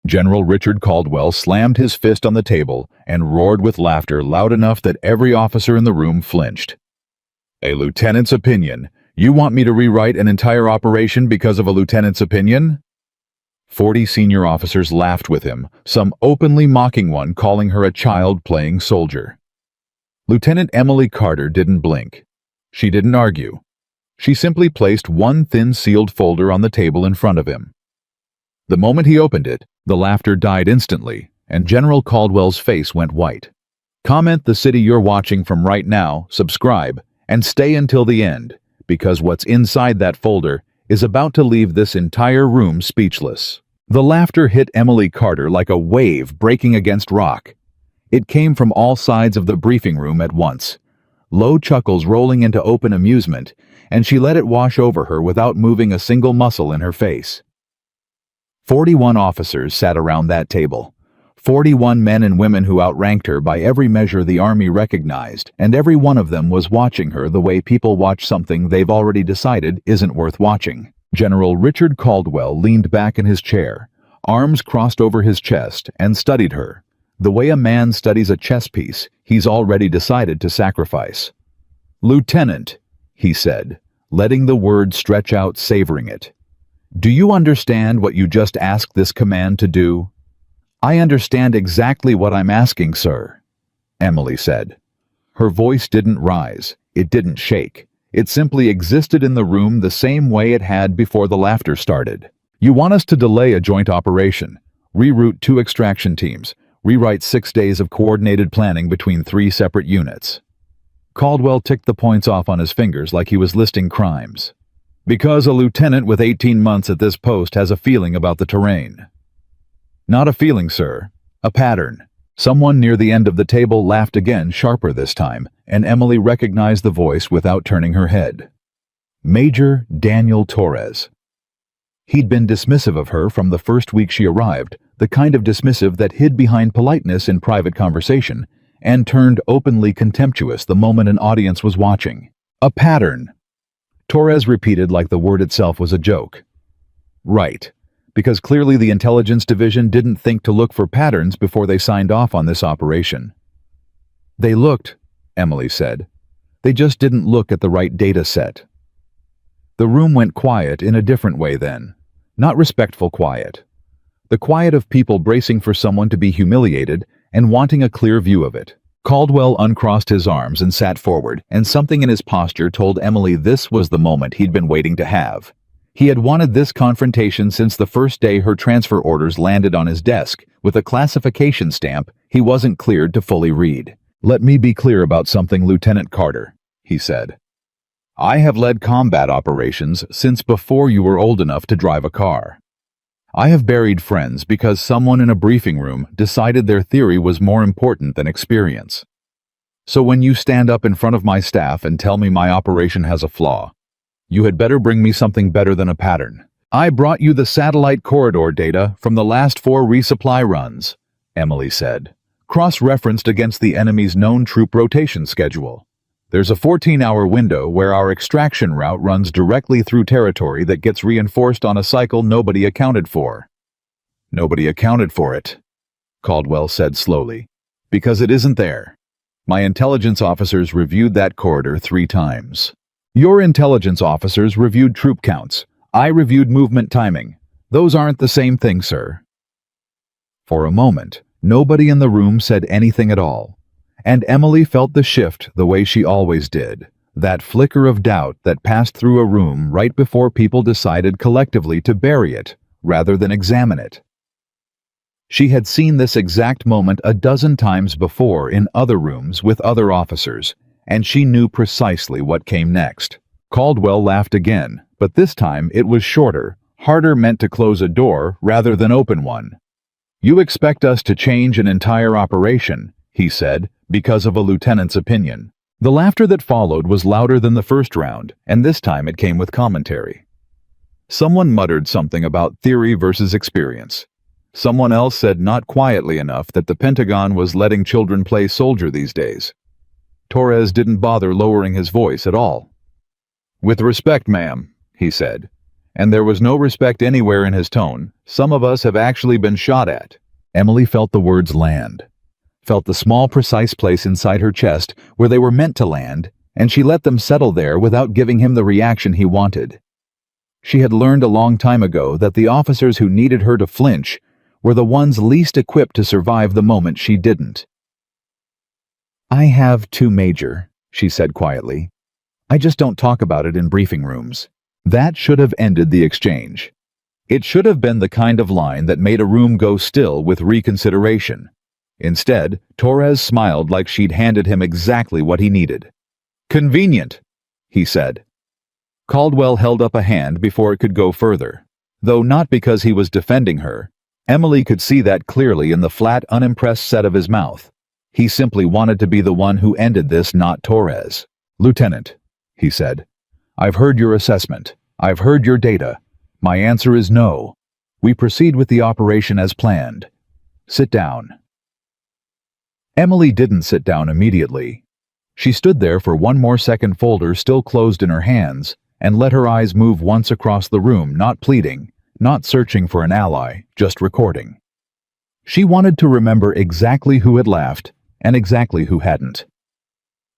General Richard Caldwell slammed his fist on the table and roared with laughter loud enough that every officer in the room flinched. A lieutenant's opinion? You want me to rewrite an entire operation because of a lieutenant's opinion? 40 senior officers laughed with him, some openly mocking one calling her a child playing soldier. Lieutenant Emily Carter didn't blink. She didn't argue. She simply placed one thin sealed folder on the table in front of him. The moment he opened it, the laughter died instantly, and General Caldwell's face went white. Comment the city you're watching from right now, subscribe, and stay until the end, because what's inside that folder is about to leave this entire room speechless. The laughter hit Emily Carter like a wave breaking against rock. It came from all sides of the briefing room at once, low chuckles rolling into open amusement, and she let it wash over her without moving a single muscle in her face. 41 officers sat around that table. 41 men and women who outranked her by every measure the Army recognized, and every one of them was watching her the way people watch something they've already decided isn't worth watching. General Richard Caldwell leaned back in his chair, arms crossed over his chest, and studied her, the way a man studies a chess piece he's already decided to sacrifice. "Lieutenant," he said, letting the word stretch out, savoring it. "Do you understand what you just asked this command to do?" "I understand exactly what I'm asking, sir," Emily said. Her voice didn't rise, it didn't shake. It simply existed in the room the same way it had before the laughter started. "You want us to delay a joint operation, reroute 2 extraction teams, rewrite 6 days of coordinated planning between 3 separate units." Caldwell ticked the points off on his fingers like he was listing crimes. "Because a lieutenant with 18 months at this post has a feeling about the terrain." "Not a feeling, sir. A pattern." Someone near the end of the table laughed again, sharper this time, and Emily recognized the voice without turning her head. Major Daniel Torres. He'd been dismissive of her from the first week she arrived, the kind of dismissive that hid behind politeness in private conversation, and turned openly contemptuous the moment an audience was watching. "A pattern," Torres repeated like the word itself was a joke. "Right. Because clearly the intelligence division didn't think to look for patterns before they signed off on this operation." "They looked," Emily said. "They just didn't look at the right data set." The room went quiet in a different way then. Not respectful quiet. The quiet of people bracing for someone to be humiliated and wanting a clear view of it. Caldwell uncrossed his arms and sat forward, and something in his posture told Emily this was the moment he'd been waiting to have. He had wanted this confrontation since the first day her transfer orders landed on his desk, with a classification stamp he wasn't cleared to fully read. "Let me be clear about something, Lieutenant Carter," he said. "I have led combat operations since before you were old enough to drive a car. I have buried friends because someone in a briefing room decided their theory was more important than experience. So when you stand up in front of my staff and tell me my operation has a flaw, you had better bring me something better than a pattern." "I brought you the satellite corridor data from the last 4 resupply runs," Emily said, cross-referenced against the enemy's known troop rotation schedule. "There's a 14-hour window where our extraction route runs directly through territory that gets reinforced on a cycle nobody accounted for." "Nobody accounted for it," Caldwell said slowly, "because it isn't there. My intelligence officers reviewed that corridor 3 times. Your intelligence officers reviewed troop counts. I reviewed movement timing. Those aren't the same thing, sir." For a moment, nobody in the room said anything at all, and Emily felt the shift the way she always did, that flicker of doubt that passed through a room right before people decided collectively to bury it rather than examine it. She had seen this exact moment a dozen times before in other rooms with other officers, and she knew precisely what came next. Caldwell laughed again, but this time it was shorter, harder, meant to close a door rather than open one. "You expect us to change an entire operation," he said, "because of a lieutenant's opinion." The laughter that followed was louder than the first round, and this time it came with commentary. Someone muttered something about theory versus experience. Someone else said not quietly enough that the Pentagon was letting children play soldier these days. Torres didn't bother lowering his voice at all. "With respect, ma'am," he said, And there was no respect anywhere in his tone. Some of us have actually been shot at. Emily felt the words land, felt the small precise place inside her chest where they were meant to land, and she let them settle there without giving him the reaction he wanted. She had learned a long time ago that the officers who needed her to flinch were the ones least equipped to survive the moment she didn't. "I have 2 major," she said quietly. "I just don't talk about it in briefing rooms." That should have ended the exchange. It should have been the kind of line that made a room go still with reconsideration. Instead, Torres smiled like she'd handed him exactly what he needed. "Convenient," he said. Caldwell held up a hand before it could go further. Though not because he was defending her, Emily could see that clearly in the flat, unimpressed set of his mouth. He simply wanted to be the one who ended this, not Torres. "Lieutenant," he said, "I've heard your assessment. I've heard your data. My answer is no. We proceed with the operation as planned. Sit down." Emily didn't sit down immediately. She stood there for one more second, folder still closed in her hands, and let her eyes move once across the room, not pleading, not searching for an ally, just recording. She wanted to remember exactly who had laughed and exactly who hadn't.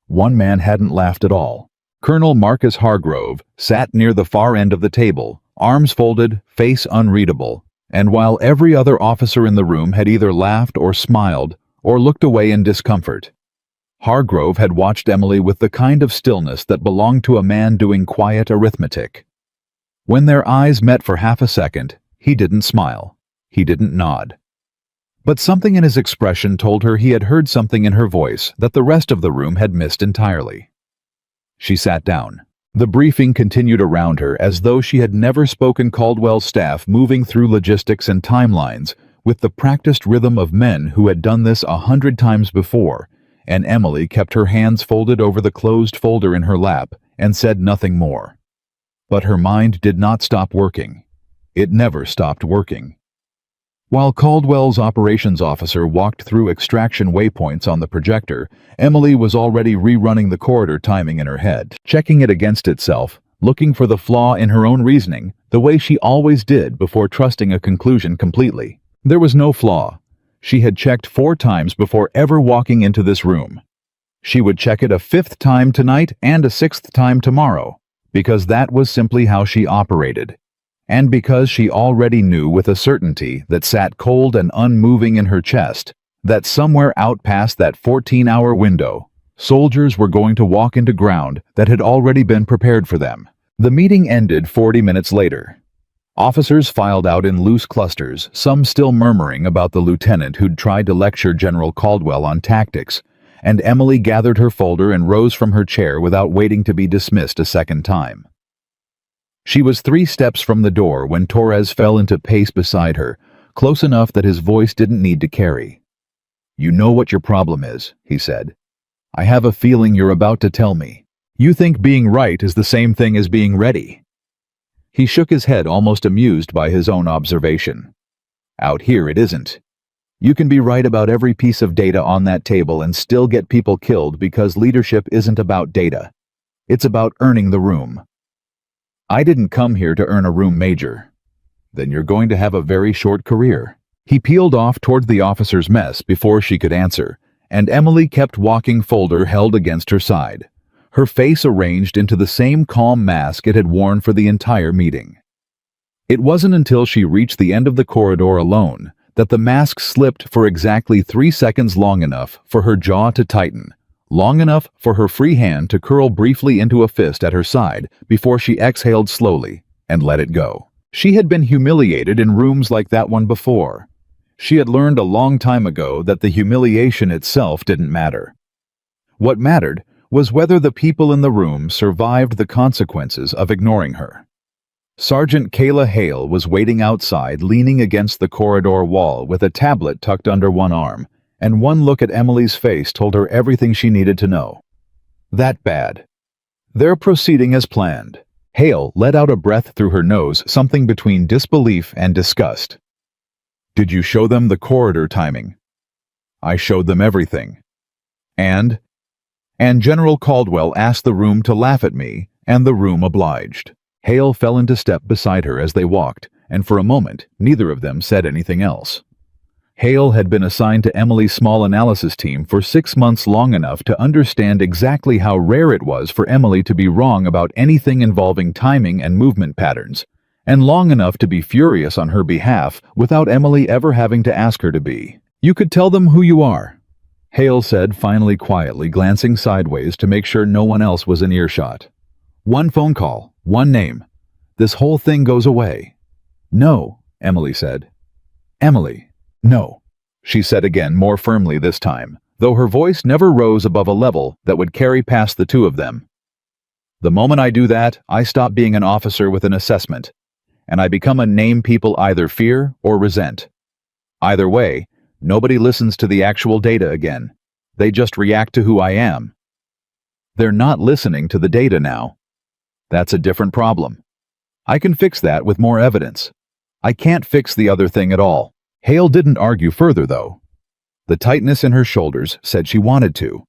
One man hadn't laughed at all. Colonel Marcus Hargrove sat near the far end of the table, arms folded, face unreadable, and while every other officer in the room had either laughed or smiled or looked away in discomfort, Hargrove had watched Emily with the kind of stillness that belonged to a man doing quiet arithmetic. When their eyes met for half a second, he didn't smile. He didn't nod. But something in his expression told her he had heard something in her voice that the rest of the room had missed entirely. She sat down. The briefing continued around her as though she had never spoken. Caldwell's staff moving through logistics and timelines with the practiced rhythm of men who had done this 100 times before, and Emily kept her hands folded over the closed folder in her lap and said nothing more. But her mind did not stop working. It never stopped working. While Caldwell's operations officer walked through extraction waypoints on the projector, Emily was already rerunning the corridor timing in her head, checking it against itself, looking for the flaw in her own reasoning, the way she always did before trusting a conclusion completely. There was no flaw. She had checked 4 times before ever walking into this room. She would check it a 5th time tonight and a 6th time tomorrow, because that was simply how she operated. And because she already knew with a certainty that sat cold and unmoving in her chest, that somewhere out past that 14-hour window, soldiers were going to walk into ground that had already been prepared for them. The meeting ended 40 minutes later. Officers filed out in loose clusters, some still murmuring about the lieutenant who'd tried to lecture General Caldwell on tactics, and Emily gathered her folder and rose from her chair without waiting to be dismissed a second time. She was 3 steps from the door when Torres fell into pace beside her, close enough that his voice didn't need to carry. "You know what your problem is," he said. "I have a feeling you're about to tell me. You think being right is the same thing as being ready." He shook his head, almost amused by his own observation. "Out here it isn't. You can be right about every piece of data on that table and still get people killed because leadership isn't about data. It's about earning the room. I didn't come here to earn a room, Major." "Then you're going to have a very short career." He peeled off toward the officer's mess before she could answer, and Emily kept walking, folder held against her side, her face arranged into the same calm mask it had worn for the entire meeting. It wasn't until she reached the end of the corridor alone that the mask slipped for exactly 3 seconds, long enough for her jaw to tighten, long enough for her free hand to curl briefly into a fist at her side before she exhaled slowly and let it go. She had been humiliated in rooms like that one before. She had learned a long time ago that the humiliation itself didn't matter. What mattered was whether the people in the room survived the consequences of ignoring her. Sergeant Kayla Hale was waiting outside, leaning against the corridor wall with a tablet tucked under one arm, and one look at Emily's face told her everything she needed to know. That bad. They're proceeding as planned. Hale let out a breath through her nose, something between disbelief and disgust. "Did you show them the corridor timing?" "I showed them everything." And General Caldwell asked the room to laugh at me, and the room obliged. Hale fell into step beside her as they walked, and for a moment, neither of them said anything else. Hale had been assigned to Emily's small analysis team for 6 months, long enough to understand exactly how rare it was for Emily to be wrong about anything involving timing and movement patterns, and long enough to be furious on her behalf without Emily ever having to ask her to be. "You could tell them who you are," Hale said finally, quietly, glancing sideways to make sure no one else was in earshot. "One phone call, one name. This whole thing goes away." "No," Emily said. "Emily, no," she said again, more firmly this time, though her voice never rose above a level that would carry past the two of them. "The moment I do that, I stop being an officer with an assessment, and I become a name people either fear or resent. Either way, nobody listens to the actual data again. They just react to who I am. They're not listening to the data now. That's a different problem. I can fix that with more evidence. I can't fix the other thing at all." Hale didn't argue further, though. The tightness in her shoulders said she wanted to.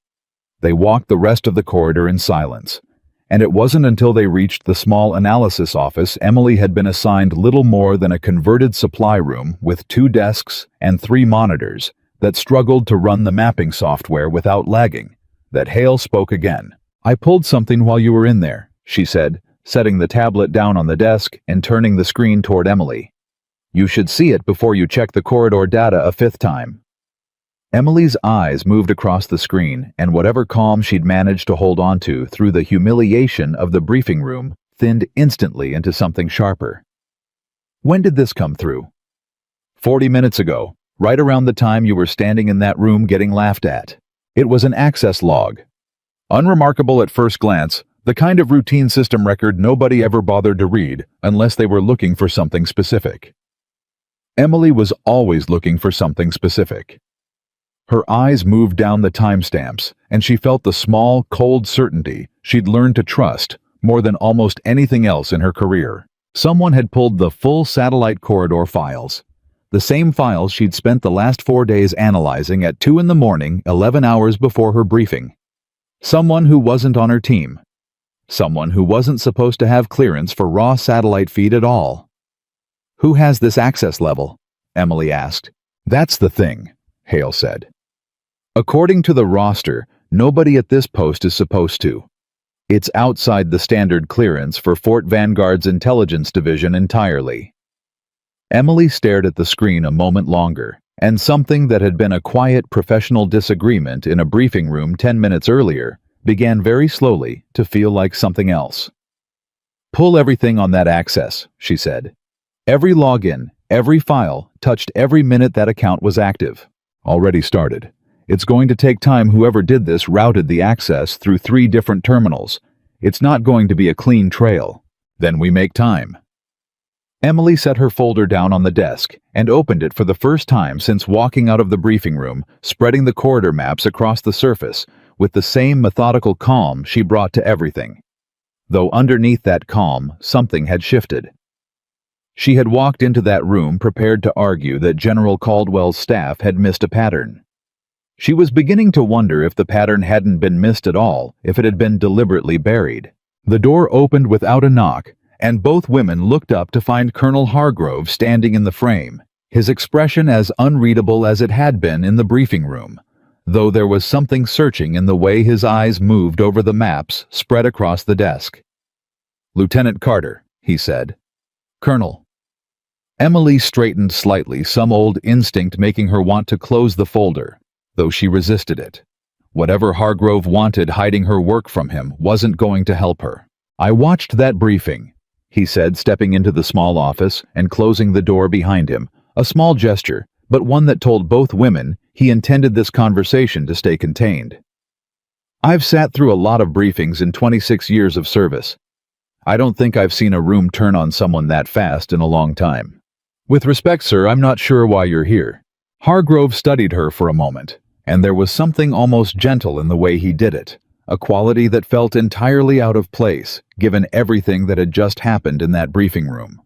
They walked the rest of the corridor in silence, and it wasn't until they reached the small analysis office Emily had been assigned little more than a converted supply room with 2 desks and 3 monitors that struggled to run the mapping software without lagging, that Hale spoke again. "I pulled something while you were in there," she said, setting the tablet down on the desk and turning the screen toward Emily. "You should see it before you check the corridor data a 5th time." Emily's eyes moved across the screen, and whatever calm she'd managed to hold onto through the humiliation of the briefing room thinned instantly into something sharper. "When did this come through?" 40 minutes ago, right around the time you were standing in that room getting laughed at. It was an access log. Unremarkable at first glance, the kind of routine system record nobody ever bothered to read unless they were looking for something specific. Emily was always looking for something specific. Her eyes moved down the timestamps, and she felt the small, cold certainty she'd learned to trust more than almost anything else in her career. Someone had pulled the full satellite corridor files, the same files she'd spent the last 4 days analyzing at 2 in the morning, 11 hours before her briefing. Someone who wasn't on her team. Someone who wasn't supposed to have clearance for raw satellite feed at all. "Who has this access level?" Emily asked. "That's the thing," Hale said. "According to the roster, nobody at this post is supposed to. It's outside the standard clearance for Fort Vanguard's intelligence division entirely." Emily stared at the screen a moment longer, and something that had been a quiet professional disagreement in a briefing room 10 minutes earlier began very slowly to feel like something else. "Pull everything on that access," she said. "Every login, every file, touched every minute that account was active." "Already started. It's going to take time. Whoever did this routed the access through 3 different terminals. It's not going to be a clean trail. Then we make time." Emily set her folder down on the desk and opened it for the first time since walking out of the briefing room, spreading the corridor maps across the surface with the same methodical calm she brought to everything. Though underneath that calm, something had shifted. She had walked into that room prepared to argue that General Caldwell's staff had missed a pattern. She was beginning to wonder if the pattern hadn't been missed at all, if it had been deliberately buried. The door opened without a knock, and both women looked up to find Colonel Hargrove standing in the frame, his expression as unreadable as it had been in the briefing room, though there was something searching in the way his eyes moved over the maps spread across the desk. "Lieutenant Carter," he said. "Colonel." Emily straightened slightly, some old instinct making her want to close the folder, though she resisted it. Whatever Hargrove wanted hiding her work from him wasn't going to help her. "I watched that briefing," he said, stepping into the small office and closing the door behind him, a small gesture, but one that told both women he intended this conversation to stay contained. "I've sat through a lot of briefings in 26 years of service. I don't think I've seen a room turn on someone that fast in a long time. With respect, sir, I'm not sure why you're here." Hargrove studied her for a moment, and there was something almost gentle in the way he did it, a quality that felt entirely out of place, given everything that had just happened in that briefing room.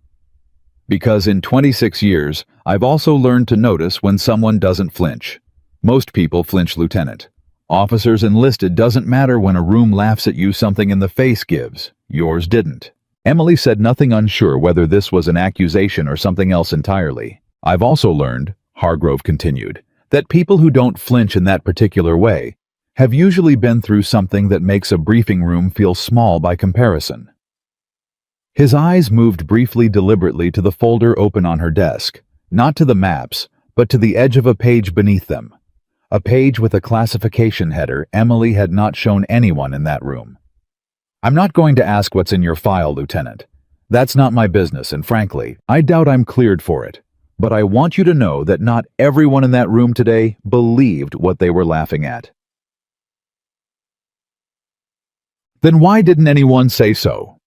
"Because in 26 years, I've also learned to notice when someone doesn't flinch. Most people flinch, Lieutenant. Officers enlisted doesn't matter when a room laughs at you something in the face gives. Yours didn't." Emily said, nothing, unsure whether this was an accusation or something else entirely. I've also learned, Hargrove continued, that people who don't flinch in that particular way have usually been through something that makes a briefing room feel small by comparison. His eyes moved briefly, deliberately, to the folder open on her desk, not to the maps, but to the edge of a page beneath them. A page with a classification header Emily had not shown anyone in that room. I'm not going to ask what's in your file, Lieutenant. That's not my business, and frankly, I doubt I'm cleared for it. But I want you to know that not everyone in that room today believed what they were laughing at. Then why didn't anyone say so?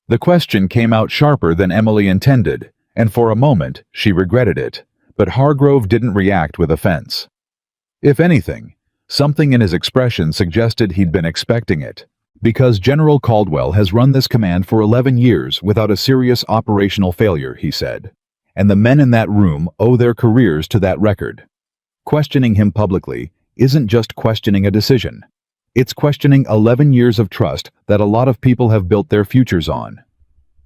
The question came out sharper than Emily intended, and for a moment she regretted it, but Hargrove didn't react with offense. If anything, something in his expression suggested he'd been expecting it. Because General Caldwell has run this command for 11 years without a serious operational failure, he said, and the men in that room owe their careers to that record. Questioning him publicly isn't just questioning a decision. It's questioning 11 years of trust that a lot of people have built their futures on.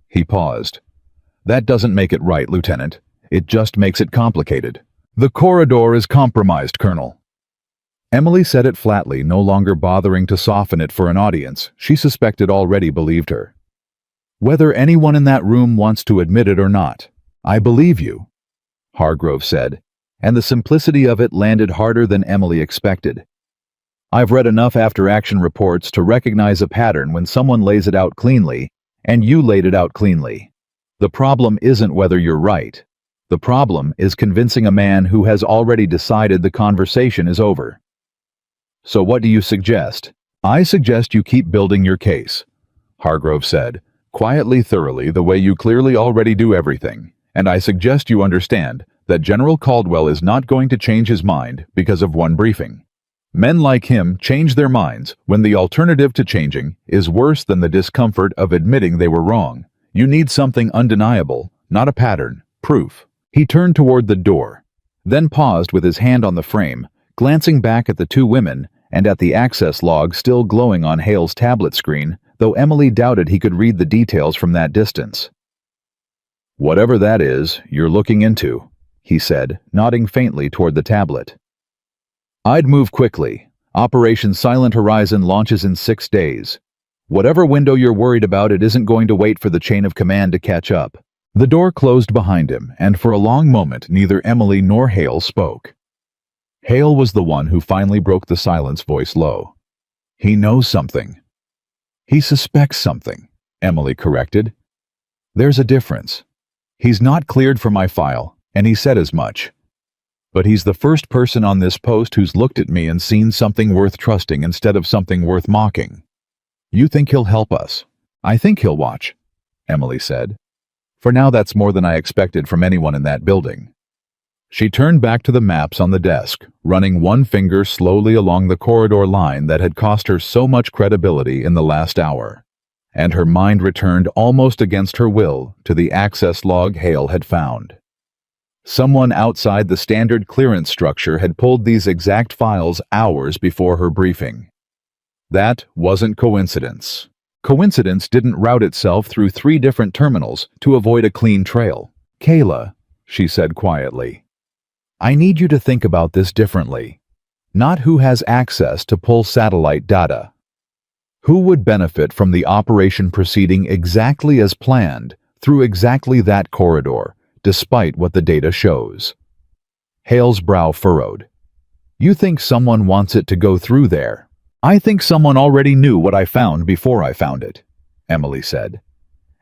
He paused. That doesn't make it right, Lieutenant. It just makes it complicated. The corridor is compromised, Colonel. Emily said it flatly, no longer bothering to soften it for an audience she suspected already believed her. Whether anyone in that room wants to admit it or not, I believe you, Hargrove said, and the simplicity of it landed harder than Emily expected. I've read enough after-action reports to recognize a pattern when someone lays it out cleanly, and you laid it out cleanly. The problem isn't whether you're right. The problem is convincing a man who has already decided the conversation is over. So what do you suggest? I suggest you keep building your case, Hargrove said, quietly, thoroughly, the way you clearly already do everything, and I suggest you understand that General Caldwell is not going to change his mind because of one briefing. Men like him change their minds when the alternative to changing is worse than the discomfort of admitting they were wrong. You need something undeniable, not a pattern, proof. He turned toward the door, then paused with his hand on the frame, glancing back at the two women and at the access log still glowing on Hale's tablet screen, though Emily doubted he could read the details from that distance. Whatever that is you're looking into, he said, nodding faintly toward the tablet. I'd move quickly. Operation Silent Horizon launches in 6 days. Whatever window you're worried about, it isn't going to wait for the chain of command to catch up. The door closed behind him, and for a long moment neither Emily nor Hale spoke. Hale was the one who finally broke the silence, voice low. He knows something. He suspects something, Emily corrected. There's a difference. He's not cleared for my file, and he said as much. But he's the first person on this post who's looked at me and seen something worth trusting instead of something worth mocking. You think he'll help us? I think he'll watch, Emily said. For now, that's more than I expected from anyone in that building. She turned back to the maps on the desk, running one finger slowly along the corridor line that had cost her so much credibility in the last hour, and her mind returned almost against her will to the access log Hale had found. Someone outside the standard clearance structure had pulled these exact files hours before her briefing. That wasn't coincidence. Coincidence didn't route itself through 3 different terminals to avoid a clean trail. Kayla, she said quietly, I need you to think about this differently. Not who has access to pull satellite data. Who would benefit from the operation proceeding exactly as planned through exactly that corridor, despite what the data shows? Hale's brow furrowed. You think someone wants it to go through there? I think someone already knew what I found before I found it, Emily said.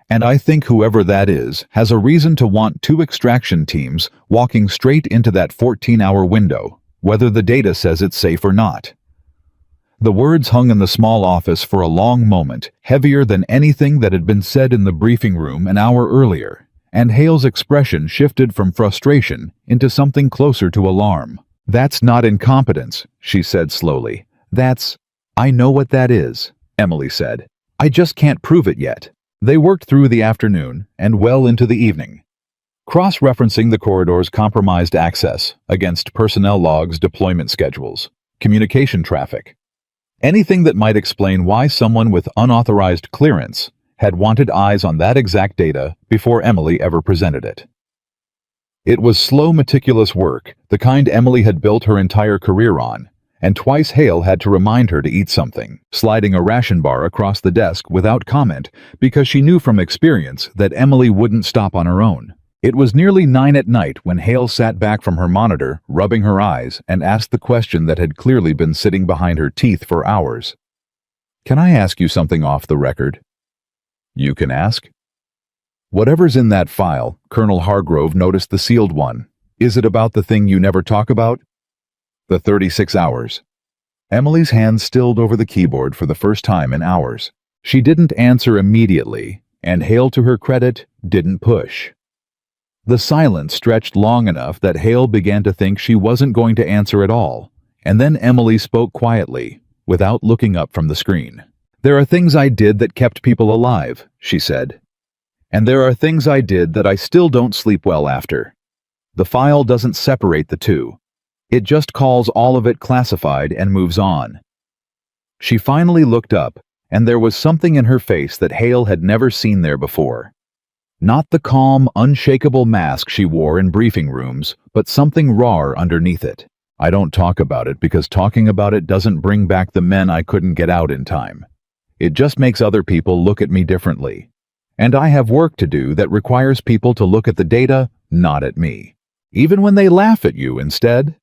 And I think whoever that is has a reason to want 2 extraction teams walking straight into that 14-hour window, whether the data says it's safe or not. The words hung in the small office for a long moment, heavier than anything that had been said in the briefing room an hour earlier, and Hale's expression shifted from frustration into something closer to alarm. That's not incompetence, she said slowly. I know what that is, Emily said. I just can't prove it yet. They worked through the afternoon and well into the evening, cross-referencing the corridor's compromised access against personnel logs, deployment schedules, communication traffic, anything that might explain why someone with unauthorized clearance had wanted eyes on that exact data before Emily ever presented it. It was slow, meticulous work, the kind Emily had built her entire career on, and twice Hale had to remind her to eat something, sliding a ration bar across the desk without comment because she knew from experience that Emily wouldn't stop on her own. It was nearly 9 at night when Hale sat back from her monitor, rubbing her eyes, and asked the question that had clearly been sitting behind her teeth for hours. "Can I ask you something off the record?" "You can ask." "Whatever's in that file," Colonel Hargrove noticed the sealed one. "Is it about the thing you never talk about?" "The 36 hours." Emily's hand stilled over the keyboard for the first time in hours. She didn't answer immediately, and Hale, to her credit, didn't push. The silence stretched long enough that Hale began to think she wasn't going to answer at all, and then Emily spoke quietly, without looking up from the screen. "There are things I did that kept people alive," she said. "And there are things I did that I still don't sleep well after." The file doesn't separate the two. It just calls all of it classified and moves on. She finally looked up, and there was something in her face that Hale had never seen there before. Not the calm, unshakable mask she wore in briefing rooms, but something raw underneath it. "I don't talk about it because talking about it doesn't bring back the men I couldn't get out in time. It just makes other people look at me differently. And I have work to do that requires people to look at the data, not at me. Even when they laugh at you instead."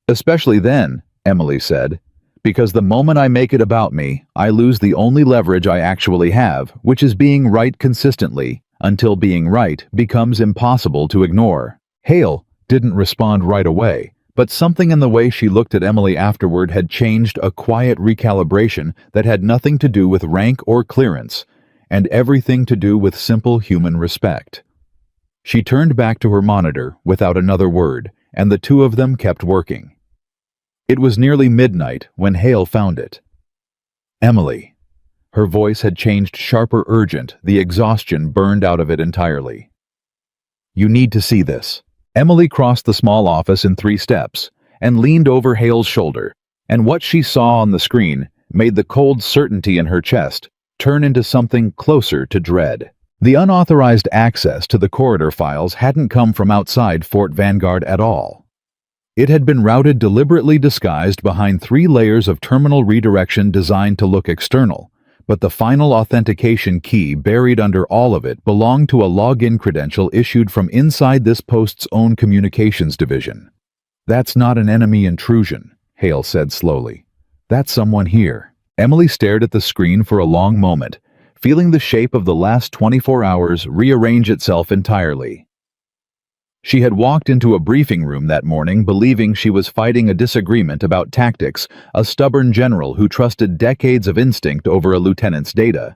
"Especially then," Emily said, "because the moment I make it about me, I lose the only leverage I actually have, which is being right consistently, until being right becomes impossible to ignore." Hale didn't respond right away, but something in the way she looked at Emily afterward had changed, a quiet recalibration that had nothing to do with rank or clearance, and everything to do with simple human respect. She turned back to her monitor without another word, and the two of them kept working. It was nearly midnight when Hale found it. "Emily." Her voice had changed sharper, urgent, the exhaustion burned out of it entirely. "You need to see this." Emily crossed the small office in 3 steps and leaned over Hale's shoulder, and what she saw on the screen made the cold certainty in her chest turn into something closer to dread. The unauthorized access to the corridor files hadn't come from outside Fort Vanguard at all. It had been routed, deliberately disguised behind 3 layers of terminal redirection designed to look external, but the final authentication key buried under all of it belonged to a login credential issued from inside this post's own communications division. "That's not an enemy intrusion," Hale said slowly. "That's someone here." Emily stared at the screen for a long moment, feeling the shape of the last 24 hours rearrange itself entirely. She had walked into a briefing room that morning believing she was fighting a disagreement about tactics, a stubborn general who trusted decades of instinct over a lieutenant's data.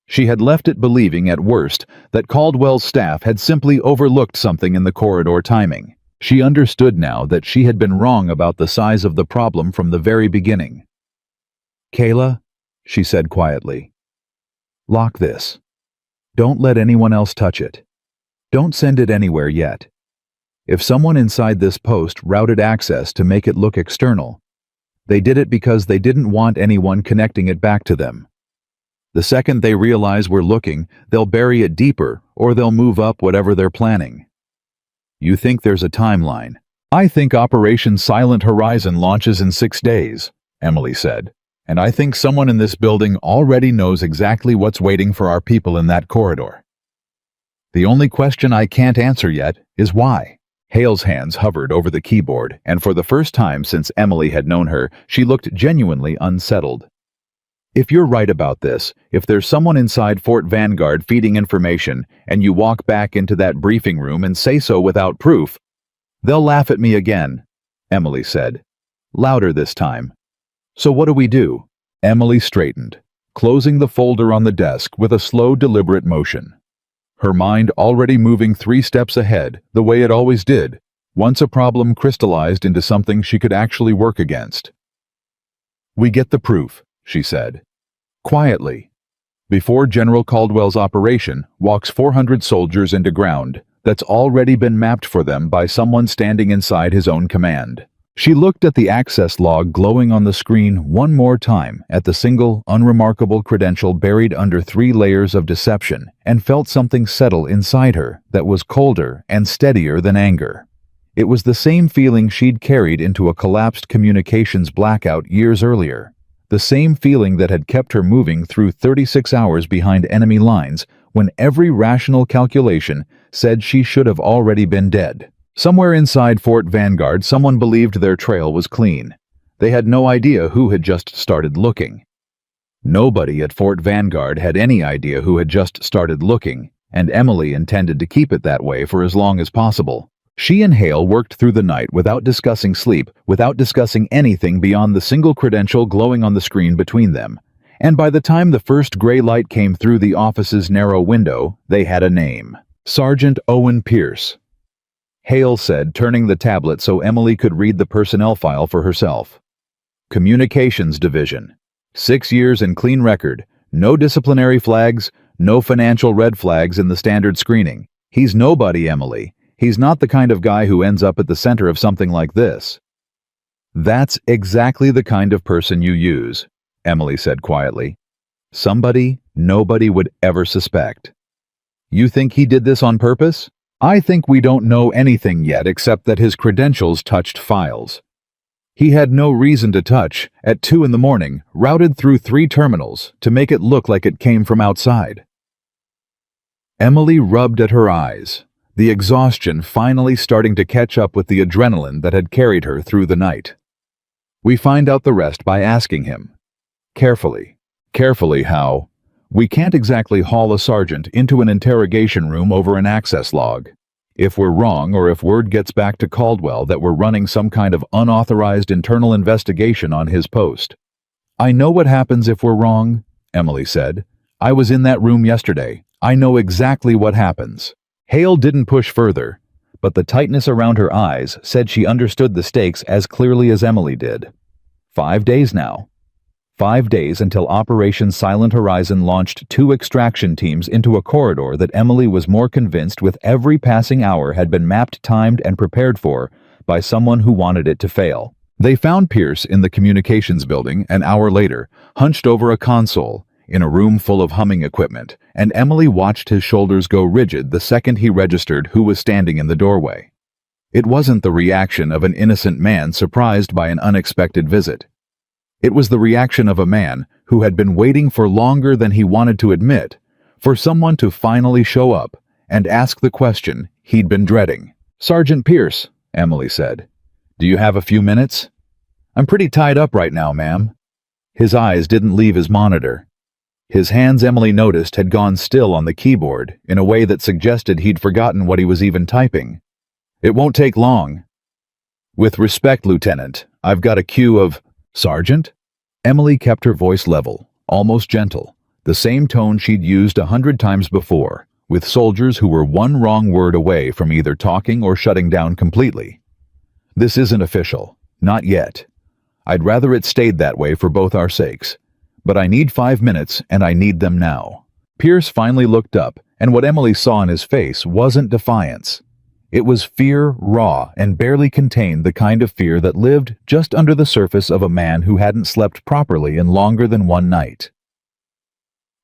She had left it believing, at worst, that Caldwell's staff had simply overlooked something in the corridor timing. She understood now that she had been wrong about the size of the problem from the very beginning. "Kayla," she said quietly, "lock this. Don't let anyone else touch it. Don't send it anywhere yet. If someone inside this post routed access to make it look external, they did it because they didn't want anyone connecting it back to them. The second they realize we're looking, they'll bury it deeper, or they'll move up whatever they're planning. You think there's a timeline. I think Operation Silent Horizon launches in 6 days, Emily said, and I think someone in this building already knows exactly what's waiting for our people in that corridor. The only question I can't answer yet is why." Hale's hands hovered over the keyboard, and for the first time since Emily had known her, she looked genuinely unsettled. "If you're right about this, if there's someone inside Fort Vanguard feeding information, and you walk back into that briefing room and say so without proof, they'll laugh at me again," Emily said, louder this time. "So what do we do?" Emily straightened, closing the folder on the desk with a slow, deliberate motion. Her mind already moving 3 steps ahead, the way it always did, once a problem crystallized into something she could actually work against. "We get the proof," she said. "Quietly. Before General Caldwell's operation walks 400 soldiers into ground that's already been mapped for them by someone standing inside his own command. She looked at the access log glowing on the screen one more time at the single, unremarkable credential buried under 3 layers of deception and felt something settle inside her that was colder and steadier than anger. It was the same feeling she'd carried into a collapsed communications blackout years earlier. The same feeling that had kept her moving through 36 hours behind enemy lines when every rational calculation said she should have already been dead. Somewhere inside Fort Vanguard, someone believed their trail was clean. They had no idea who had just started looking. Nobody at Fort Vanguard had any idea who had just started looking, and Emily intended to keep it that way for as long as possible. She and Hale worked through the night without discussing sleep, without discussing anything beyond the single credential glowing on the screen between them. And by the time the first gray light came through the office's narrow window, they had a name. Sergeant Owen Pierce. Hale said, turning the tablet so Emily could read the personnel file for herself. Communications Division. 6 years and clean record. No disciplinary flags, no financial red flags in the standard screening. He's nobody, Emily. He's not the kind of guy who ends up at the center of something like this. That's exactly the kind of person you use, Emily said quietly. Somebody nobody would ever suspect. You think he did this on purpose? I think we don't know anything yet except that his credentials touched files. He had no reason to touch, at 2 a.m, routed through 3 terminals to make it look like it came from outside. Emily rubbed at her eyes, the exhaustion finally starting to catch up with the adrenaline that had carried her through the night. We find out the rest by asking him. Carefully. Carefully how? We can't exactly haul a sergeant into an interrogation room over an access log. If we're wrong, or if word gets back to Caldwell that we're running some kind of unauthorized internal investigation on his post. I know what happens if we're wrong, Emily said. I was in that room yesterday. I know exactly what happens. Hale didn't push further, but the tightness around her eyes said she understood the stakes as clearly as Emily did. 5 days now. 5 days until Operation Silent Horizon launched 2 extraction teams into a corridor that Emily was more convinced with every passing hour had been mapped, timed, and prepared for by someone who wanted it to fail. They found Pierce in the communications building an hour later, hunched over a console, in a room full of humming equipment, and Emily watched his shoulders go rigid the second he registered who was standing in the doorway. It wasn't the reaction of an innocent man surprised by an unexpected visit. It was the reaction of a man who had been waiting for longer than he wanted to admit, for someone to finally show up and ask the question he'd been dreading. Sergeant Pierce, Emily said. Do you have a few minutes? I'm pretty tied up right now, ma'am. His eyes didn't leave his monitor. His hands, Emily noticed, had gone still on the keyboard in a way that suggested he'd forgotten what he was even typing. It won't take long. With respect, Lieutenant, I've got a queue of... Sergeant? Emily kept her voice level, almost gentle, the same tone she'd used 100 times before, with soldiers who were one wrong word away from either talking or shutting down completely. This isn't official. Not yet. I'd rather it stayed that way for both our sakes. But I need 5 minutes, and I need them now. Pierce finally looked up, and what Emily saw in his face wasn't defiance. It was fear, raw, and barely contained the kind of fear that lived just under the surface of a man who hadn't slept properly in longer than one night.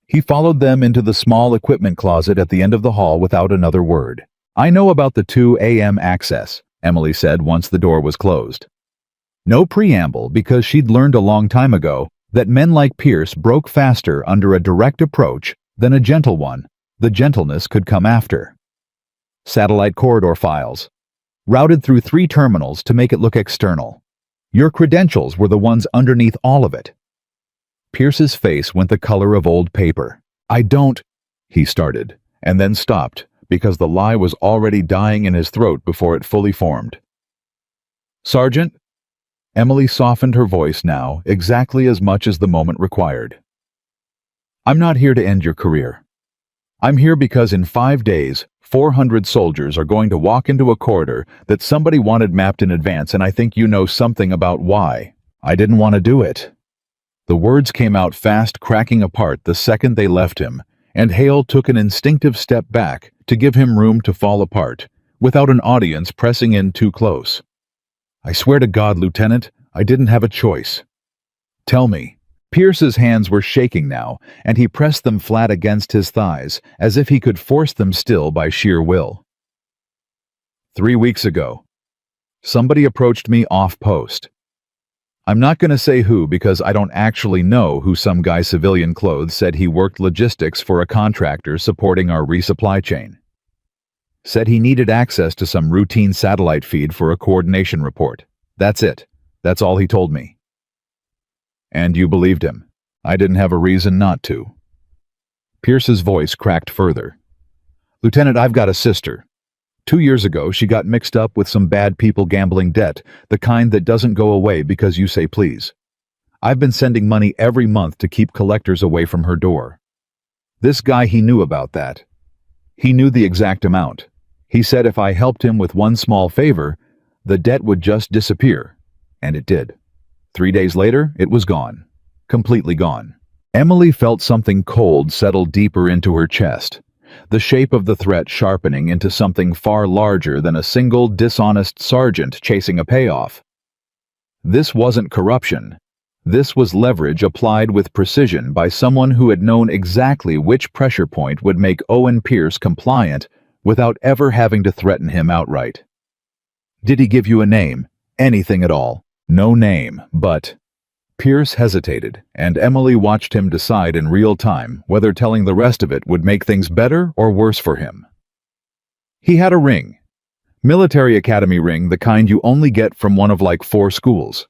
He followed them into the small equipment closet at the end of the hall without another word. I know about the 2 a.m. access, Emily said once the door was closed. No preamble, because she'd learned a long time ago that men like Pierce broke faster under a direct approach than a gentle one. The gentleness could come after. Satellite corridor files. Routed through 3 terminals to make it look external. Your credentials were the ones underneath all of it. Pierce's face went the color of old paper. I don't... he started, and then stopped, because the lie was already dying in his throat before it fully formed. Sergeant? Emily softened her voice now exactly as much as the moment required. I'm not here to end your career. I'm here because in 5 days, 400 soldiers are going to walk into a corridor that somebody wanted mapped in advance, and I think you know something about why. I didn't want to do it. The words came out fast, cracking apart the second they left him, and Hale took an instinctive step back to give him room to fall apart, without an audience pressing in too close. I swear to God, Lieutenant, I didn't have a choice. Tell me. Pierce's hands were shaking now, and he pressed them flat against his thighs, as if he could force them still by sheer will. 3 weeks ago, somebody approached me off-post. I'm not going to say who because I don't actually know who. Some guy civilian clothes said he worked logistics for a contractor supporting our resupply chain. Said he needed access to some routine satellite feed for a coordination report. That's it. That's all he told me. And you believed him. I didn't have a reason not to. Pierce's voice cracked further. Lieutenant, I've got a sister. 2 years ago, she got mixed up with some bad people gambling debt, the kind that doesn't go away because you say please. I've been sending money every month to keep collectors away from her door. This guy, he knew about that. He knew the exact amount. He said if I helped him with one small favor, the debt would just disappear. And it did. 3 days later, it was gone. Completely gone. Emily felt something cold settle deeper into her chest, the shape of the threat sharpening into something far larger than a single dishonest sergeant chasing a payoff. This wasn't corruption. This was leverage applied with precision by someone who had known exactly which pressure point would make Owen Pierce compliant without ever having to threaten him outright. Did he give you a name? Anything at all? No name, but... Pierce hesitated, and Emily watched him decide in real time whether telling the rest of it would make things better or worse for him. He had a ring. Military academy ring, the kind you only get from one of like 4 schools.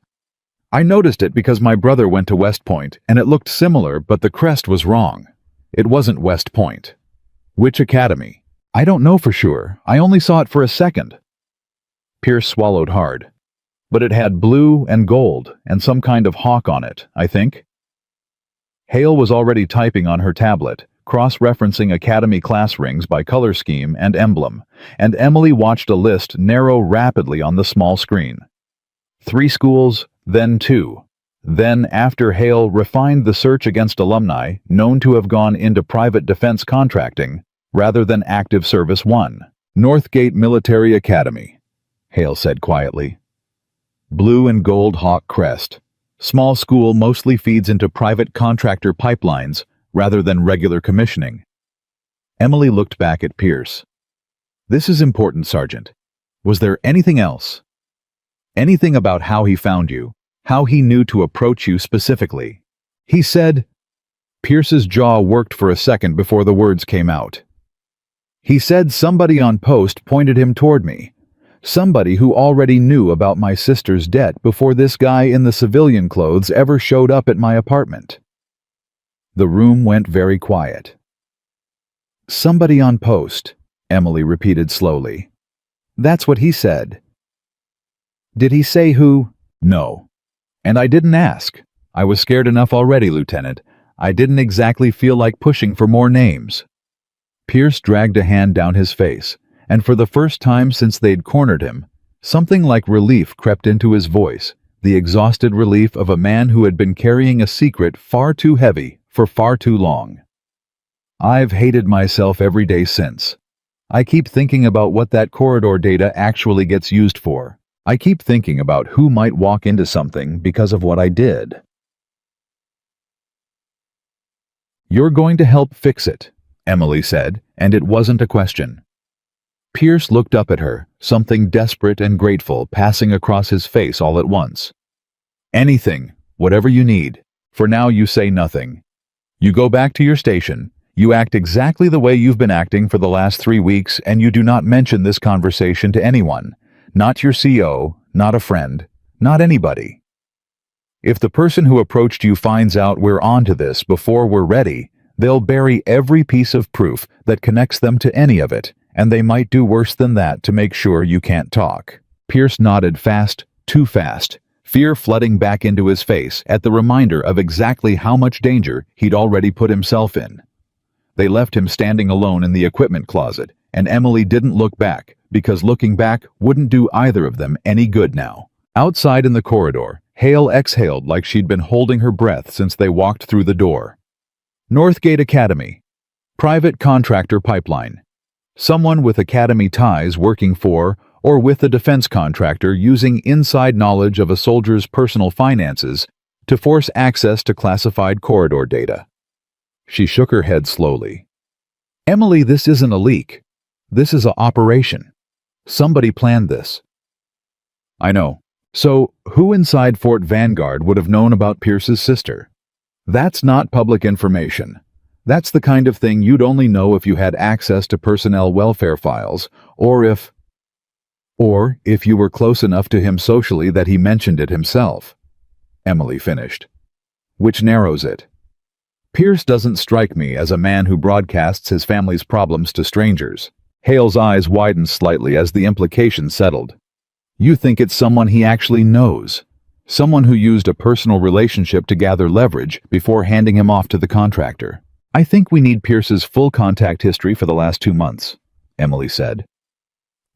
I noticed it because my brother went to West Point, and it looked similar, but the crest was wrong. It wasn't West Point. Which academy? I don't know for sure. I only saw it for a second. Pierce swallowed hard. But it had blue and gold and some kind of hawk on it, I think. Hale was already typing on her tablet, cross-referencing academy class rings by color scheme and emblem, and Emily watched a list narrow rapidly on the small screen. 3 schools, then 2. Then, after Hale refined the search against alumni known to have gone into private defense contracting rather than active service, 1. Northgate Military Academy, Hale said quietly. Blue and gold hawk crest. Small school mostly feeds into private contractor pipelines rather than regular commissioning. Emily looked back at Pierce. This is important, Sergeant. Was there anything else? Anything about how he found you? How he knew to approach you specifically? He said... Pierce's jaw worked for a second before the words came out. He said somebody on post pointed him toward me. Somebody who already knew about my sister's debt before this guy in the civilian clothes ever showed up at my apartment. The room went very quiet. Somebody on post, Emily repeated slowly. That's what he said. Did he say who? No. And I didn't ask. I was scared enough already, Lieutenant. I didn't exactly feel like pushing for more names. Pierce dragged a hand down his face, and for the first time since they'd cornered him, something like relief crept into his voice, the exhausted relief of a man who had been carrying a secret far too heavy for far too long. I've hated myself every day since. I keep thinking about what that corridor data actually gets used for. I keep thinking about who might walk into something because of what I did. You're going to help fix it, Emily said, and it wasn't a question. Pierce looked up at her, something desperate and grateful passing across his face all at once. Anything, whatever you need. For now you say nothing. You go back to your station, you act exactly the way you've been acting for the last 3 weeks, and you do not mention this conversation to anyone. Not your CO, not a friend, not anybody. If the person who approached you finds out we're onto this before we're ready, they'll bury every piece of proof that connects them to any of it, and they might do worse than that to make sure you can't talk. Pierce nodded fast, too fast, fear flooding back into his face at the reminder of exactly how much danger he'd already put himself in. They left him standing alone in the equipment closet, and Emily didn't look back, because looking back wouldn't do either of them any good now. Outside in the corridor, Hale exhaled like she'd been holding her breath since they walked through the door. Northgate Academy. Private contractor pipeline. Someone with academy ties working for or with the defense contractor using inside knowledge of a soldier's personal finances to force access to classified corridor data. She shook her head slowly. Emily, this isn't a leak. This is an operation. Somebody planned this. I know. So, who inside Fort Vanguard would have known about Pierce's sister? That's not public information. That's the kind of thing you'd only know if you had access to personnel welfare files, or if you were close enough to him socially that he mentioned it himself. Emily finished. Which narrows it. Pierce doesn't strike me as a man who broadcasts his family's problems to strangers. Hale's eyes widened slightly as the implication settled. You think it's someone he actually knows. Someone who used a personal relationship to gather leverage before handing him off to the contractor. I think we need Pierce's full contact history for the last 2 months, Emily said.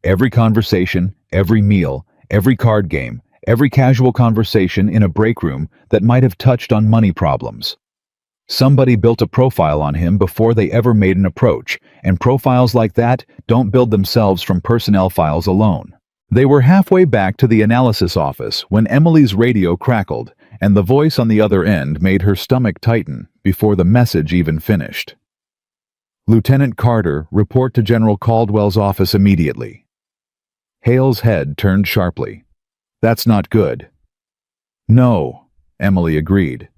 Every conversation, every meal, every card game, every casual conversation in a break room that might have touched on money problems. Somebody built a profile on him before they ever made an approach, and profiles like that don't build themselves from personnel files alone. They were halfway back to the analysis office when Emily's radio crackled, and the voice on the other end made her stomach tighten before the message even finished. Lieutenant Carter, report to General Caldwell's office immediately. Hale's head turned sharply. That's not good. No, Emily agreed.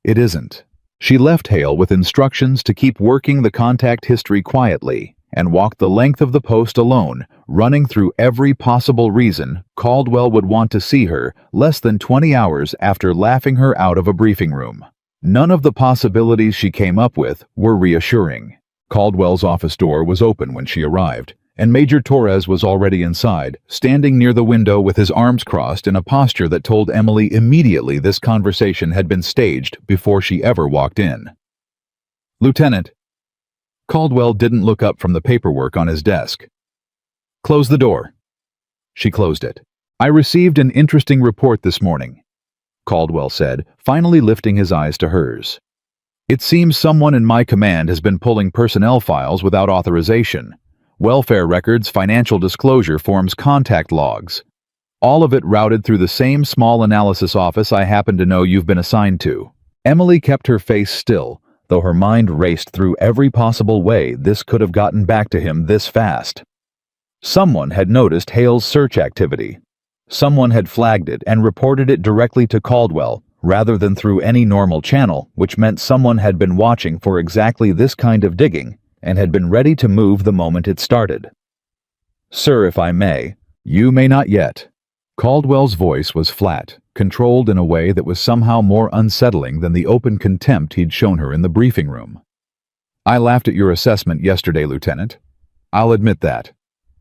It isn't. She left Hale with instructions to keep working the contact history quietly and walked the length of the post alone, running through every possible reason Caldwell would want to see her less than 20 hours after laughing her out of a briefing room. None of the possibilities she came up with were reassuring. Caldwell's office door was open when she arrived, and Major Torres was already inside, standing near the window with his arms crossed in a posture that told Emily immediately this conversation had been staged before she ever walked in. Lieutenant. Caldwell didn't look up from the paperwork on his desk. Close the door. She closed it. I received an interesting report this morning, Caldwell said, finally lifting his eyes to hers. It seems someone in my command has been pulling personnel files without authorization. Welfare records, financial disclosure forms, contact logs. All of it routed through the same small analysis office I happen to know you've been assigned to. Emily kept her face still, though her mind raced through every possible way this could have gotten back to him this fast. Someone had noticed Hale's search activity. Someone had flagged it and reported it directly to Caldwell, rather than through any normal channel, which meant someone had been watching for exactly this kind of digging and had been ready to move the moment it started. Sir, if I may. You may not yet. Caldwell's voice was flat, controlled in a way that was somehow more unsettling than the open contempt he'd shown her in the briefing room. I laughed at your assessment yesterday, Lieutenant. I'll admit that.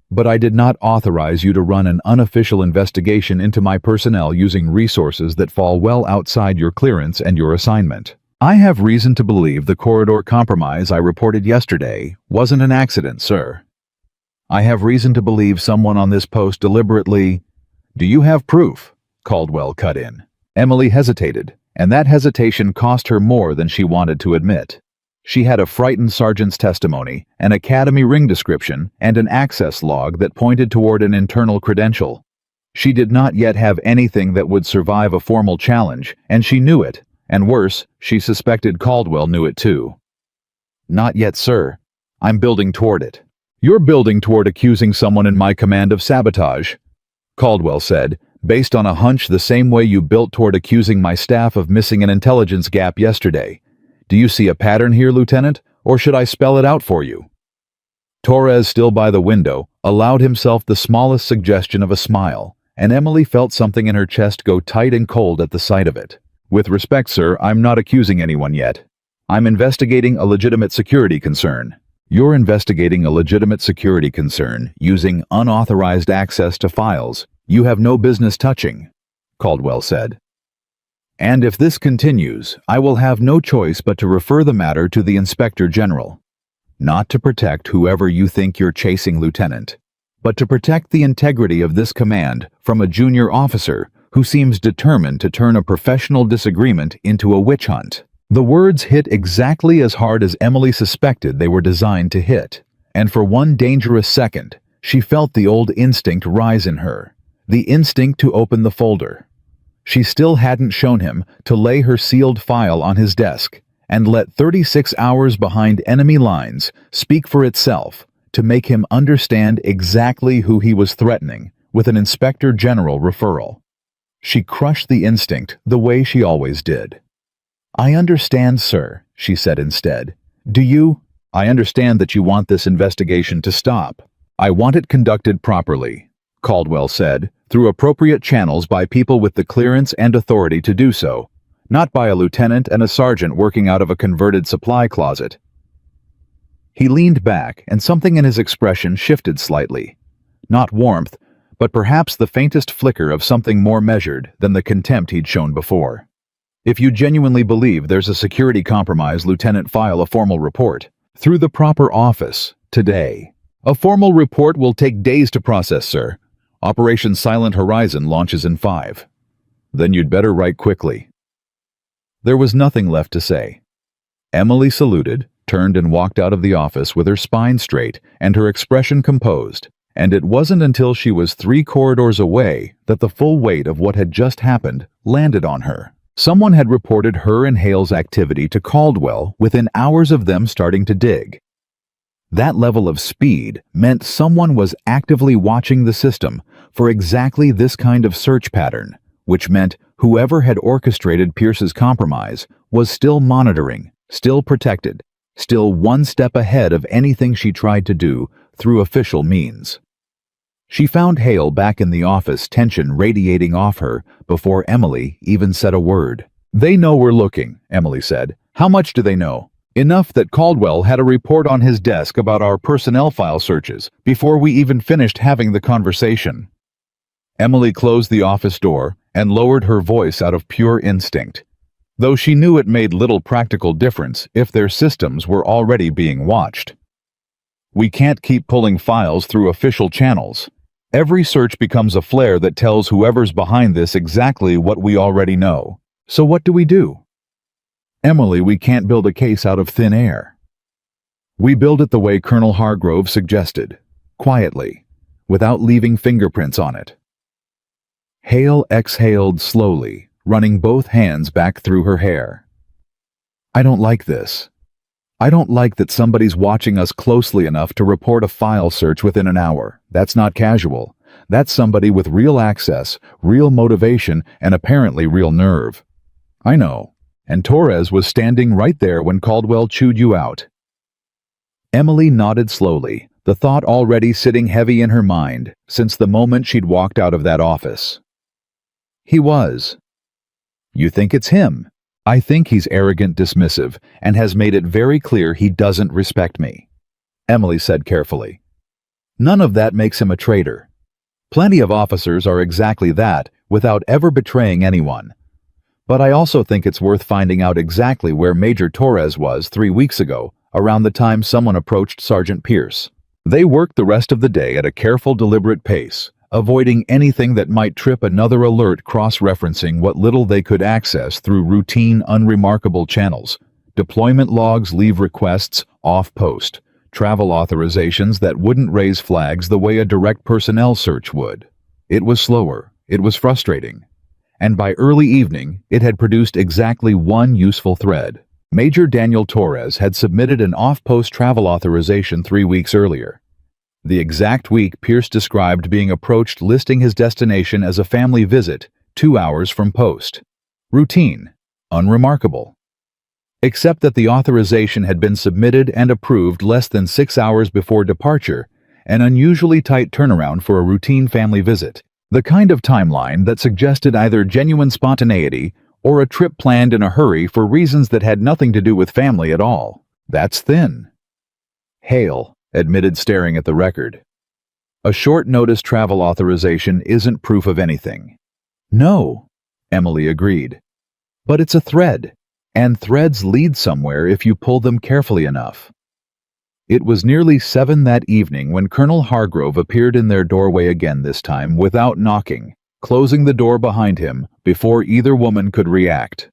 But I did not authorize you to run an unofficial investigation into my personnel using resources that fall well outside your clearance and your assignment. I have reason to believe the corridor compromise I reported yesterday wasn't an accident, sir. I have reason to believe someone on this post deliberately— Do you have proof? Caldwell cut in. Emily hesitated, and that hesitation cost her more than she wanted to admit. She had a frightened sergeant's testimony, an academy ring description, and an access log that pointed toward an internal credential. She did not yet have anything that would survive a formal challenge, and she knew it, and worse, she suspected Caldwell knew it too. Not yet, sir. I'm building toward it. You're building toward accusing someone in my command of sabotage, Caldwell said, based on a hunch the same way you built toward accusing my staff of missing an intelligence gap yesterday. Do you see a pattern here, Lieutenant, or should I spell it out for you? Torres, still by the window, allowed himself the smallest suggestion of a smile, and Emily felt something in her chest go tight and cold at the sight of it. With respect, sir, I'm not accusing anyone yet. I'm investigating a legitimate security concern. You're investigating a legitimate security concern using unauthorized access to files you have no business touching, Caldwell said. And if this continues, I will have no choice but to refer the matter to the Inspector General. Not to protect whoever you think you're chasing, Lieutenant, but to protect the integrity of this command from a junior officer who seems determined to turn a professional disagreement into a witch hunt. The words hit exactly as hard as Emily suspected they were designed to hit, and for one dangerous second, She felt the old instinct rise in her, the instinct to open the folder. She still hadn't shown him to lay her sealed file on his desk and let 36 hours behind enemy lines speak for itself to make him understand exactly who he was threatening with an Inspector General referral. She crushed the instinct the way she always did. "I understand, sir," she said instead. I understand that you want this investigation to stop. I want it conducted properly," Caldwell said, "through appropriate channels by people with the clearance and authority to do so, not by a lieutenant and a sergeant working out of a converted supply closet." He leaned back, and something in his expression shifted slightly. Not warmth, but perhaps the faintest flicker of something more measured than the contempt he'd shown before. "If you genuinely believe there's a security compromise, Lieutenant, file a formal report. Through the proper office, today. A formal report will take days to process, sir. Operation Silent Horizon launches in 5. Then you'd better write quickly." There was nothing left to say. Emily saluted, turned and walked out of the office with her spine straight and her expression composed, and it wasn't until she was 3 corridors away that the full weight of what had just happened landed on her. Someone had reported her and Hale's activity to Caldwell within hours of them starting to dig. That level of speed meant someone was actively watching the system for exactly this kind of search pattern, which meant whoever had orchestrated Pierce's compromise was still monitoring, still protected, still one step ahead of anything she tried to do through official means. She found Hale back in the office, tension radiating off her before Emily even said a word. "They know we're looking," Emily said. "How much do they know?" "Enough that Caldwell had a report on his desk about our personnel file searches before we even finished having the conversation." Emily closed the office door and lowered her voice out of pure instinct, though she knew it made little practical difference if their systems were already being watched. "We can't keep pulling files through official channels. Every search becomes a flare that tells whoever's behind this exactly what we already know. So what do we do?" "Emily, we can't build a case out of thin air. We build it the way Colonel Hargrove suggested, quietly, without leaving fingerprints on it." Hale exhaled slowly, running both hands back through her hair. "I don't like this. I don't like that somebody's watching us closely enough to report a file search within an hour. That's not casual. That's somebody with real access, real motivation, and apparently real nerve." "I know. And Torres was standing right there when Caldwell chewed you out." Emily nodded slowly, the thought already sitting heavy in her mind since the moment she'd walked out of that office. "He was." "You think it's him?" "I think he's arrogant, dismissive, and has made it very clear he doesn't respect me," Emily said carefully. "None of that makes him a traitor. Plenty of officers are exactly that without ever betraying anyone. But I also think it's worth finding out exactly where Major Torres was 3 weeks ago, around the time someone approached Sergeant Pierce." They worked the rest of the day at a careful, deliberate pace, avoiding anything that might trip another alert cross-referencing what little they could access through routine, unremarkable channels: deployment logs, leave requests, off-post, travel authorizations that wouldn't raise flags the way a direct personnel search would. It was slower, it was frustrating, and by early evening it had produced exactly one useful thread. Major Daniel Torres had submitted an off-post travel authorization 3 weeks earlier. The exact week Pierce described being approached listing his destination as a family visit 2 hours from post. Routine, unremarkable. Except that the authorization had been submitted and approved less than 6 hours before departure, an unusually tight turnaround for a routine family visit, the kind of timeline that suggested either genuine spontaneity or a trip planned in a hurry for reasons that had nothing to do with family at all. "That's thin," Hale admitted, staring at the record. "A short-notice travel authorization isn't proof of anything." "No," Emily agreed. "But it's a thread, and threads lead somewhere if you pull them carefully enough." It was nearly 7 that evening when Colonel Hargrove appeared in their doorway again, this time without knocking, closing the door behind him before either woman could react.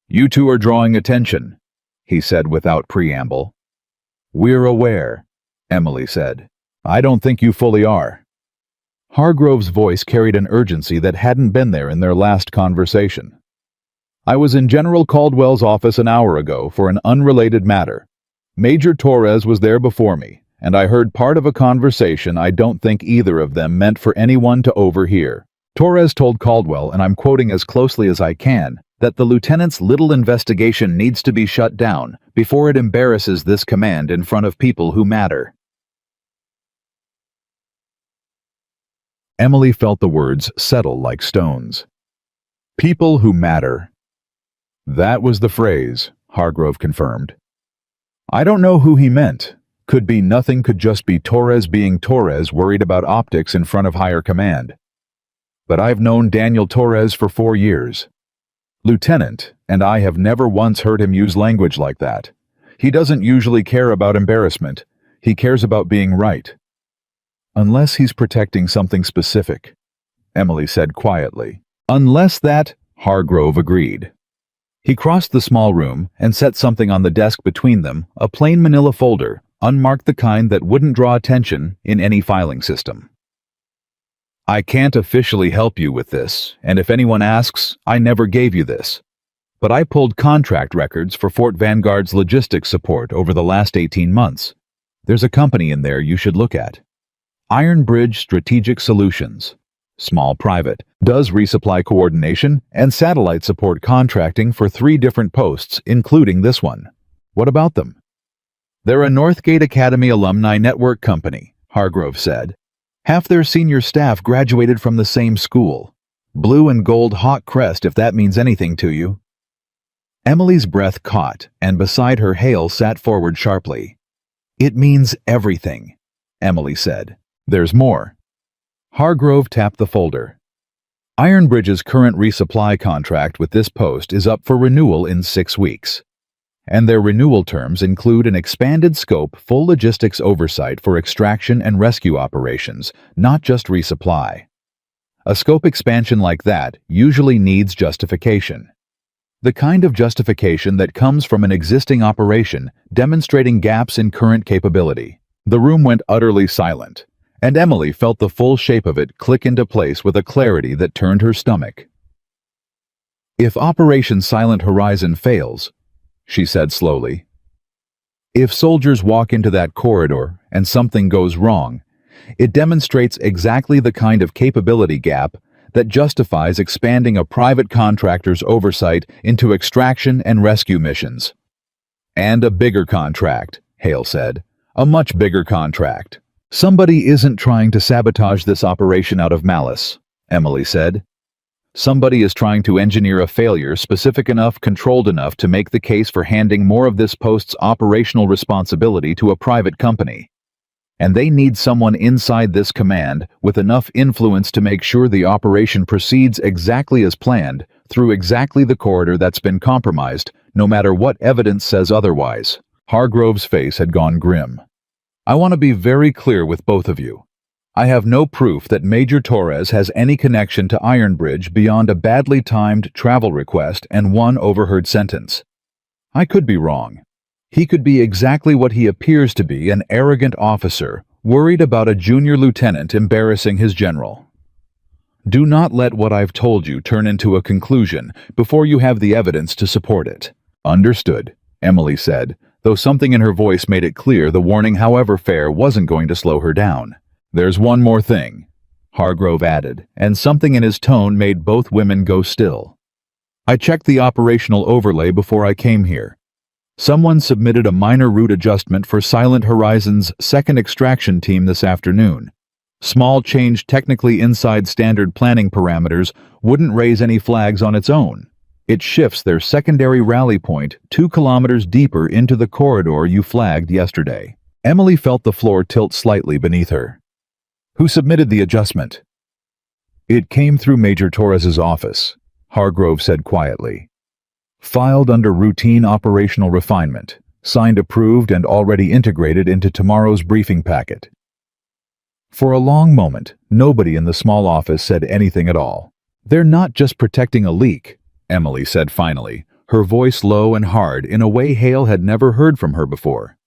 "You two are drawing attention," he said without preamble. "We're aware," Emily said. I don't think you fully are. Hargrove's voice carried an urgency that hadn't been there in their last conversation. I was in General Caldwell's office an hour ago for an unrelated matter. Major Torres was there before me, and I heard part of a conversation I don't think either of them meant for anyone to overhear. Torres told Caldwell, and I'm quoting as closely as I can, that the lieutenant's little investigation needs to be shut down before it embarrasses this command in front of people who matter. Emily felt the words settle like stones. People who matter. That was the phrase, Hargrove confirmed. I don't know who he meant. Could be nothing, could just be Torres being Torres, worried about optics in front of higher command. But I've known Daniel Torres for 4 years. Lieutenant, and I have never once heard him use language like that. He doesn't usually care about embarrassment. He cares about being right. Unless he's protecting something specific, Emily said quietly. Unless that, Hargrove agreed. He crossed the small room and set something on the desk between them, a plain manila folder, unmarked, the kind that wouldn't draw attention in any filing system. I can't officially help you with this, and if anyone asks, I never gave you this. But I pulled contract records for Fort Vanguard's logistics support over the last 18 months. There's a company in there you should look at. Iron Bridge Strategic Solutions. Small private. Does resupply coordination and satellite support contracting for 3 different posts, including this one. What about them? They're a Northgate Academy alumni network company, Hargrove said. Half their senior staff graduated from the same school. Blue and gold hawk crest, if that means anything to you. Emily's breath caught, and beside her Hale sat forward sharply. It means everything, Emily said. There's more. Hargrove tapped the folder. Iron Bridge's current resupply contract with this post is up for renewal in 6 weeks. And their renewal terms include an expanded scope, full logistics oversight for extraction and rescue operations, not just resupply. A scope expansion like that usually needs justification. The kind of justification that comes from an existing operation demonstrating gaps in current capability. The room went utterly silent, and Emily felt the full shape of it click into place with a clarity that turned her stomach. If Operation Silent Horizon fails, she said slowly, if soldiers walk into that corridor and something goes wrong, it demonstrates exactly the kind of capability gap that justifies expanding a private contractor's oversight into extraction and rescue missions. And a bigger contract, Hale said. A much bigger contract. Somebody isn't trying to sabotage this operation out of malice, Emily said. Somebody is trying to engineer a failure specific enough, controlled enough to make the case for handing more of this post's operational responsibility to a private company. And they need someone inside this command with enough influence to make sure the operation proceeds exactly as planned, through exactly the corridor that's been compromised, no matter what evidence says otherwise. Hargrove's face had gone grim. I want to be very clear with both of you. I have no proof that Major Torres has any connection to Iron Bridge beyond a badly timed travel request and one overheard sentence. I could be wrong. He could be exactly what he appears to be, an arrogant officer, worried about a junior lieutenant embarrassing his general. Do not let what I've told you turn into a conclusion before you have the evidence to support it. Understood, Emily said, though something in her voice made it clear the warning, however fair, wasn't going to slow her down. There's one more thing, Hargrove added, and something in his tone made both women go still. I checked the operational overlay before I came here. Someone submitted a minor route adjustment for Silent Horizon's second extraction team this afternoon. Small change technically inside standard planning parameters wouldn't raise any flags on its own. It shifts their secondary rally point 2 kilometers deeper into the corridor you flagged yesterday. Emily felt the floor tilt slightly beneath her. Who submitted the adjustment? It came through Major Torres's office, Hargrove said quietly. Filed under routine operational refinement, signed, approved, and already integrated into tomorrow's briefing packet. For a long moment, nobody in the small office said anything at all. They're not just protecting a leak, Emily said finally, her voice low and hard in a way Hale had never heard from her before.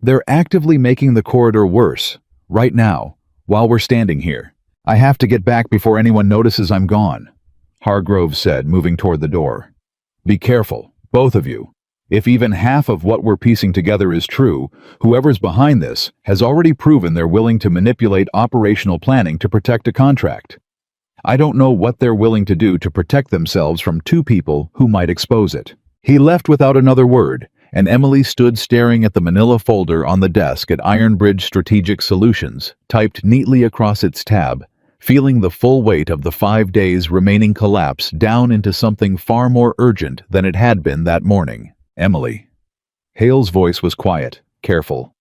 They're actively making the corridor worse, Right now, while we're standing here. I have to get back before anyone notices I'm gone," Hargrove said, moving toward the door. "Be careful, both of you. If even half of what we're piecing together is true, whoever's behind this has already proven they're willing to manipulate operational planning to protect a contract. I don't know what they're willing to do to protect themselves from two people who might expose it." He left without another word, and Emily stood staring at the manila folder on the desk at Ironbridge Strategic Solutions, typed neatly across its tab, feeling the full weight of the 5 days remaining collapse down into something far more urgent than it had been that morning. "Emily." Hale's voice was quiet, careful.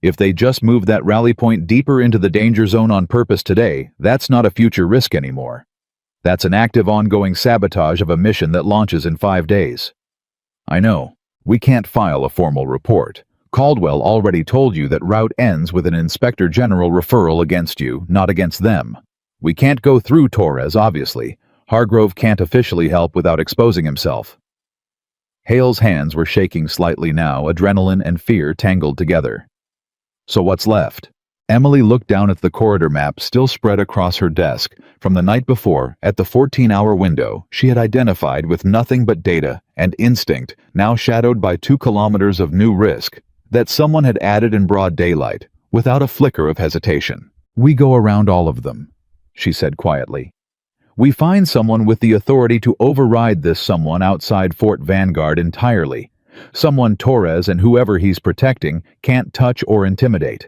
"If they just moved that rally point deeper into the danger zone on purpose today, that's not a future risk anymore. That's an active ongoing sabotage of a mission that launches in 5 days. I know. We can't file a formal report. Caldwell already told you that route ends with an Inspector General referral against you, not against them. We can't go through Torres, obviously. Hargrove can't officially help without exposing himself." Hale's hands were shaking slightly now, adrenaline and fear tangled together. "So what's left?" Emily looked down at the corridor map still spread across her desk. From the night before, at the 14-hour window, she had identified with nothing but data and instinct, now shadowed by 2 kilometers of new risk, that someone had added in broad daylight, without a flicker of hesitation. "We go around all of them," she said quietly. "We find someone with the authority to override this someone outside Fort Vanguard entirely, someone Torres and whoever he's protecting can't touch or intimidate.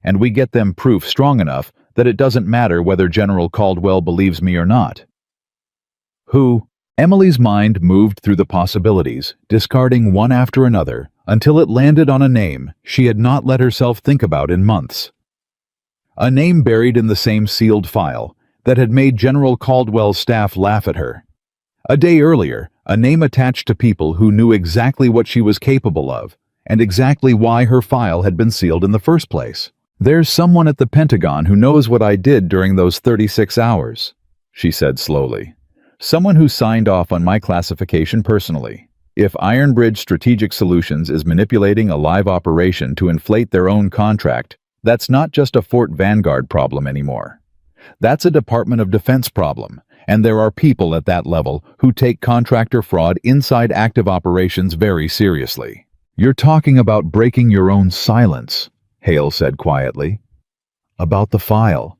And we get them proof strong enough that it doesn't matter whether General Caldwell believes me or not." Who? Emily's mind moved through the possibilities, discarding one after another, until it landed on a name she had not let herself think about in months. A name buried in the same sealed file that had made General Caldwell's staff laugh at her. A day earlier, a name attached to people who knew exactly what she was capable of, and exactly why her file had been sealed in the first place. "There's someone at the Pentagon who knows what I did during those 36 hours, she said slowly. "Someone who signed off on my classification personally. If Ironbridge Strategic Solutions is manipulating a live operation to inflate their own contract, that's not just a Fort Vanguard problem anymore. That's a Department of Defense problem, and there are people at that level who take contractor fraud inside active operations very seriously." "You're talking about breaking your own silence," Hale said quietly. "About the file.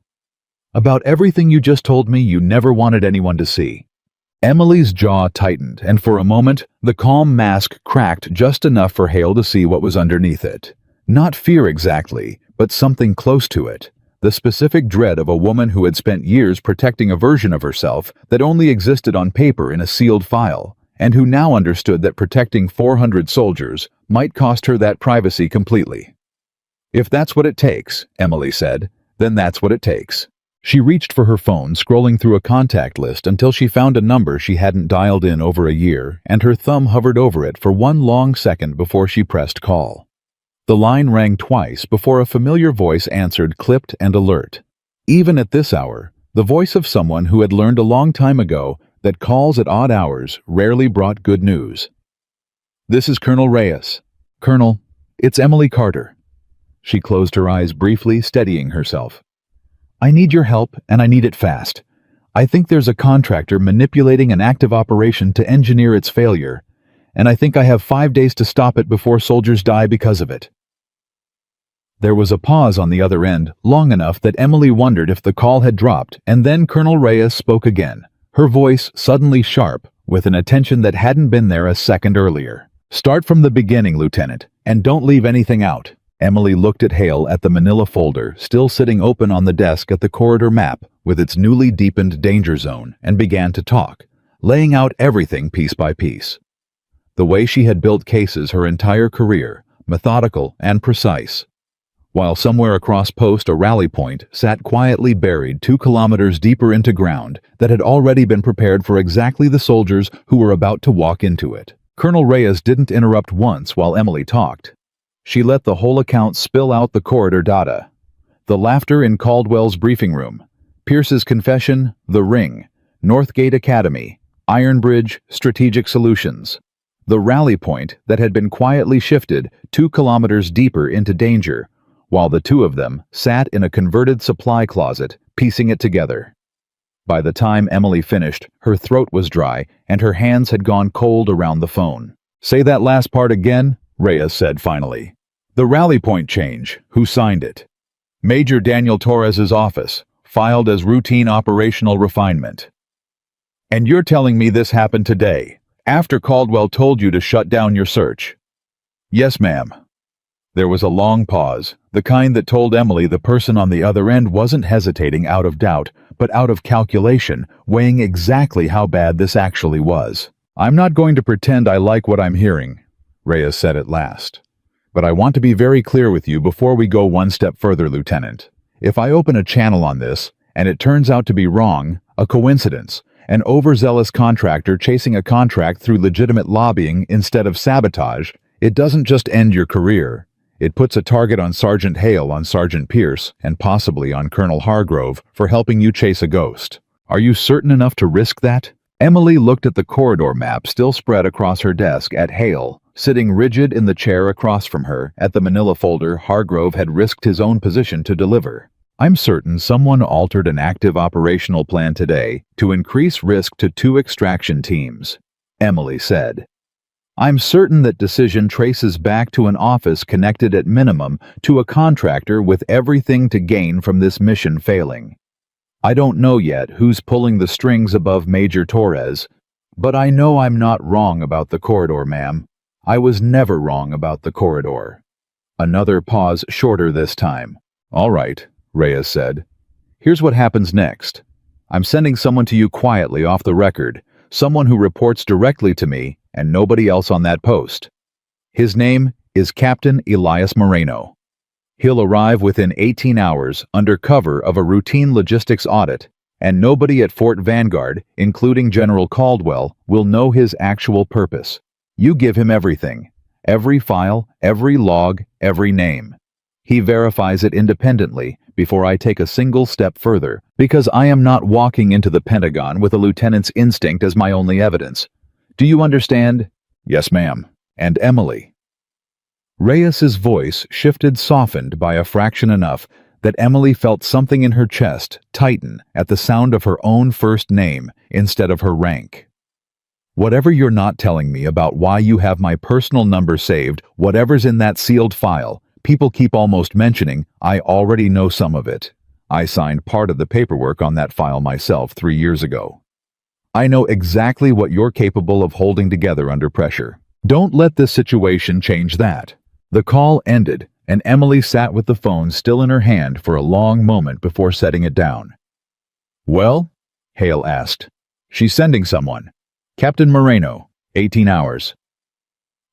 About everything you just told me you never wanted anyone to see." Emily's jaw tightened, and for a moment, the calm mask cracked just enough for Hale to see what was underneath it. Not fear exactly, but something close to it. The specific dread of a woman who had spent years protecting a version of herself that only existed on paper in a sealed file, and who now understood that protecting 400 soldiers might cost her that privacy completely. "If that's what it takes," Emily said, "then that's what it takes." She reached for her phone, scrolling through a contact list until she found a number she hadn't dialed in over a year, and her thumb hovered over it for one long second before she pressed call. The line rang twice before a familiar voice answered, clipped and alert. Even at this hour, the voice of someone who had learned a long time ago that calls at odd hours rarely brought good news. "This is Colonel Reyes." "Colonel, it's Emily Carter." She closed her eyes briefly, steadying herself. "I need your help, and I need it fast. I think there's a contractor manipulating an active operation to engineer its failure, and I think I have 5 days to stop it before soldiers die because of it." There was a pause on the other end, long enough that Emily wondered if the call had dropped, and then Colonel Reyes spoke again, her voice suddenly sharp, with an attention that hadn't been there a second earlier. "Start from the beginning, Lieutenant, and don't leave anything out." Emily looked at Hale at the manila folder, still sitting open on the desk at the corridor map, with its newly deepened danger zone, and began to talk, laying out everything piece by piece. The way she had built cases her entire career, methodical and precise. While somewhere across post a rally point sat quietly buried 2 kilometers deeper into ground that had already been prepared for exactly the soldiers who were about to walk into it. Colonel Reyes didn't interrupt once while Emily talked. She let the whole account spill out the corridor data. The laughter in Caldwell's briefing room, Pierce's confession, the ring, Northgate Academy, Ironbridge Strategic Solutions. The rally point that had been quietly shifted 2 kilometers deeper into danger, while the two of them sat in a converted supply closet, piecing it together. By the time Emily finished, her throat was dry and her hands had gone cold around the phone. "Say that last part again," Reyes said finally. "The rally point change. Who signed it?" "Major Daniel Torres's office, filed as routine operational refinement." "And you're telling me this happened today, after Caldwell told you to shut down your search?" "Yes, ma'am." There was a long pause, the kind that told Emily the person on the other end wasn't hesitating out of doubt, but out of calculation, weighing exactly how bad this actually was. "I'm not going to pretend I like what I'm hearing," Reyes said at last. "But I want to be very clear with you before we go one step further, Lieutenant. If I open a channel on this, and it turns out to be wrong, a coincidence, an overzealous contractor chasing a contract through legitimate lobbying instead of sabotage, it doesn't just end your career. It puts a target on Sergeant Hale, on Sergeant Pierce, and possibly on Colonel Hargrove for helping you chase a ghost. Are you certain enough to risk that?" Emily looked at the corridor map still spread across her desk at Hale, sitting rigid in the chair across from her, at the manila folder Hargrove had risked his own position to deliver. "I'm certain someone altered an active operational plan today to increase risk to 2 extraction teams," Emily said. "I'm certain that decision traces back to an office connected at minimum to a contractor with everything to gain from this mission failing. I don't know yet who's pulling the strings above Major Torres, but I know I'm not wrong about the corridor, ma'am. I was never wrong about the corridor." Another pause, shorter this time. "All right," Reyes said. "Here's what happens next. I'm sending someone to you quietly off the record, someone who reports directly to me and nobody else on that post. His name is Captain Elias Moreno. He'll arrive within 18 hours under cover of a routine logistics audit, and nobody at Fort Vanguard, including General Caldwell, will know his actual purpose. You give him everything, every file, every log, every name. He verifies it independently before I take a single step further, because I am not walking into the Pentagon with a lieutenant's instinct as my only evidence. Do you understand?" "Yes, ma'am." "And Emily?" Reyes's voice shifted, softened by a fraction enough that Emily felt something in her chest tighten at the sound of her own first name instead of her rank. "Whatever you're not telling me about why you have my personal number saved, whatever's in that sealed file, people keep almost mentioning, I already know some of it. I signed part of the paperwork on that file myself 3 years ago. I know exactly what you're capable of holding together under pressure. Don't let this situation change that." The call ended, and Emily sat with the phone still in her hand for a long moment before setting it down. "Well?" Hale asked. "She's sending someone. Captain Moreno, 18 hours.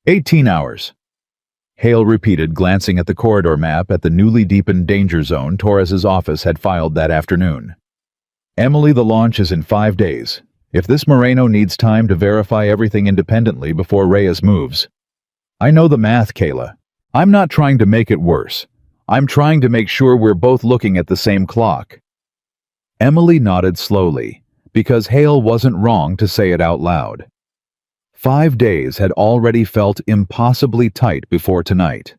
18 hours. Hale repeated, glancing at the corridor map at the newly deepened danger zone Torres's office had filed that afternoon. "Emily, the launch is in 5 days. If this Moreno needs time to verify everything independently before Reyes moves." "I know the math, Kayla. I'm not trying to make it worse. I'm trying to make sure we're both looking at the same clock." Emily nodded slowly, because Hale wasn't wrong to say it out loud. 5 days had already felt impossibly tight before tonight.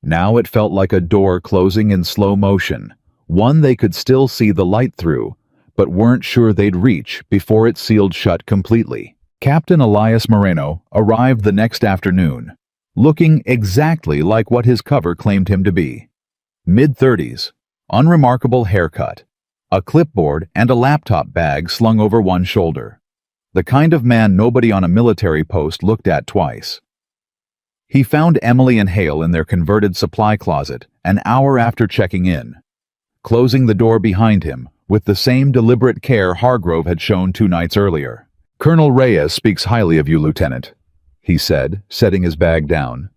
Now it felt like a door closing in slow motion, one they could still see the light through, but weren't sure they'd reach before it sealed shut completely. Captain Elias Moreno arrived the next afternoon, looking exactly like what his cover claimed him to be. Mid-30s, unremarkable haircut, a clipboard and a laptop bag slung over one shoulder. The kind of man nobody on a military post looked at twice. He found Emily and Hale in their converted supply closet an hour after checking in, closing the door behind him with the same deliberate care Hargrove had shown 2 nights earlier. "Colonel Reyes speaks highly of you, Lieutenant," he said, setting his bag down.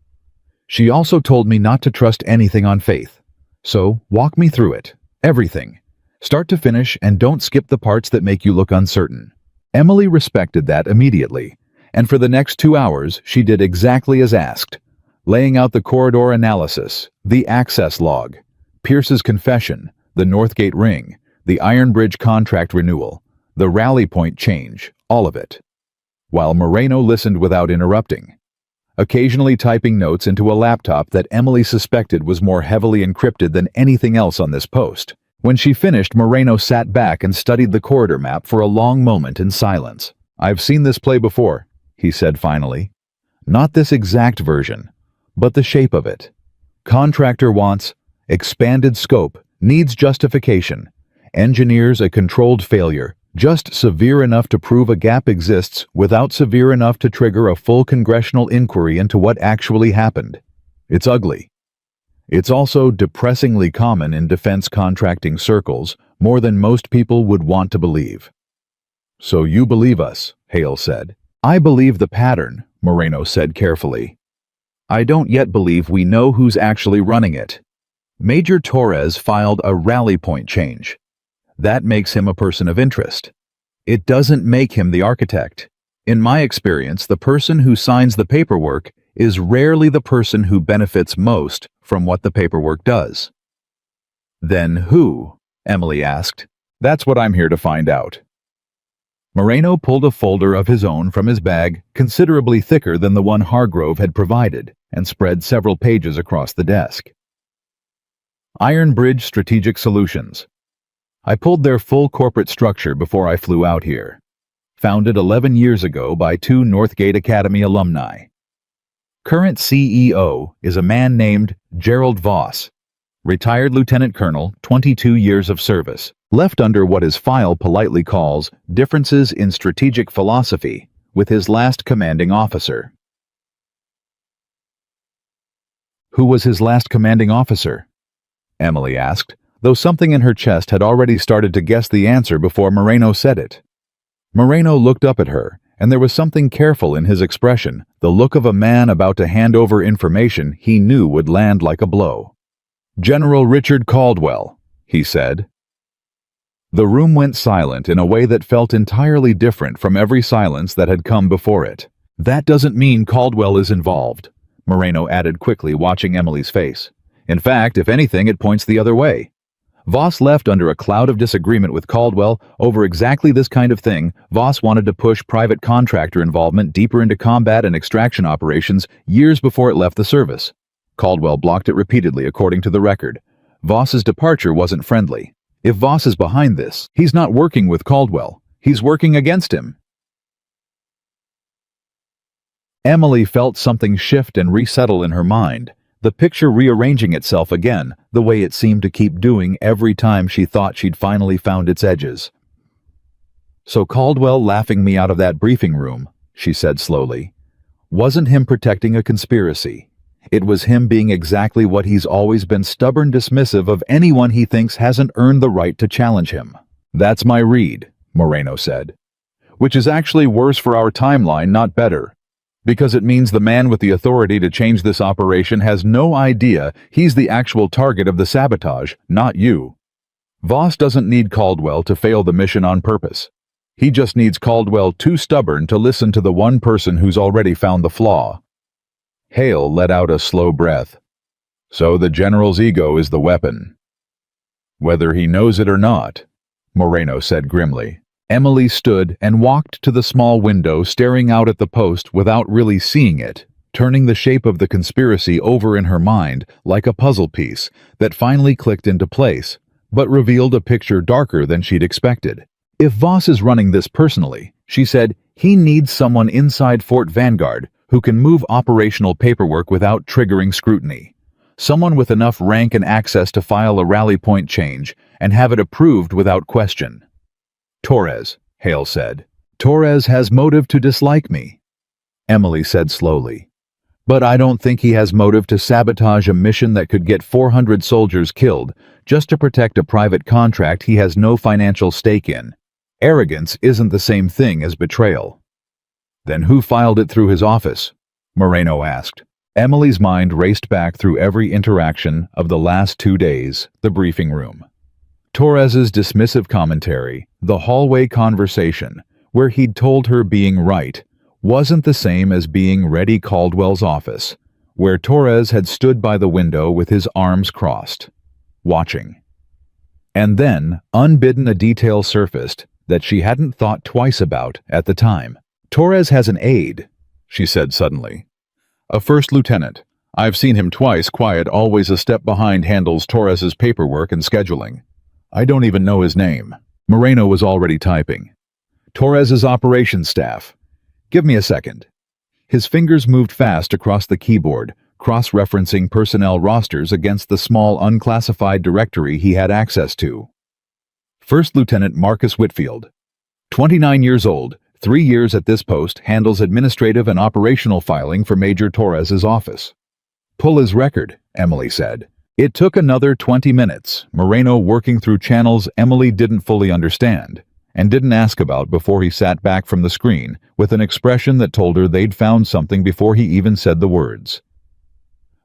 "She also told me not to trust anything on faith. So, walk me through it. Everything. Start to finish, and don't skip the parts that make you look uncertain." Emily respected that immediately, and for the next 2 hours she did exactly as asked, laying out the corridor analysis, the access log, Pierce's confession, the Northgate ring, the Iron Bridge contract renewal, the rally point change, all of it, while Moreno listened without interrupting. occasionally typing notes into a laptop that Emily suspected was more heavily encrypted than anything else on this post. When she finished, Moreno sat back and studied the corridor map for a long moment in silence. "I've seen this play before," he said finally. "Not this exact version, but the shape of it. Contractor wants expanded scope, needs justification. Engineers a controlled failure, just severe enough to prove a gap exists without severe enough to trigger a full congressional inquiry into what actually happened. It's ugly. It's also depressingly common in defense contracting circles, more than most people would want to believe." "So you believe us," Hale said. "I believe the pattern," Moreno said carefully. "I don't yet believe we know who's actually running it. Major Torres filed a rally point change. That makes him a person of interest. It doesn't make him the architect. In my experience, the person who signs the paperwork is rarely the person who benefits most from what the paperwork does." "Then who?" Emily asked. "That's what I'm here to find out." Moreno pulled a folder of his own from his bag, considerably thicker than the one Hargrove had provided, and spread several pages across the desk. Iron Bridge Strategic Solutions. I pulled their full corporate structure before I flew out here. Founded 11 years ago by 2 Northgate Academy alumni. Current CEO is a man named Gerald Voss, retired lieutenant colonel, 22 years of service, left under what his file politely calls differences in strategic philosophy with his last commanding officer. Who was his last commanding officer? Emily asked, though something in her chest had already started to guess the answer before Moreno said it. Moreno looked up at her, and there was something careful in his expression, the look of a man about to hand over information he knew would land like a blow. "General Richard Caldwell," he said. The room went silent in a way that felt entirely different from every silence that had come before it. "That doesn't mean Caldwell is involved," Moreno added quickly, watching Emily's face. "In fact, if anything, it points the other way. Voss left under a cloud of disagreement with Caldwell over exactly this kind of thing. Voss wanted to push private contractor involvement deeper into combat and extraction operations years before it left the service. Caldwell blocked it repeatedly, according to the record. Voss's departure wasn't friendly. If Voss is behind this, he's not working with Caldwell. He's working against him." Emily felt something shift and resettle in her mind, the picture rearranging itself again, the way it seemed to keep doing every time she thought she'd finally found its edges. "So Caldwell laughing me out of that briefing room," she said slowly, "wasn't him protecting a conspiracy. It was him being exactly what he's always been, stubborn dismissive of anyone he thinks hasn't earned the right to challenge him." "That's my read," Moreno said. "Which is actually worse for our timeline, not better. Because it means the man with the authority to change this operation has no idea he's the actual target of the sabotage, not you. Voss doesn't need Caldwell to fail the mission on purpose. He just needs Caldwell too stubborn to listen to the one person who's already found the flaw." Hale let out a slow breath. "So the general's ego is the weapon." "Whether he knows it or not," Moreno said grimly. Emily stood and walked to the small window, staring out at the post without really seeing it, turning the shape of the conspiracy over in her mind like a puzzle piece that finally clicked into place, but revealed a picture darker than she'd expected. If Voss is running this personally, she said, he needs someone inside Fort Vanguard who can move operational paperwork without triggering scrutiny. Someone with enough rank and access to file a rally point change and have it approved without question. "Torres," Hale said. "Torres has motive to dislike me," Emily said slowly. "But I don't think he has motive to sabotage a mission that could get 400 soldiers killed just to protect a private contract he has no financial stake in. Arrogance isn't the same thing as betrayal." "Then who filed it through his office?" Moreno asked. Emily's mind raced back through every interaction of the last 2 days, the briefing room. Torres's dismissive commentary, the hallway conversation, where he'd told her being right, wasn't the same as being Reddy Caldwell's office, where Torres had stood by the window with his arms crossed, watching. And then, unbidden, a detail surfaced that she hadn't thought twice about at the time. "Torres has an aide," she said suddenly. A first lieutenant. I've seen him twice, quiet, always a step behind, handles Torres's paperwork and scheduling. I don't even know his name. Moreno was already typing. Torres's operations staff. Give me a second. His fingers moved fast across the keyboard, cross-referencing personnel rosters against the small unclassified directory he had access to. First Lieutenant Marcus Whitfield. 29 years old, 3 years at this post, handles administrative and operational filing for Major Torres's office. Pull his record, Emily said. It took another 20 minutes, Moreno working through channels Emily didn't fully understand, and didn't ask about before he sat back from the screen with an expression that told her they'd found something before he even said the words.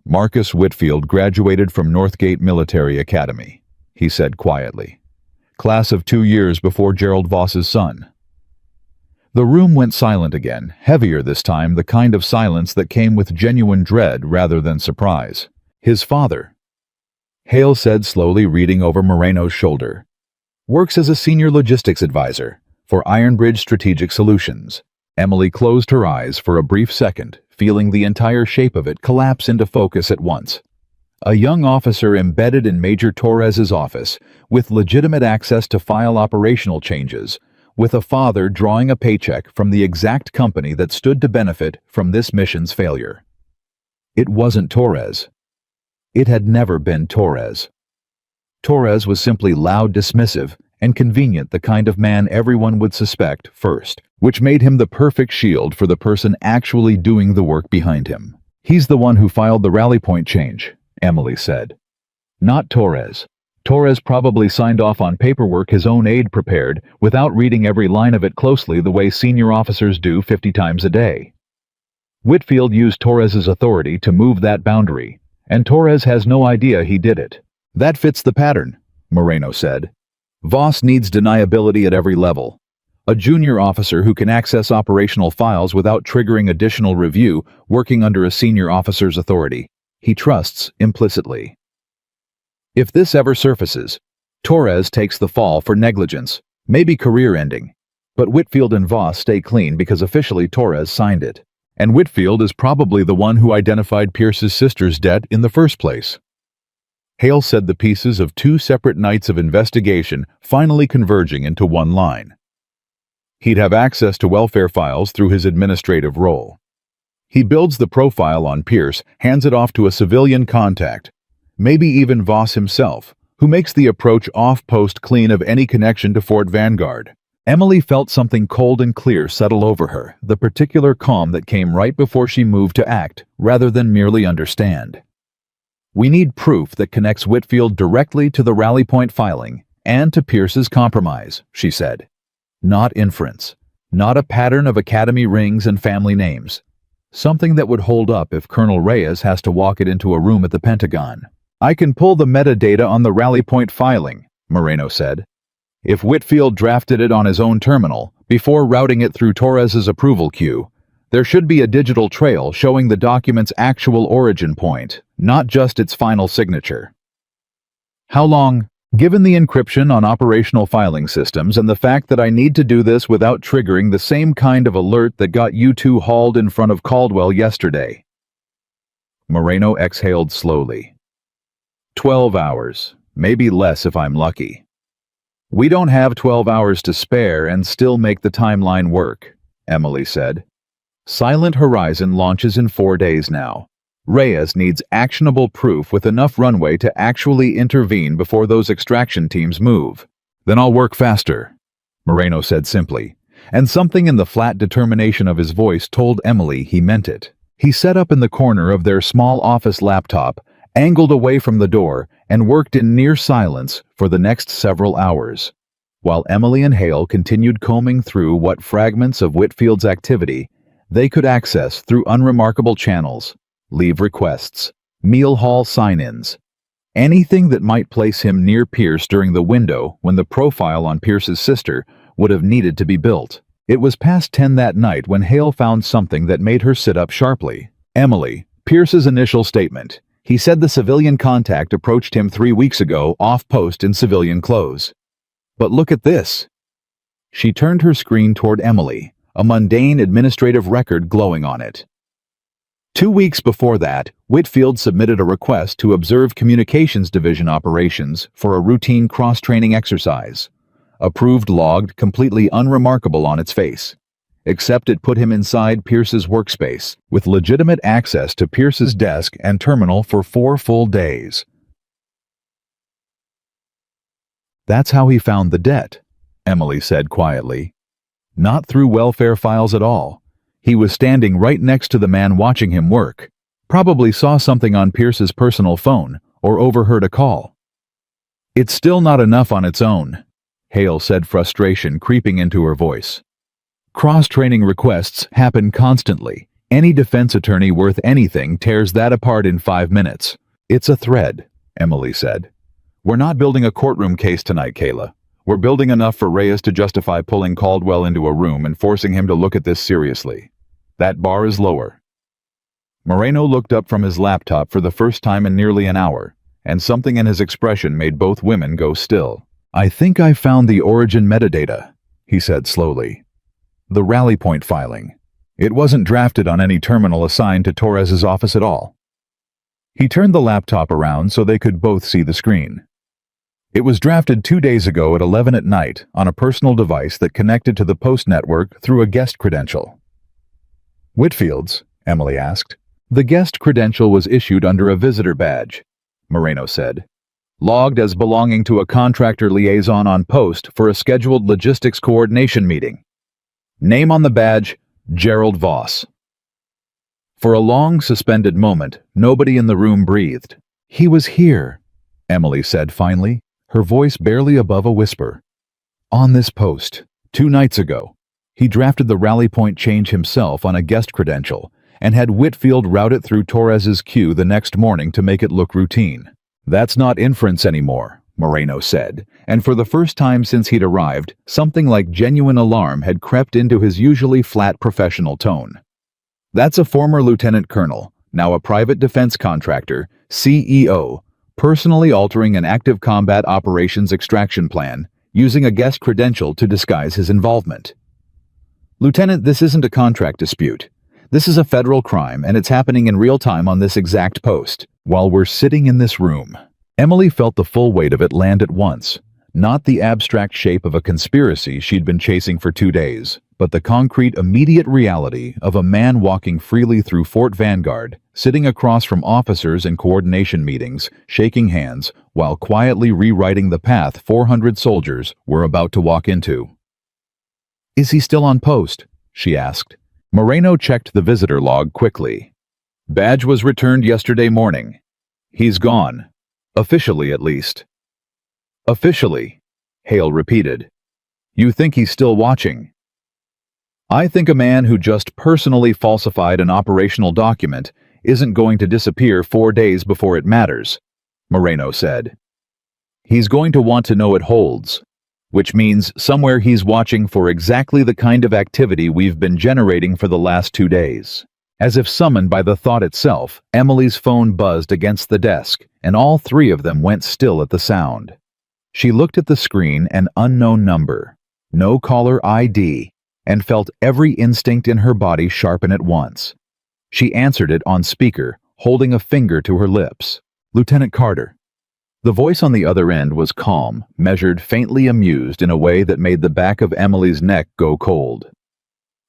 Marcus Whitfield graduated from Northgate Military Academy, he said quietly. Class of 2 years before Gerald Voss's son. The room went silent again, heavier this time, the kind of silence that came with genuine dread rather than surprise. His father. Hale said slowly, reading over Moreno's shoulder. Works as a senior logistics advisor for Ironbridge Strategic Solutions. Emily closed her eyes for a brief second, feeling the entire shape of it collapse into focus at once. A young officer embedded in Major Torres's office, with legitimate access to file operational changes, with a father drawing a paycheck from the exact company that stood to benefit from this mission's failure. It wasn't Torres. It had never been Torres. Torres was simply loud, dismissive, and convenient, the kind of man everyone would suspect first, which made him the perfect shield for the person actually doing the work behind him. He's the one who filed the rally point change, Emily said. Not Torres. Torres probably signed off on paperwork his own aide prepared without reading every line of it closely the way senior officers do 50 times a day. Whitfield used Torres's authority to move that boundary, and Torres has no idea he did it. That fits the pattern, Moreno said. Voss needs deniability at every level. A junior officer who can access operational files without triggering additional review, working under a senior officer's authority. He trusts implicitly. If this ever surfaces, Torres takes the fall for negligence, maybe career-ending. But Whitfield and Voss stay clean because officially Torres signed it. And Whitfield is probably the one who identified Pierce's sister's debt in the first place. Hale said, the pieces of 2 separate nights of investigation finally converging into one line. He'd have access to welfare files through his administrative role. He builds the profile on Pierce, hands it off to a civilian contact, maybe even Voss himself, who makes the approach off-post clean of any connection to Fort Vanguard. Emily felt something cold and clear settle over her, the particular calm that came right before she moved to act, rather than merely understand. We need proof that connects Whitfield directly to the rally point filing and to Pierce's compromise, she said. Not inference. Not a pattern of academy rings and family names. Something that would hold up if Colonel Reyes has to walk it into a room at the Pentagon. I can pull the metadata on the rally point filing, Moreno said. If Whitfield drafted it on his own terminal, before routing it through Torres's approval queue, there should be a digital trail showing the document's actual origin point, not just its final signature. How long? Given the encryption on operational filing systems and the fact that I need to do this without triggering the same kind of alert that got you two hauled in front of Caldwell yesterday. Moreno exhaled slowly. 12 hours, maybe less if I'm lucky. We don't have 12 hours to spare and still make the timeline work, Emily said. Silent Horizon launches in 4 days now. Reyes needs actionable proof with enough runway to actually intervene before those extraction teams move. Then I'll work faster, Moreno said simply, and something in the flat determination of his voice told Emily he meant it. He sat up in the corner of their small office laptop, angled away from the door, and worked in near silence for the next several hours, while Emily and Hale continued combing through what fragments of Whitfield's activity they could access through unremarkable channels, leave requests, meal hall sign-ins, anything that might place him near Pierce during the window when the profile on Pierce's sister would have needed to be built. It was past 10 that night when Hale found something that made her sit up sharply. Emily, Pierce's initial statement. He said the civilian contact approached him 3 weeks ago off-post in civilian clothes. But look at this. She turned her screen toward Emily, a mundane administrative record glowing on it. 2 weeks before that, Whitfield submitted a request to observe Communications Division operations for a routine cross-training exercise. Approved, logged, completely unremarkable on its face. Except it put him inside Pierce's workspace, with legitimate access to Pierce's desk and terminal for 4 full days. That's how he found the debt, Emily said quietly. Not through welfare files at all. He was standing right next to the man watching him work. Probably saw something on Pierce's personal phone, or overheard a call. It's still not enough on its own, Hale said, frustration creeping into her voice. Cross-training requests happen constantly. Any defense attorney worth anything tears that apart in 5 minutes. It's a thread, Emily said. We're not building a courtroom case tonight, Kayla. We're building enough for Reyes to justify pulling Caldwell into a room and forcing him to look at this seriously. That bar is lower. Moreno looked up from his laptop for the first time in nearly an hour, and something in his expression made both women go still. I think I found the origin metadata, he said slowly. The Rally Point filing. It wasn't drafted on any terminal assigned to Torres's office at all. He turned the laptop around so they could both see the screen. It was drafted 2 days ago at 11 at night on a personal device that connected to the Post network through a guest credential. Whitfield's? Emily asked. The guest credential was issued under a visitor badge, Moreno said. Logged as belonging to a contractor liaison on Post for a scheduled logistics coordination meeting. Name on the badge, Gerald Voss. For a long, suspended moment, nobody in the room breathed. He was here, Emily said finally, her voice barely above a whisper. On this post, 2 nights ago. He drafted the Rally Point change himself on a guest credential and had Whitfield route it through Torres's queue the next morning to make it look routine. That's not inference anymore, Moreno said, and for the first time since he'd arrived, something like genuine alarm had crept into his usually flat professional tone. That's a former lieutenant colonel, now a private defense contractor, CEO, personally altering an active combat operations extraction plan, using a guest credential to disguise his involvement. Lieutenant, this isn't a contract dispute. This is a federal crime, and it's happening in real time on this exact post, while we're sitting in this room. Emily felt the full weight of it land at once, not the abstract shape of a conspiracy she'd been chasing for 2 days, but the concrete, immediate reality of a man walking freely through Fort Vanguard, sitting across from officers in coordination meetings, shaking hands, while quietly rewriting the path 400 soldiers were about to walk into. Is he still on post? She asked. Moreno checked the visitor log quickly. Badge was returned yesterday morning. He's gone. Officially, at least. Officially, Hale repeated. You think he's still watching? I think a man who just personally falsified an operational document isn't going to disappear 4 days before it matters, Moreno said. He's going to want to know it holds. Which means somewhere he's watching for exactly the kind of activity we've been generating for the last 2 days. As if summoned by the thought itself, Emily's phone buzzed against the desk, and all 3 of them went still at the sound. She looked at the screen, an unknown number, no caller ID, and felt every instinct in her body sharpen at once. She answered it on speaker, holding a finger to her lips. Lieutenant Carter. The voice on the other end was calm, measured, faintly amused in a way that made the back of Emily's neck go cold.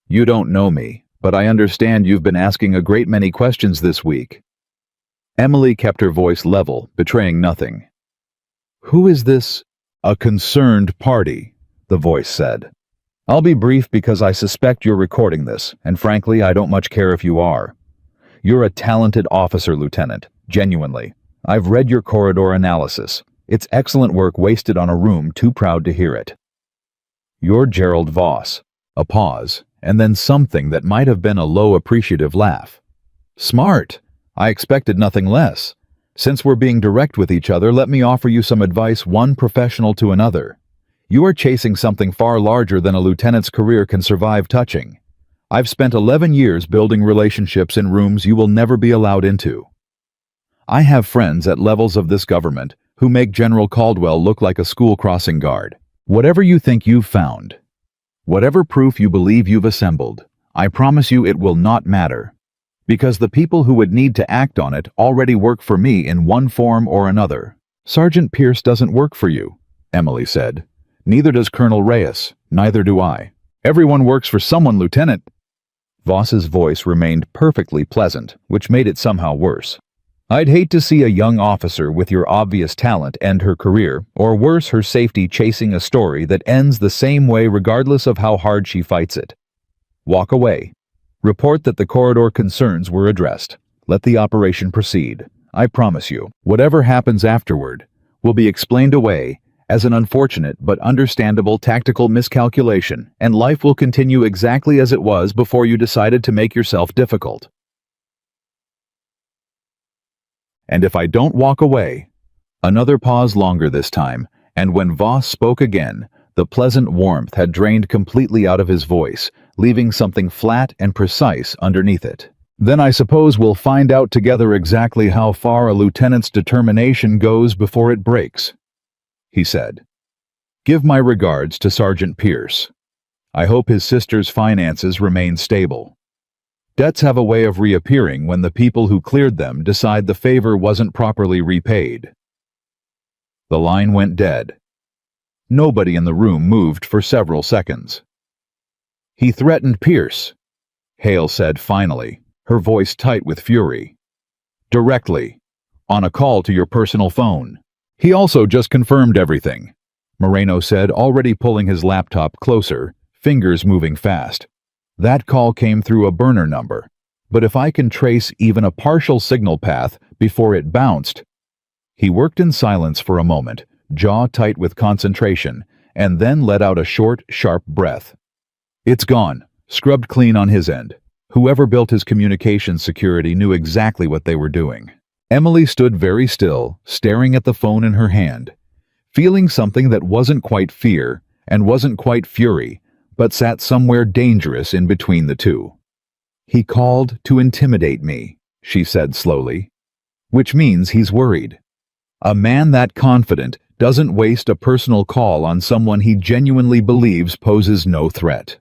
You don't know me, but I understand you've been asking a great many questions this week. Emily kept her voice level, betraying nothing. Who is this? A concerned party, the voice said. I'll be brief because I suspect you're recording this, and frankly, I don't much care if you are. You're a talented officer, Lieutenant, genuinely. I've read your corridor analysis. It's excellent work wasted on a room too proud to hear it. You're Gerald Voss. A pause, and then something that might have been a low appreciative laugh. Smart. I expected nothing less. Since we're being direct with each other, let me offer you some advice, one professional to another. You are chasing something far larger than a lieutenant's career can survive touching. I've spent 11 years building relationships in rooms you will never be allowed into. I have friends at levels of this government who make General Caldwell look like a school crossing guard. Whatever you think you've found, whatever proof you believe you've assembled, I promise you it will not matter. Because the people who would need to act on it already work for me in one form or another. Sergeant Pierce doesn't work for you, Emily said. Neither does Colonel Reyes. Neither do I. Everyone works for someone, Lieutenant. Voss's voice remained perfectly pleasant, which made it somehow worse. I'd hate to see a young officer with your obvious talent end her career, or worse, her safety chasing a story that ends the same way regardless of how hard she fights it. Walk away. Report that the corridor concerns were addressed. Let the operation proceed. I promise you, whatever happens afterward will be explained away as an unfortunate but understandable tactical miscalculation, and life will continue exactly as it was before you decided to make yourself difficult. And if I don't walk away... Another pause longer this time, and when Voss spoke again, the pleasant warmth had drained completely out of his voice, leaving something flat and precise underneath it. Then I suppose we'll find out together exactly how far a lieutenant's determination goes before it breaks, he said. Give my regards to Sergeant Pierce. I hope his sister's finances remain stable. Debts have a way of reappearing when the people who cleared them decide the favor wasn't properly repaid. The line went dead. Nobody in the room moved for several seconds. He threatened Pierce, Hale said finally, her voice tight with fury. Directly, on a call to your personal phone. He also just confirmed everything, Moreno said, already pulling his laptop closer, fingers moving fast. That call came through a burner number, but if I can trace even a partial signal path before it bounced... He worked in silence for a moment, jaw tight with concentration, and then let out a short, sharp breath. It's gone, scrubbed clean on his end. Whoever built his communications security knew exactly what they were doing. Emily stood very still, staring at the phone in her hand, feeling something that wasn't quite fear and wasn't quite fury, but sat somewhere dangerous in between the two. He called to intimidate me, she said slowly, which means he's worried. A man that confident doesn't waste a personal call on someone he genuinely believes poses no threat.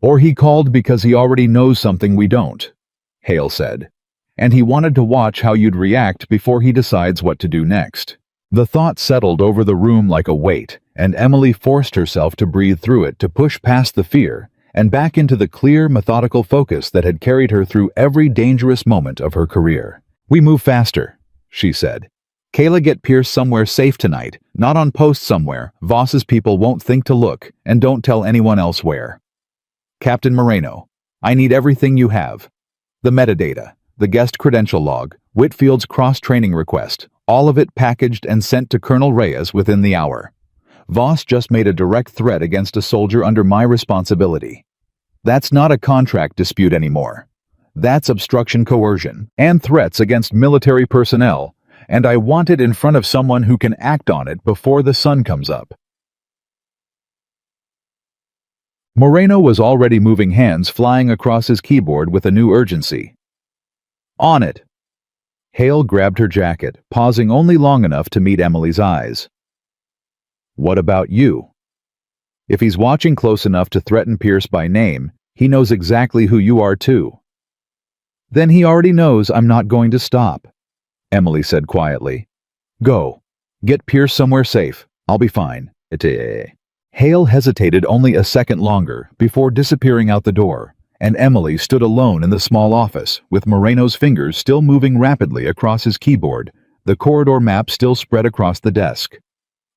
Or he called because he already knows something we don't, Hale said, and he wanted to watch how you'd react before he decides what to do next. The thought settled over the room like a weight, and Emily forced herself to breathe through it to push past the fear and back into the clear, methodical focus that had carried her through every dangerous moment of her career. We move faster, she said. Kayla, get Pierce somewhere safe tonight, not on post somewhere. Voss's people won't think to look, and don't tell anyone else where. Captain Moreno, I need everything you have. The metadata, the guest credential log, Whitfield's cross-training request, all of it packaged and sent to Colonel Reyes within the hour. Voss just made a direct threat against a soldier under my responsibility. That's not a contract dispute anymore. That's obstruction, coercion, and threats against military personnel, and I want it in front of someone who can act on it before the sun comes up. Moreno was already moving, hands flying across his keyboard with a new urgency. On it. Hale grabbed her jacket, pausing only long enough to meet Emily's eyes. What about you? If he's watching close enough to threaten Pierce by name, he knows exactly who you are too. Then he already knows I'm not going to stop, Emily said quietly. Go. Get Pierce somewhere safe. I'll be fine. Hale hesitated only a second longer before disappearing out the door, and Emily stood alone in the small office, with Moreno's fingers still moving rapidly across his keyboard, the corridor map still spread across the desk.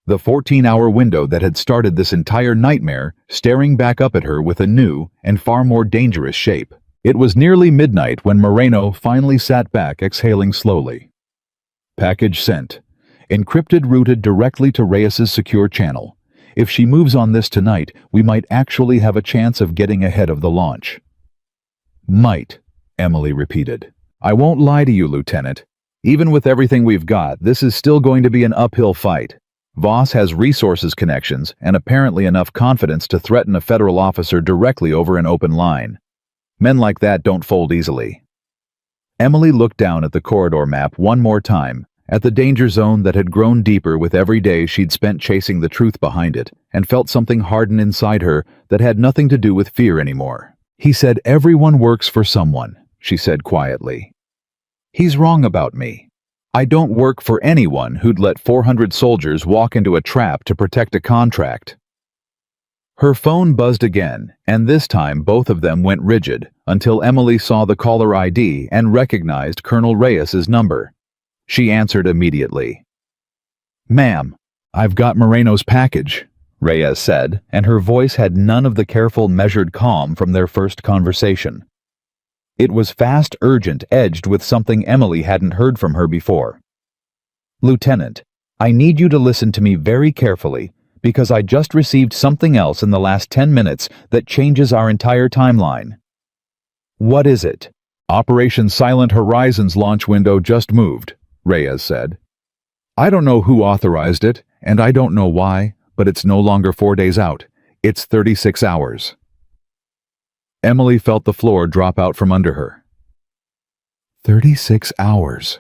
The 14-hour window that had started this entire nightmare staring back up at her with a new and far more dangerous shape. It was nearly midnight when Moreno finally sat back, exhaling slowly. Package sent. Encrypted, routed directly to Reyes's secure channel. If she moves on this tonight, we might actually have a chance of getting ahead of the launch. Might, Emily repeated. I won't lie to you, Lieutenant. Even with everything we've got, this is still going to be an uphill fight. Voss has resources, connections, and apparently enough confidence to threaten a federal officer directly over an open line. Men like that don't fold easily. Emily looked down at the corridor map one more time, at the danger zone that had grown deeper with every day she'd spent chasing the truth behind it, and felt something harden inside her that had nothing to do with fear anymore. He said everyone works for someone, she said quietly. He's wrong about me. I don't work for anyone who'd let 400 soldiers walk into a trap to protect a contract. Her phone buzzed again, and this time both of them went rigid until Emily saw the caller ID and recognized Colonel Reyes's number. She answered immediately. "Ma'am, I've got Moreno's package," Reyes said, and her voice had none of the careful, measured calm from their first conversation. It was fast, urgent, edged with something Emily hadn't heard from her before. "Lieutenant, I need you to listen to me very carefully, because I just received something else in the last 10 minutes that changes our entire timeline." "What is it?" "Operation Silent Horizon's launch window just moved," Reyes said. "I don't know who authorized it, and I don't know why, but it's no longer 4 days out. It's 36 hours. Emily felt the floor drop out from under her. 36 hours,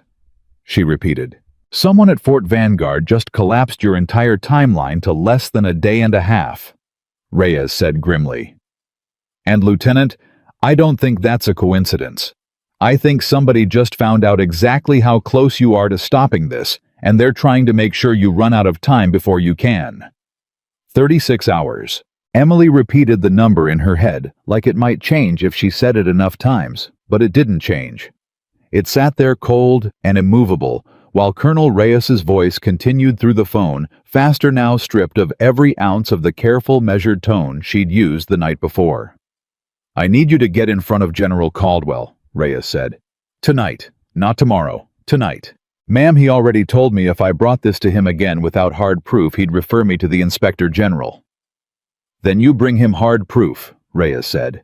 she repeated. Someone at Fort Vanguard just collapsed your entire timeline to less than a day and a half, Reyes said grimly. And Lieutenant, I don't think that's a coincidence. I think somebody just found out exactly how close you are to stopping this, and they're trying to make sure you run out of time before you can. 36 hours. Emily repeated the number in her head, like it might change if she said it enough times, but it didn't change. It sat there cold and immovable, while Colonel Reyes's voice continued through the phone, faster now, stripped of every ounce of the careful, measured tone she'd used the night before. I need you to get in front of General Caldwell, Reyes said. Tonight, not tomorrow, tonight. Ma'am, he already told me if I brought this to him again without hard proof, he'd refer me to the Inspector General. Then you bring him hard proof, Reyes said.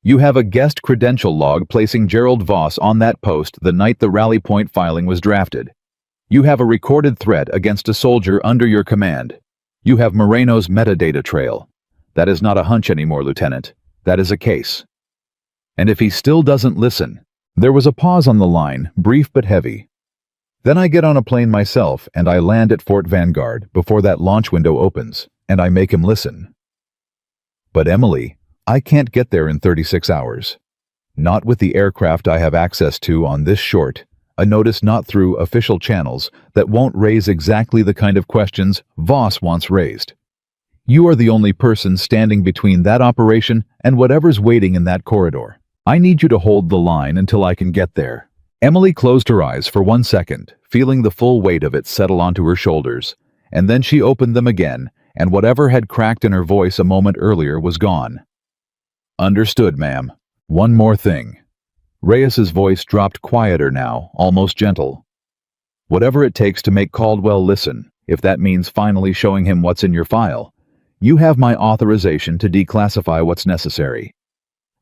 You have a guest credential log placing Gerald Voss on that post the night the Rally Point filing was drafted. You have a recorded threat against a soldier under your command. You have Moreno's metadata trail. That is not a hunch anymore, Lieutenant. That is a case. And if he still doesn't listen... There was a pause on the line, brief but heavy. Then I get on a plane myself and I land at Fort Vanguard before that launch window opens, and I make him listen. But Emily, I can't get there in 36 hours. Not with the aircraft I have access to on this short, a notice not through official channels that won't raise exactly the kind of questions Voss wants raised. You are the only person standing between that operation and whatever's waiting in that corridor. I need you to hold the line until I can get there. Emily closed her eyes for 1 second, feeling the full weight of it settle onto her shoulders, and then she opened them again, and whatever had cracked in her voice a moment earlier was gone. Understood, ma'am. One more thing. Reyes's voice dropped quieter now, almost gentle. Whatever it takes to make Caldwell listen, if that means finally showing him what's in your file, you have my authorization to declassify what's necessary.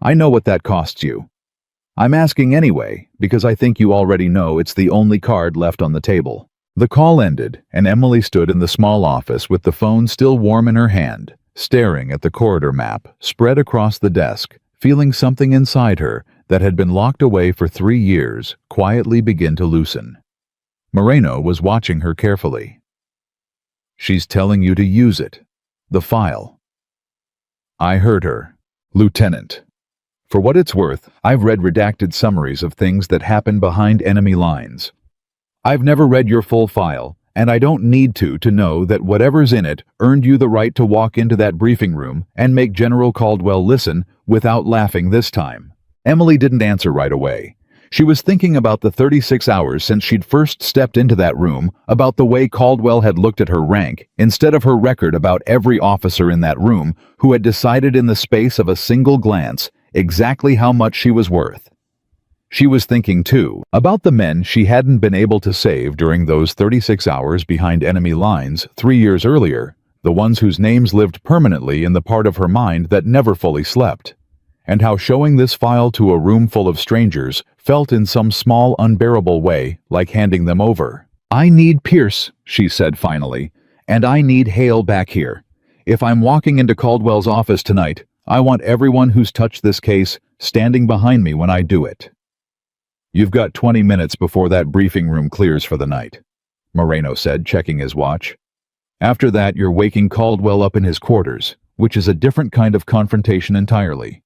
I know what that costs you. I'm asking anyway, because I think you already know it's the only card left on the table. The call ended, and Emily stood in the small office with the phone still warm in her hand, staring at the corridor map spread across the desk, feeling something inside her that had been locked away for 3 years quietly begin to loosen. Moreno was watching her carefully. She's telling you to use it. The file. I heard her. Lieutenant. For what it's worth, I've read redacted summaries of things that happen behind enemy lines. I've never read your full file, and I don't need to know that whatever's in it earned you the right to walk into that briefing room and make General Caldwell listen without laughing this time. Emily didn't answer right away. She was thinking about the 36 hours since she'd first stepped into that room, about the way Caldwell had looked at her rank, instead of her record about every officer in that room who had decided in the space of a single glance exactly how much she was worth. She was thinking, too, about the men she hadn't been able to save during those 36 hours behind enemy lines 3 years earlier, the ones whose names lived permanently in the part of her mind that never fully slept, and how showing this file to a room full of strangers felt in some small, unbearable way like handing them over. I need Pierce, she said finally, and I need Hale back here. If I'm walking into Caldwell's office tonight, I want everyone who's touched this case standing behind me when I do it. You've got 20 minutes before that briefing room clears for the night, Moreno said, checking his watch. After that, you're waking Caldwell up in his quarters, which is a different kind of confrontation entirely.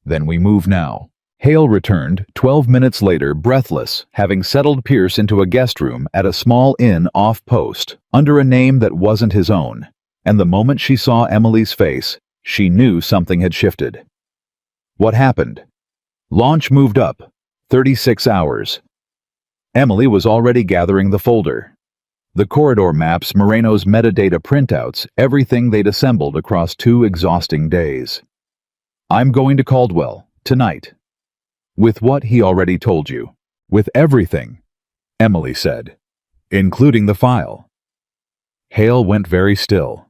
Then we move now. Hale returned 12 minutes later, breathless, having settled Pierce into a guest room at a small inn off post, under a name that wasn't his own. And the moment she saw Emily's face, she knew something had shifted. What happened? Launch moved up. 36 hours. Emily was already gathering the folder. The corridor maps, Moreno's metadata printouts, everything they'd assembled across 2 exhausting days. I'm going to Caldwell, tonight. With what he already told you. With everything, Emily said. Including the file. Hale went very still.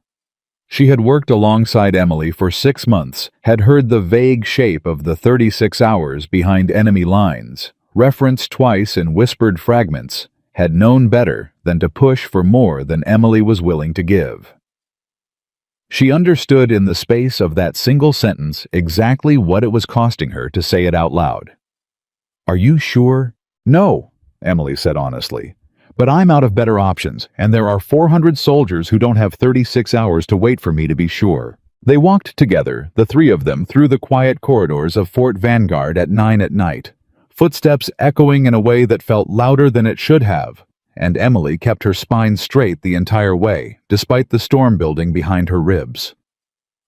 She had worked alongside Emily for 6 months, had heard the vague shape of the 36 hours behind enemy lines, referenced twice in whispered fragments, had known better than to push for more than Emily was willing to give. She understood in the space of that single sentence exactly what it was costing her to say it out loud. Are you sure? No, Emily said honestly. But I'm out of better options, and there are 400 soldiers who don't have 36 hours to wait for me to be sure. They walked together, the 3 of them, through the quiet corridors of Fort Vanguard at 9 at night, footsteps echoing in a way that felt louder than it should have, and Emily kept her spine straight the entire way, despite the storm building behind her ribs.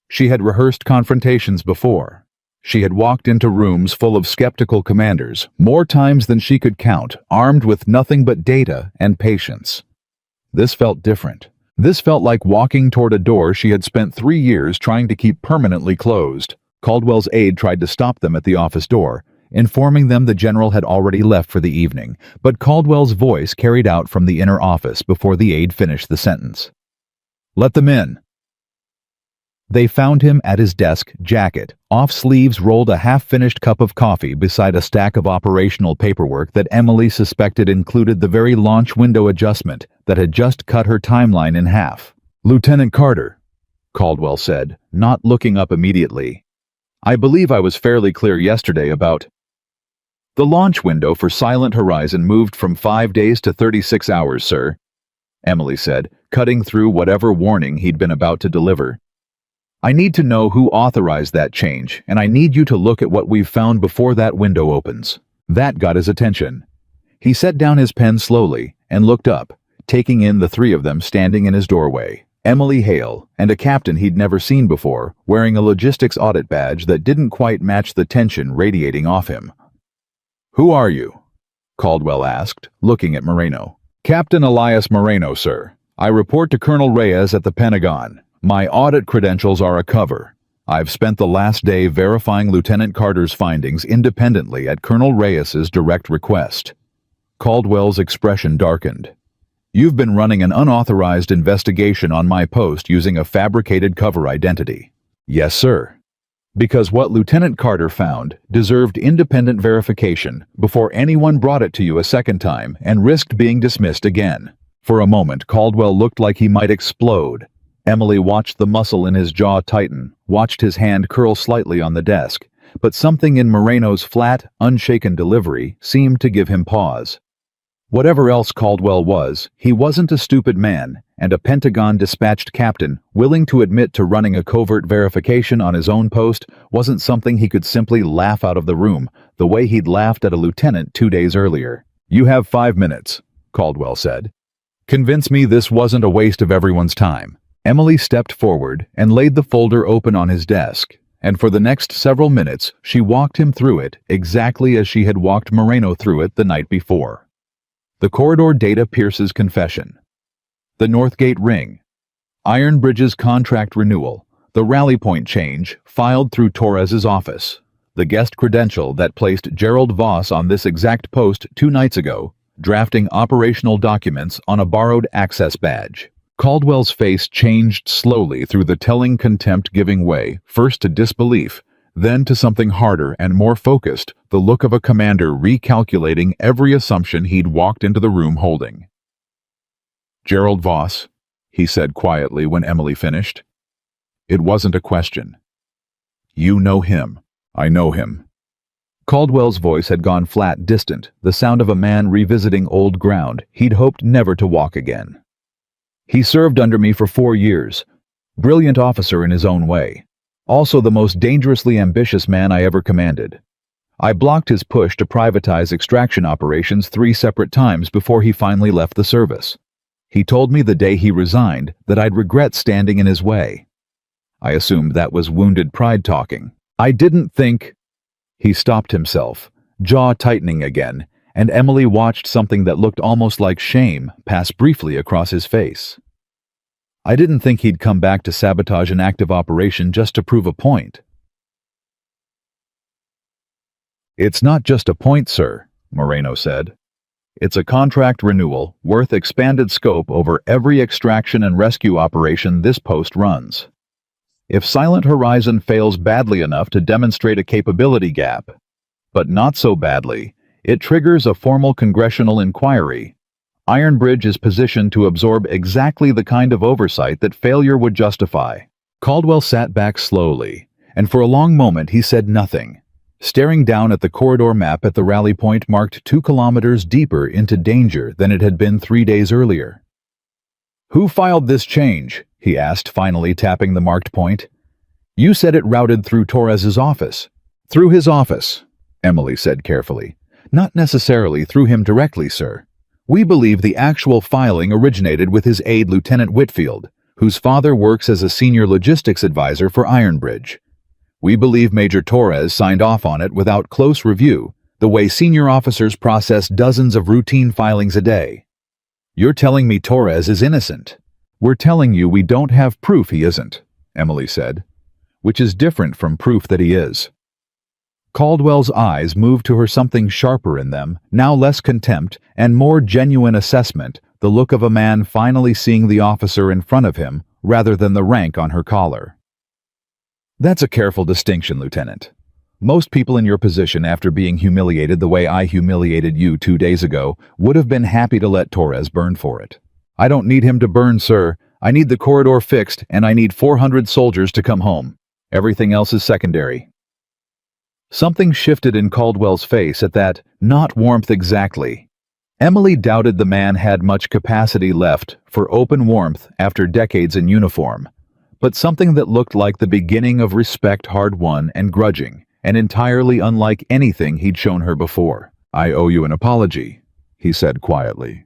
She had rehearsed confrontations before. She had walked into rooms full of skeptical commanders, more times than she could count, armed with nothing but data and patience. This felt different. This felt like walking toward a door she had spent 3 years trying to keep permanently closed. Caldwell's aide tried to stop them at the office door, informing them the general had already left for the evening, but Caldwell's voice carried out from the inner office before the aide finished the sentence. Let them in. They found him at his desk, jacket, off sleeves, rolled a half-finished cup of coffee beside a stack of operational paperwork that Emily suspected included the very launch window adjustment that had just cut her timeline in half. Lieutenant Carter, Caldwell said, not looking up immediately. I believe I was fairly clear yesterday about... The launch window for Silent Horizon moved from 5 days to 36 hours, sir, Emily said, cutting through whatever warning he'd been about to deliver. I need to know who authorized that change, and I need you to look at what we've found before that window opens. That got his attention. He set down his pen slowly and looked up, taking in the 3 of them standing in his doorway. Emily Hale, and a captain he'd never seen before, wearing a logistics audit badge that didn't quite match the tension radiating off him. Who are you? Caldwell asked, looking at Moreno. Captain Elias Moreno, sir. I report to Colonel Reyes at the Pentagon. My audit credentials are a cover. I've spent the last day verifying Lieutenant Carter's findings independently at Colonel Reyes's direct request. Caldwell's expression darkened. You've been running an unauthorized investigation on my post using a fabricated cover identity. Yes, sir. Because what Lieutenant Carter found deserved independent verification before anyone brought it to you a second time and risked being dismissed again. For a moment, Caldwell looked like he might explode. Emily watched the muscle in his jaw tighten, watched his hand curl slightly on the desk, but something in Moreno's flat, unshaken delivery seemed to give him pause. Whatever else Caldwell was, he wasn't a stupid man, and a Pentagon-dispatched captain willing to admit to running a covert verification on his own post wasn't something he could simply laugh out of the room, the way he'd laughed at a lieutenant 2 days earlier. You have 5 minutes, Caldwell said. Convince me this wasn't a waste of everyone's time. Emily stepped forward and laid the folder open on his desk, and for the next several minutes she walked him through it exactly as she had walked Moreno through it the night before. The corridor data Pierce's confession. The Northgate ring. Iron Bridge's contract renewal. The Rally Point change filed through Torres's office. The guest credential that placed Gerald Voss on this exact post 2 nights ago, drafting operational documents on a borrowed access badge. Caldwell's face changed slowly through the telling contempt, giving way, first to disbelief, then to something harder and more focused, the look of a commander recalculating every assumption he'd walked into the room holding. Gerald Voss, he said quietly when Emily finished. It wasn't a question. You know him. I know him. Caldwell's voice had gone flat, distant, the sound of a man revisiting old ground he'd hoped never to walk again. He served under me for 4 years. Brilliant officer in his own way. Also the most dangerously ambitious man I ever commanded. I blocked his push to privatize extraction operations 3 separate times before he finally left the service. He told me the day he resigned that I'd regret standing in his way. I assumed that was wounded pride talking. I didn't think... He stopped himself, jaw tightening again, and Emily watched something that looked almost like shame pass briefly across his face. I didn't think he'd come back to sabotage an active operation just to prove a point. It's not just a point, sir, Moreno said. It's a contract renewal worth expanded scope over every extraction and rescue operation this post runs. If Silent Horizon fails badly enough to demonstrate a capability gap, but not so badly, it triggers a formal congressional inquiry. Iron Bridge is positioned to absorb exactly the kind of oversight that failure would justify. Caldwell sat back slowly, and for a long moment he said nothing, staring down at the corridor map at the rally point marked 2 kilometers deeper into danger than it had been 3 days earlier. "Who filed this change?" he asked, finally tapping the marked point. "You said it routed through Torres's office." "Through his office," Emily said carefully. "Not necessarily through him directly, sir. We believe the actual filing originated with his aide, Lieutenant Whitfield, whose father works as a senior logistics advisor for Iron Bridge. We believe Major Torres signed off on it without close review, the way senior officers process dozens of routine filings a day." "You're telling me Torres is innocent?" "We're telling you we don't have proof he isn't," Emily said, "which is different from proof that he is." Caldwell's eyes moved to her, something sharper in them, now less contempt and more genuine assessment, the look of a man finally seeing the officer in front of him rather than the rank on her collar. "That's a careful distinction, Lieutenant. Most people in your position, after being humiliated the way I humiliated you 2 days ago, would have been happy to let Torres burn for it. I don't need him to burn, sir. I need the corridor fixed, and I need 400 soldiers to come home. Everything else is secondary." Something shifted in Caldwell's face at that, not warmth exactly. Emily doubted the man had much capacity left for open warmth after decades in uniform, but something that looked like the beginning of respect hard-won and grudging, and entirely unlike anything he'd shown her before. "I owe you an apology," he said quietly.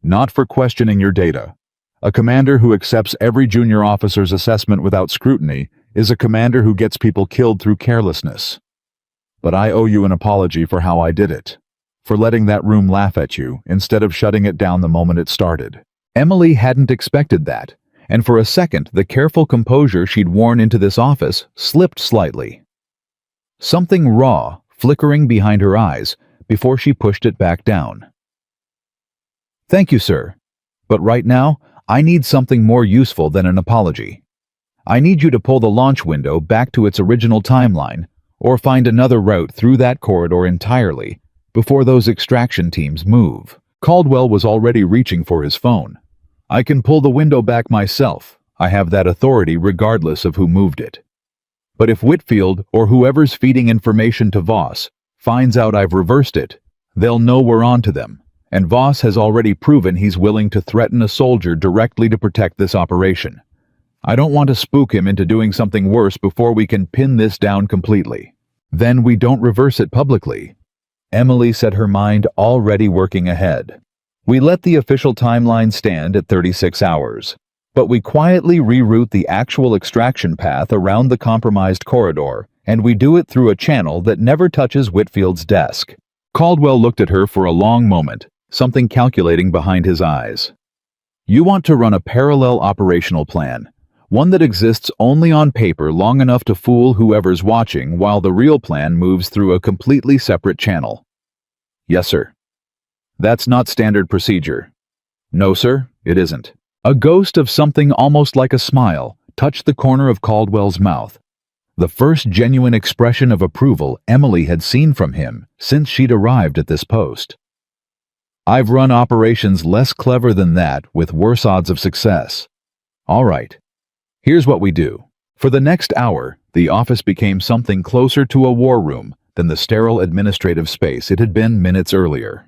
"Not for questioning your data. A commander who accepts every junior officer's assessment without scrutiny is a commander who gets people killed through carelessness. But I owe you an apology for how I did it, for letting that room laugh at you instead of shutting it down the moment it started." Emily hadn't expected that, and for a second the careful composure she'd worn into this office slipped slightly. Something raw flickering behind her eyes before she pushed it back down. "Thank you, sir. But right now, I need something more useful than an apology. I need you to pull the launch window back to its original timeline, or find another route through that corridor entirely before those extraction teams move." Caldwell was already reaching for his phone. "I can pull the window back myself. I have that authority regardless of who moved it. But if Whitfield or whoever's feeding information to Voss finds out I've reversed it, they'll know we're on to them, and Voss has already proven he's willing to threaten a soldier directly to protect this operation. I don't want to spook him into doing something worse before we can pin this down completely. Then we don't reverse it publicly." Emily said, her mind already working ahead. "We let the official timeline stand at 36 hours, but we quietly reroute the actual extraction path around the compromised corridor, and we do it through a channel that never touches Whitfield's desk." Caldwell looked at her for a long moment, something calculating behind his eyes. "You want to run a parallel operational plan, one that exists only on paper long enough to fool whoever's watching while the real plan moves through a completely separate channel." "Yes, sir." "That's not standard procedure." "No, sir, it isn't." A ghost of something almost like a smile touched the corner of Caldwell's mouth, the first genuine expression of approval Emily had seen from him since she'd arrived at this post. "I've run operations less clever than that with worse odds of success. All right. Here's what we do." For the next hour, the office became something closer to a war room than the sterile administrative space it had been minutes earlier.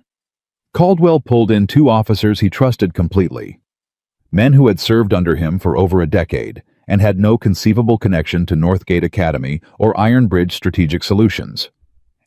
Caldwell pulled in 2 officers he trusted completely, men who had served under him for over a decade and had no conceivable connection to Northgate Academy or Iron Bridge Strategic Solutions.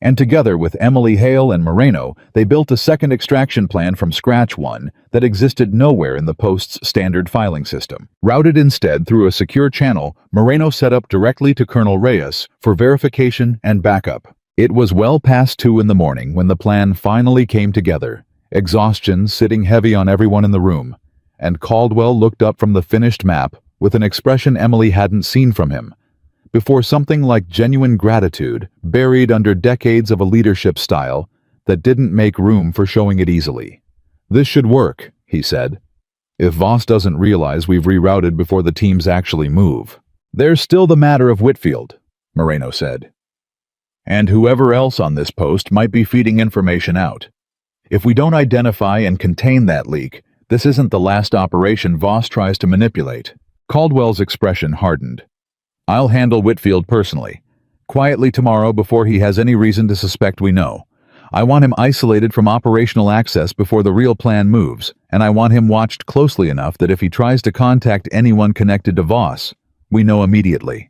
and together with Emily Hale and Moreno, they built a second extraction plan from scratch, one that existed nowhere in the Post's standard filing system. Routed instead through a secure channel, Moreno set up directly to Colonel Reyes for verification and backup. It was well past 2 in the morning when the plan finally came together, exhaustion sitting heavy on everyone in the room, and Caldwell looked up from the finished map with an expression Emily hadn't seen from him before, something like genuine gratitude buried under decades of a leadership style that didn't make room for showing it easily. "This should work," he said. "If Voss doesn't realize we've rerouted before the teams actually move." "There's still the matter of Whitfield," Moreno said. "And whoever else on this post might be feeding information out. If we don't identify and contain that leak, this isn't the last operation Voss tries to manipulate." Caldwell's expression hardened. "I'll handle Whitfield personally. Quietly tomorrow before he has any reason to suspect we know. I want him isolated from operational access before the real plan moves, and I want him watched closely enough that if he tries to contact anyone connected to Voss, we know immediately."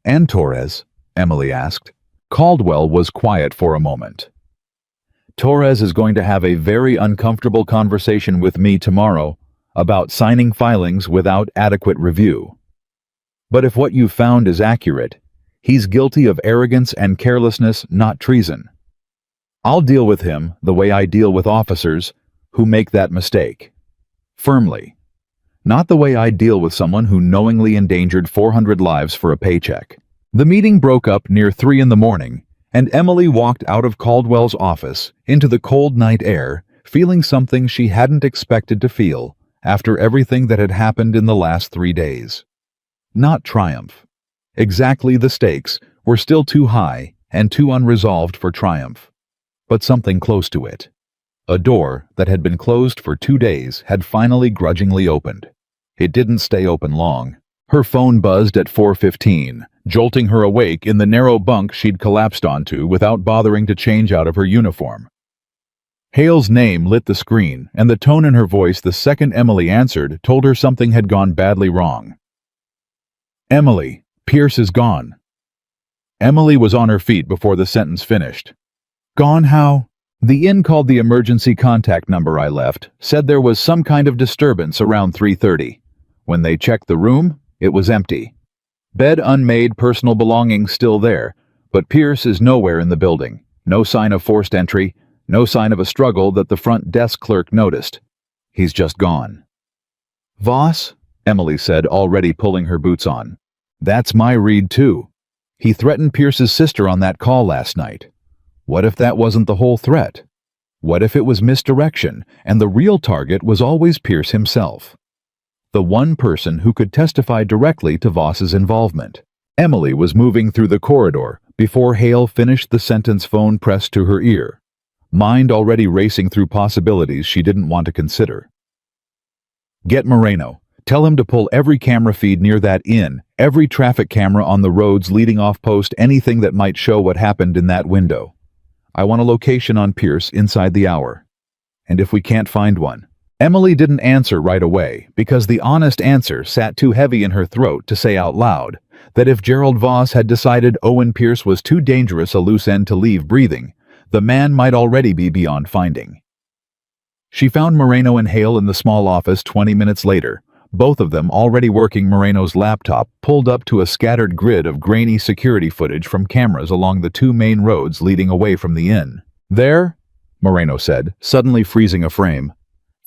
"And Torres?" Emily asked. Caldwell was quiet for a moment. "Torres is going to have a very uncomfortable conversation with me tomorrow about signing filings without adequate review. But if what you've found is accurate, he's guilty of arrogance and carelessness, not treason. I'll deal with him the way I deal with officers who make that mistake. Firmly. Not the way I deal with someone who knowingly endangered 400 lives for a paycheck." The meeting broke up near 3 in the morning, and Emily walked out of Caldwell's office into the cold night air, feeling something she hadn't expected to feel after everything that had happened in the last 3 days. Not triumph. Exactly, the stakes were still too high and too unresolved for triumph. But something close to it. A door that had been closed for 2 days had finally grudgingly opened. It didn't stay open long. Her phone buzzed at 4:15, jolting her awake in the narrow bunk she'd collapsed onto without bothering to change out of her uniform. Hale's name lit the screen, and the tone in her voice the second Emily answered told her something had gone badly wrong. "Emily, Pierce is gone." Emily was on her feet before the sentence finished. "Gone how?" "The inn called the emergency contact number I left, said there was some kind of disturbance around 3:30. When they checked the room, it was empty. Bed unmade, personal belongings still there, but Pierce is nowhere in the building. No sign of forced entry, no sign of a struggle that the front desk clerk noticed. He's just gone." "Voss?" Emily said, already pulling her boots on. "That's my read too. He threatened Pierce's sister on that call last night. What if that wasn't the whole threat? What if it was misdirection, and the real target was always Pierce himself? The one person who could testify directly to Voss's involvement." Emily was moving through the corridor before Hale finished the sentence, phone pressed to her ear, mind already racing through possibilities she didn't want to consider. "Get Moreno. Tell him to pull every camera feed near that inn, every traffic camera on the roads leading off post, anything that might show what happened in that window. I want a location on Pierce inside the hour. And if we can't find one." Emily didn't answer right away because the honest answer sat too heavy in her throat to say out loud, that if Gerald Voss had decided Owen Pierce was too dangerous a loose end to leave breathing, the man might already be beyond finding. She found Moreno and Hale in the small office 20 minutes later, both of them already working Moreno's laptop pulled up to a scattered grid of grainy security footage from cameras along the 2 main roads leading away from the inn. "There," Moreno said, suddenly freezing a frame.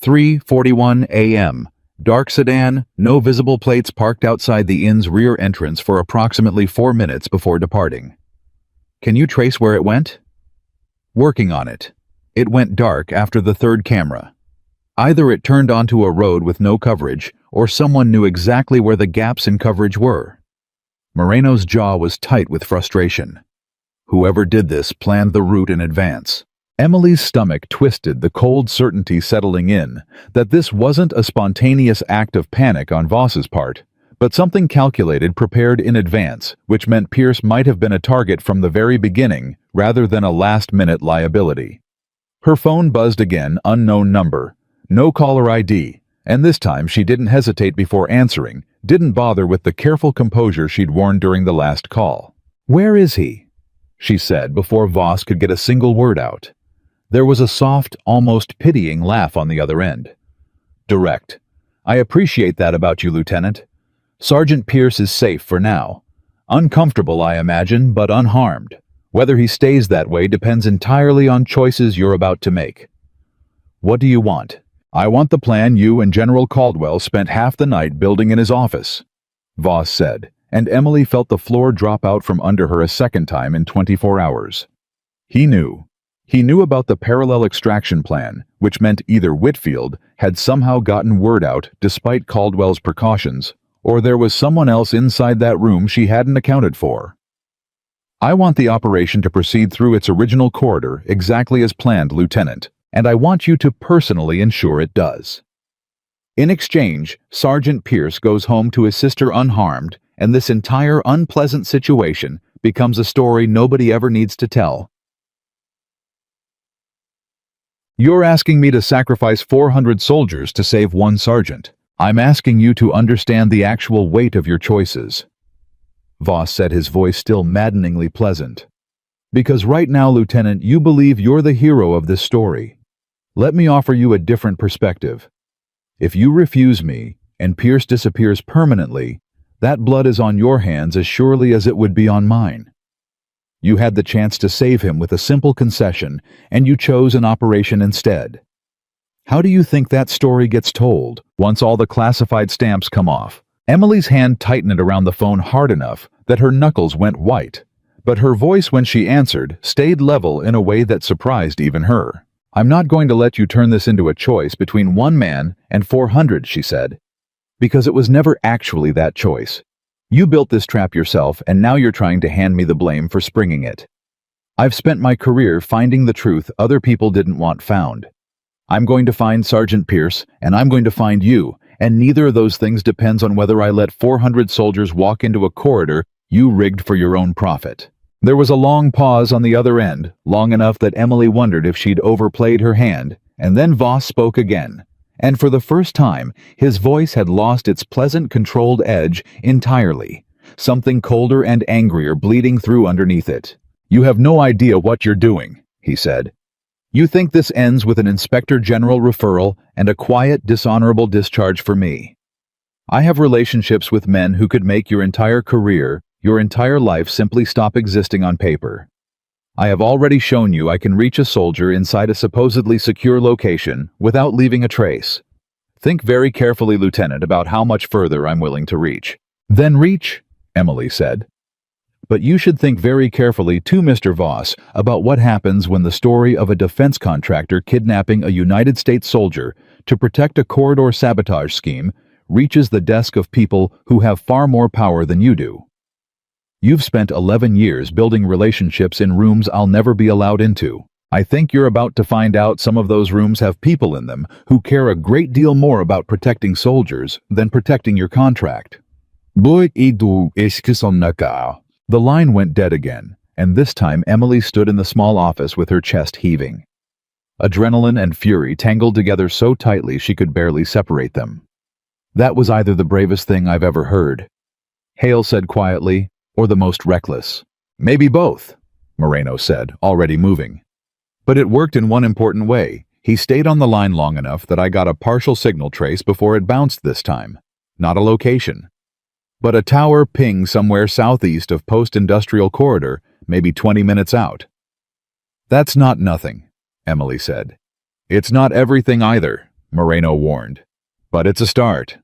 3:41 a.m. Dark sedan, no visible plates, parked outside the inn's rear entrance for approximately 4 minutes before departing. "Can you trace where it went?" "Working on it. It went dark after the 3rd camera. Either it turned onto a road with no coverage, or someone knew exactly where the gaps in coverage were." Moreno's jaw was tight with frustration. Whoever did this planned the route in advance. Emily's stomach twisted, the cold certainty settling in that this wasn't a spontaneous act of panic on Voss's part, but something calculated, prepared in advance, which meant Pierce might have been a target from the very beginning rather than a last-minute liability. Her phone buzzed again, unknown number. No caller ID, and this time she didn't hesitate before answering, didn't bother with the careful composure she'd worn during the last call. "Where is he?" she said before Voss could get a single word out. There was a soft, almost pitying laugh on the other end. Direct. I appreciate that about you, Lieutenant. Sergeant Pierce is safe for now. Uncomfortable, I imagine, but unharmed. Whether he stays that way depends entirely on choices you're about to make. What do you want? I want the plan you and General Caldwell spent half the night building in his office, Voss said, and Emily felt the floor drop out from under her a second time in 24 hours. He knew. He knew about the parallel extraction plan, which meant either Whitfield had somehow gotten word out despite Caldwell's precautions, or there was someone else inside that room she hadn't accounted for. I want the operation to proceed through its original corridor exactly as planned, Lieutenant, and I want you to personally ensure it does. In exchange, Sergeant Pierce goes home to his sister unharmed, and this entire unpleasant situation becomes a story nobody ever needs to tell. You're asking me to sacrifice 400 soldiers to save one sergeant. I'm asking you to understand the actual weight of your choices. Voss said, his voice still maddeningly pleasant. Because right now, Lieutenant, you believe you're the hero of this story. Let me offer you a different perspective. If you refuse me, and Pierce disappears permanently, that blood is on your hands as surely as it would be on mine. You had the chance to save him with a simple concession, and you chose an operation instead. How do you think that story gets told once all the classified stamps come off? Emily's hand tightened around the phone hard enough that her knuckles went white, but her voice when she answered stayed level in a way that surprised even her. I'm not going to let you turn this into a choice between one man and 400, she said, because it was never actually that choice. You built this trap yourself, and now you're trying to hand me the blame for springing it. I've spent my career finding the truth other people didn't want found. I'm going to find Sergeant Pierce, and I'm going to find you, and neither of those things depends on whether I let 400 soldiers walk into a corridor you rigged for your own profit. There was a long pause on the other end, long enough that Emily wondered if she'd overplayed her hand, and then Voss spoke again. And for the first time, his voice had lost its pleasant, controlled edge entirely, something colder and angrier bleeding through underneath it. You have no idea what you're doing, he said. You think this ends with an Inspector General referral and a quiet, dishonorable discharge for me. I have relationships with men who could make your entire career, your entire life simply stop existing on paper. I have already shown you I can reach a soldier inside a supposedly secure location without leaving a trace. Think very carefully, Lieutenant, about how much further I'm willing to reach. Then reach, Emily said. But you should think very carefully too, Mr. Voss, about what happens when the story of a defense contractor kidnapping a United States soldier to protect a corridor sabotage scheme reaches the desk of people who have far more power than you do. You've spent 11 years building relationships in rooms I'll never be allowed into. I think you're about to find out some of those rooms have people in them who care a great deal more about protecting soldiers than protecting your contract. The line went dead again, and this time Emily stood in the small office with her chest heaving. Adrenaline and fury tangled together so tightly she could barely separate them. That was either the bravest thing I've ever heard, Hale said quietly, or the most reckless. Maybe both, Moreno said, already moving. But it worked in one important way. He stayed on the line long enough that I got a partial signal trace before it bounced this time. Not a location, but a tower ping somewhere southeast of Post-Industrial Corridor, maybe 20 minutes out. That's not nothing, Emily said. It's not everything either, Moreno warned. But it's a start.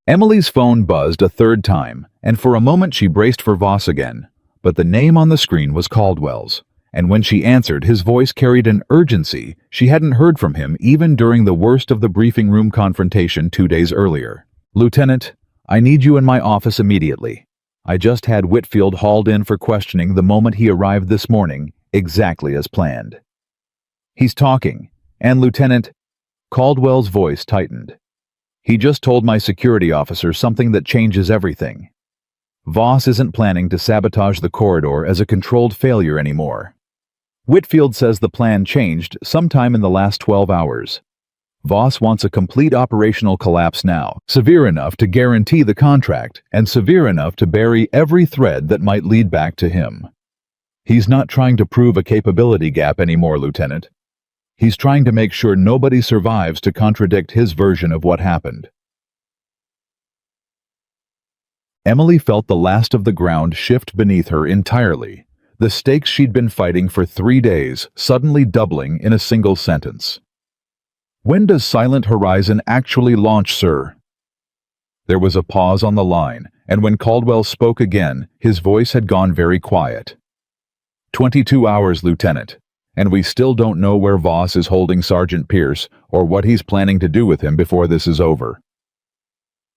Emily's phone buzzed a third time, and for a moment she braced for Voss again, but the name on the screen was Caldwell's, and when she answered, his voice carried an urgency she hadn't heard from him even during the worst of the briefing room confrontation 2 days earlier. Lieutenant, I need you in my office immediately. I just had Whitfield hauled in for questioning the moment he arrived this morning, exactly as planned. He's talking, and Lieutenant, Caldwell's voice tightened. He just told my security officer something that changes everything. Voss isn't planning to sabotage the corridor as a controlled failure anymore. Whitfield says the plan changed sometime in the last 12 hours. Voss wants a complete operational collapse now, severe enough to guarantee the contract, and severe enough to bury every thread that might lead back to him. He's not trying to prove a capability gap anymore, Lieutenant. He's trying to make sure nobody survives to contradict his version of what happened. Emily felt the last of the ground shift beneath her entirely, the stakes she'd been fighting for 3 days suddenly doubling in a single sentence. "When does Silent Horizon actually launch, sir?" There was a pause on the line, and when Caldwell spoke again, his voice had gone very quiet. 22 hours, Lieutenant, and we still don't know where Voss is holding Sergeant Pierce or what he's planning to do with him before this is over.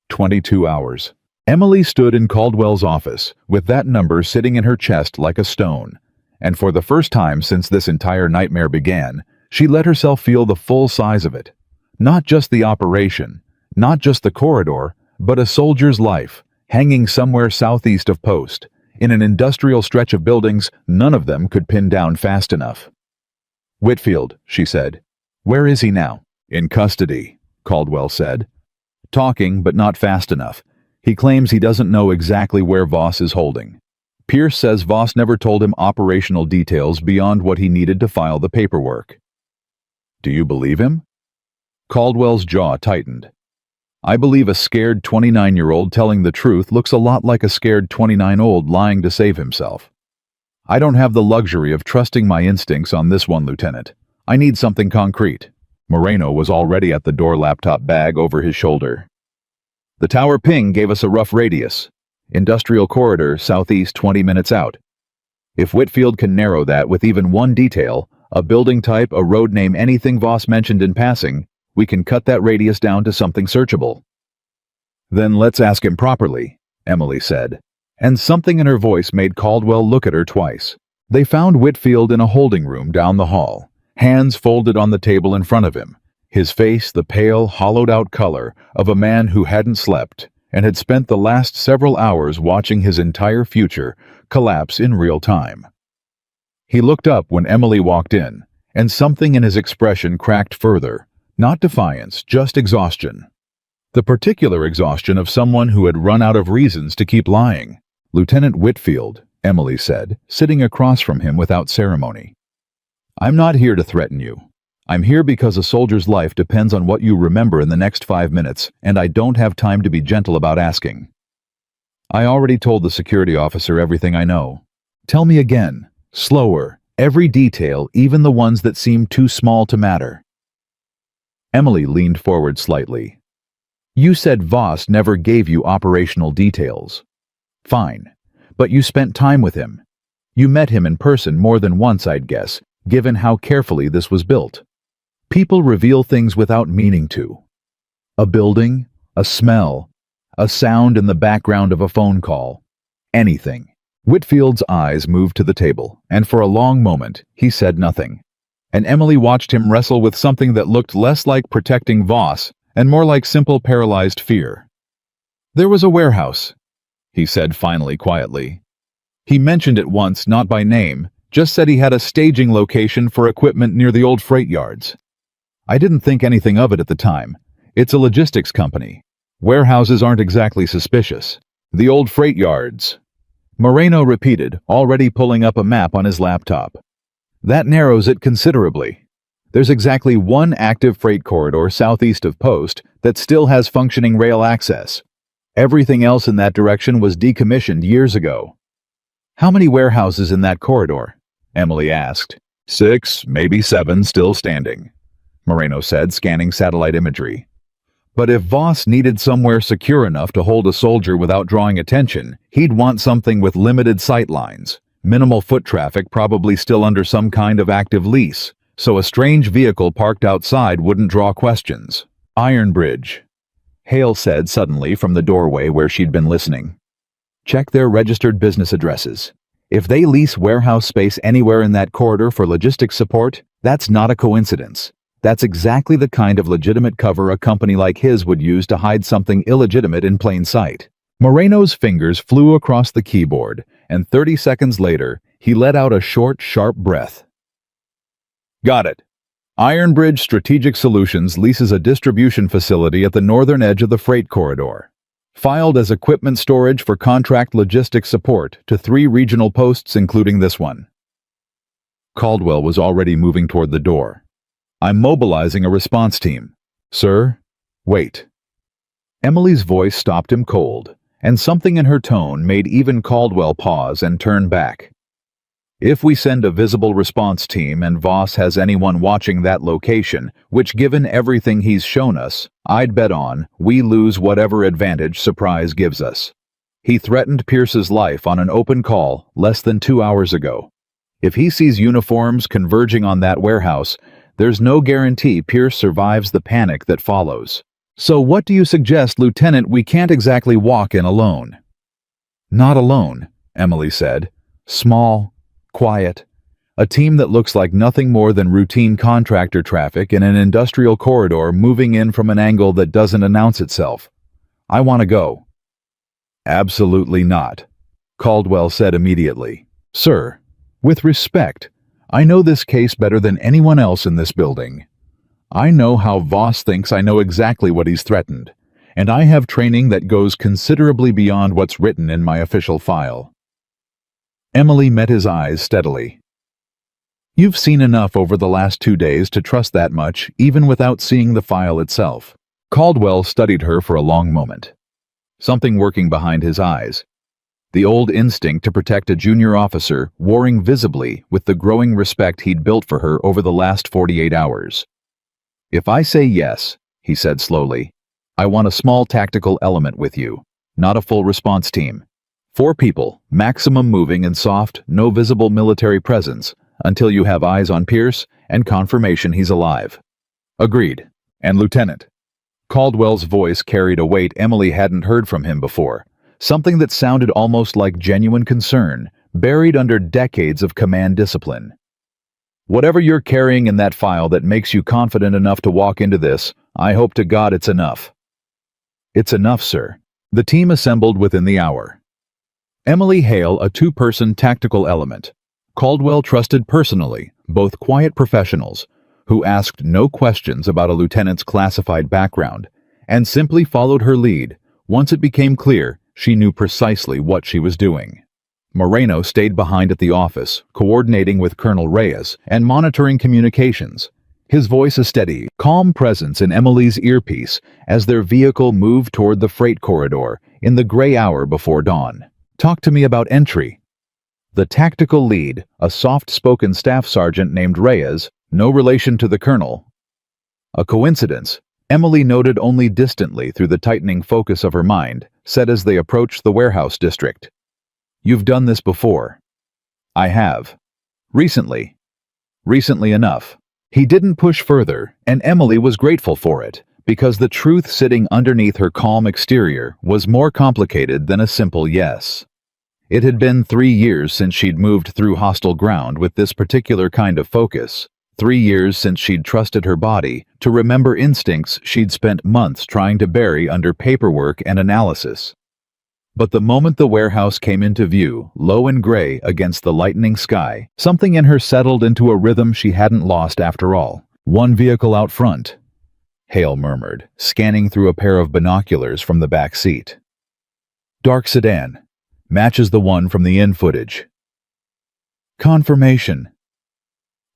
22 hours. Emily stood in Caldwell's office, with that number sitting in her chest like a stone, and for the first time since this entire nightmare began, she let herself feel the full size of it. Not just the operation, not just the corridor, but a soldier's life, hanging somewhere southeast of Post, in an industrial stretch of buildings none of them could pin down fast enough. "Whitfield," she said. "Where is he now?" "In custody," Caldwell said. "Talking, but not fast enough. He claims he doesn't know exactly where Voss is holding. Pierce says Voss never told him operational details beyond what he needed to file the paperwork." "Do you believe him?" Caldwell's jaw tightened. "I believe a scared 29-year-old telling the truth looks a lot like a scared 29-year-old lying to save himself. I don't have the luxury of trusting my instincts on this one, Lieutenant. I need something concrete." Moreno was already at the door, laptop bag over his shoulder. "The tower ping gave us a rough radius. Industrial corridor, southeast 20 minutes out. If Whitfield can narrow that with even one detail, a building type, a road name, anything Voss mentioned in passing, we can cut that radius down to something searchable." "Then let's ask him properly," Emily said, and something in her voice made Caldwell look at her twice. They found Whitfield in a holding room down the hall, hands folded on the table in front of him, his face the pale, hollowed-out color of a man who hadn't slept and had spent the last several hours watching his entire future collapse in real time. He looked up when Emily walked in, and something in his expression cracked further, not defiance, just exhaustion. The particular exhaustion of someone who had run out of reasons to keep lying. "Lieutenant Whitfield," Emily said, sitting across from him without ceremony. "I'm not here to threaten you. I'm here because a soldier's life depends on what you remember in the next 5 minutes, and I don't have time to be gentle about asking. I already told the security officer everything I know. Tell me again, slower, every detail, even the ones that seem too small to matter." Emily leaned forward slightly. "You said Voss never gave you operational details. Fine, but you spent time with him. You met him in person more than once, I'd guess, given how carefully this was built. People reveal things without meaning to. A building, a smell, a sound in the background of a phone call. Anything." Whitfield's eyes moved to the table, and for a long moment, he said nothing. And Emily watched him wrestle with something that looked less like protecting Voss and more like simple paralyzed fear. "There was a warehouse," he said finally quietly. "He mentioned it once, not by name, just said he had a staging location for equipment near the old freight yards. I didn't think anything of it at the time. It's a logistics company. Warehouses aren't exactly suspicious." "The old freight yards," Moreno repeated, already pulling up a map on his laptop. "That narrows it considerably. There's exactly one active freight corridor southeast of Post that still has functioning rail access. Everything else in that direction was decommissioned years ago." "How many warehouses in that corridor?" Emily asked. 6, maybe 7 still standing," Moreno said, scanning satellite imagery. "But if Voss needed somewhere secure enough to hold a soldier without drawing attention, he'd want something with limited sight lines, minimal foot traffic, probably still under some kind of active lease, so a strange vehicle parked outside wouldn't draw questions." "Iron Bridge," Hale said suddenly from the doorway where she'd been listening. "Check their registered business addresses. If they lease warehouse space anywhere in that corridor for logistics support, that's not a coincidence. That's exactly the kind of legitimate cover a company like his would use to hide something illegitimate in plain sight." Moreno's fingers flew across the keyboard, and 30 seconds later, he let out a short, sharp breath. "Got it. Iron Bridge Strategic Solutions leases a distribution facility at the northern edge of the freight corridor. Filed as equipment storage for contract logistics support to 3 regional posts including this one. Caldwell was already moving toward the door. I'm mobilizing a response team. Sir, wait. Emily's voice stopped him cold, and something in her tone made even Caldwell pause and turn back. If we send a visible response team and Voss has anyone watching that location, which given everything he's shown us, I'd bet on, we lose whatever advantage Surprise gives us. He threatened Pierce's life on an open call less than 2 hours ago. If he sees uniforms converging on that warehouse, there's no guarantee Pierce survives the panic that follows. So what do you suggest, Lieutenant? We can't exactly walk in alone. Not alone, Emily said. Small, quiet. A team that looks like nothing more than routine contractor traffic in an industrial corridor moving in from an angle that doesn't announce itself. I want to go. Absolutely not, Caldwell said immediately. Sir, with respect, I know this case better than anyone else in this building. I know how Voss thinks. I know exactly what he's threatened, and I have training that goes considerably beyond what's written in my official file. Emily met his eyes steadily. You've seen enough over the last 2 days to trust that much, even without seeing the file itself. Caldwell studied her for a long moment. Something working behind his eyes. The old instinct to protect a junior officer warring visibly with the growing respect he'd built for her over the last 48 hours. If I say yes, he said slowly, I want a small tactical element with you, not a full response team. 4 people, maximum moving and soft, no visible military presence, until you have eyes on Pierce and confirmation he's alive. Agreed. And Lieutenant. Caldwell's voice carried a weight Emily hadn't heard from him before, something that sounded almost like genuine concern, buried under decades of command discipline. Whatever you're carrying in that file that makes you confident enough to walk into this, I hope to God it's enough. It's enough, sir. The team assembled within the hour. Emily Hale, a 2-person tactical element. Caldwell trusted personally, both quiet professionals, who asked no questions about a lieutenant's classified background, and simply followed her lead once it became clear she knew precisely what she was doing. Moreno stayed behind at the office, coordinating with Colonel Reyes and monitoring communications, his voice a steady, calm presence in Emily's earpiece as their vehicle moved toward the freight corridor in the gray hour before dawn. Talk to me about entry. The tactical lead, a soft-spoken staff sergeant named Reyes, no relation to the colonel. A coincidence, Emily noted only distantly through the tightening focus of her mind, said as they approached the warehouse district. You've done this before. I have. Recently. Recently enough. He didn't push further, and Emily was grateful for it, because the truth sitting underneath her calm exterior was more complicated than a simple yes. It had been 3 years since she'd moved through hostile ground with this particular kind of focus, 3 years since she'd trusted her body to remember instincts she'd spent months trying to bury under paperwork and analysis. But the moment the warehouse came into view, low and gray against the lightening sky, something in her settled into a rhythm she hadn't lost after all. One vehicle out front, Hale murmured, scanning through a pair of binoculars from the back seat. Dark sedan. Matches the one from the inn footage. Confirmation,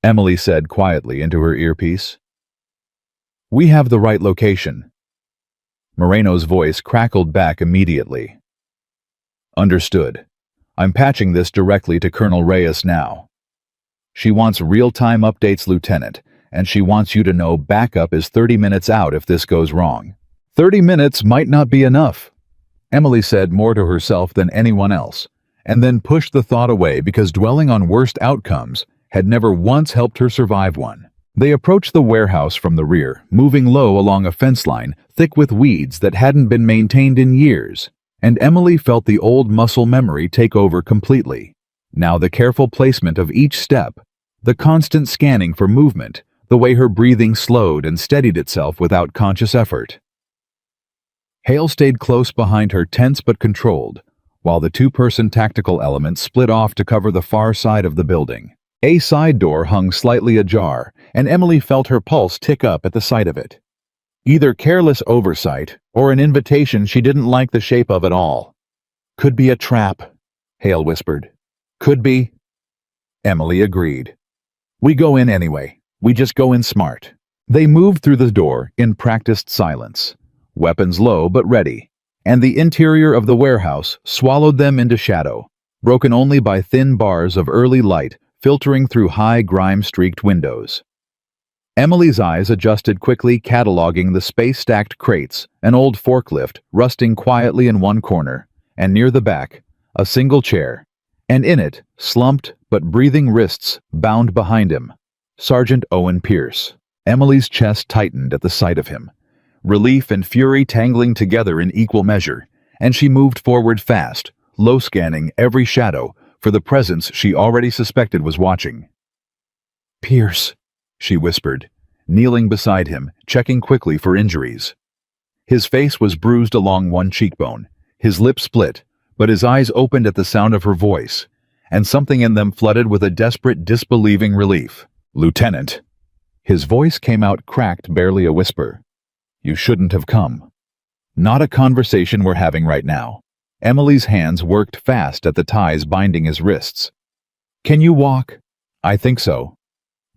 Emily said quietly into her earpiece. We have the right location. Moreno's voice crackled back immediately. Understood. I'm patching this directly to Colonel Reyes now. She wants real-time updates, Lieutenant, and she wants you to know backup is 30 minutes out if this goes wrong. 30 minutes might not be enough, Emily said more to herself than anyone else, and then pushed the thought away because dwelling on worst outcomes had never once helped her survive one. They approached the warehouse from the rear, moving low along a fence line thick with weeds that hadn't been maintained in years, and Emily felt the old muscle memory take over completely. Now the careful placement of each step, the constant scanning for movement, the way her breathing slowed and steadied itself without conscious effort. Hale stayed close behind her, tense but controlled, while the 2-person tactical element split off to cover the far side of the building. A side door hung slightly ajar, and Emily felt her pulse tick up at the sight of it. Either careless oversight or an invitation she didn't like the shape of at all. Could be a trap, Hale whispered. Could be. Emily agreed. We go in anyway. We just go in smart. They moved through the door in practiced silence, weapons low but ready, and the interior of the warehouse swallowed them into shadow, broken only by thin bars of early light filtering through high grime-streaked windows. Emily's eyes adjusted quickly, cataloging the space-stacked crates, an old forklift rusting quietly in one corner, and near the back, a single chair, and in it, slumped but breathing wrists bound behind him, Sergeant Owen Pierce. Emily's chest tightened at the sight of him, relief and fury tangling together in equal measure, and she moved forward fast, low-scanning every shadow for the presence she already suspected was watching. "Pierce," she whispered, kneeling beside him, checking quickly for injuries. His face was bruised along one cheekbone, his lips split, but his eyes opened at the sound of her voice, and something in them flooded with a desperate, disbelieving relief. "Lieutenant." His voice came out cracked, barely a whisper. "You shouldn't have come." "Not a conversation we're having right now." Emily's hands worked fast at the ties binding his wrists. "Can you walk?" "I think so."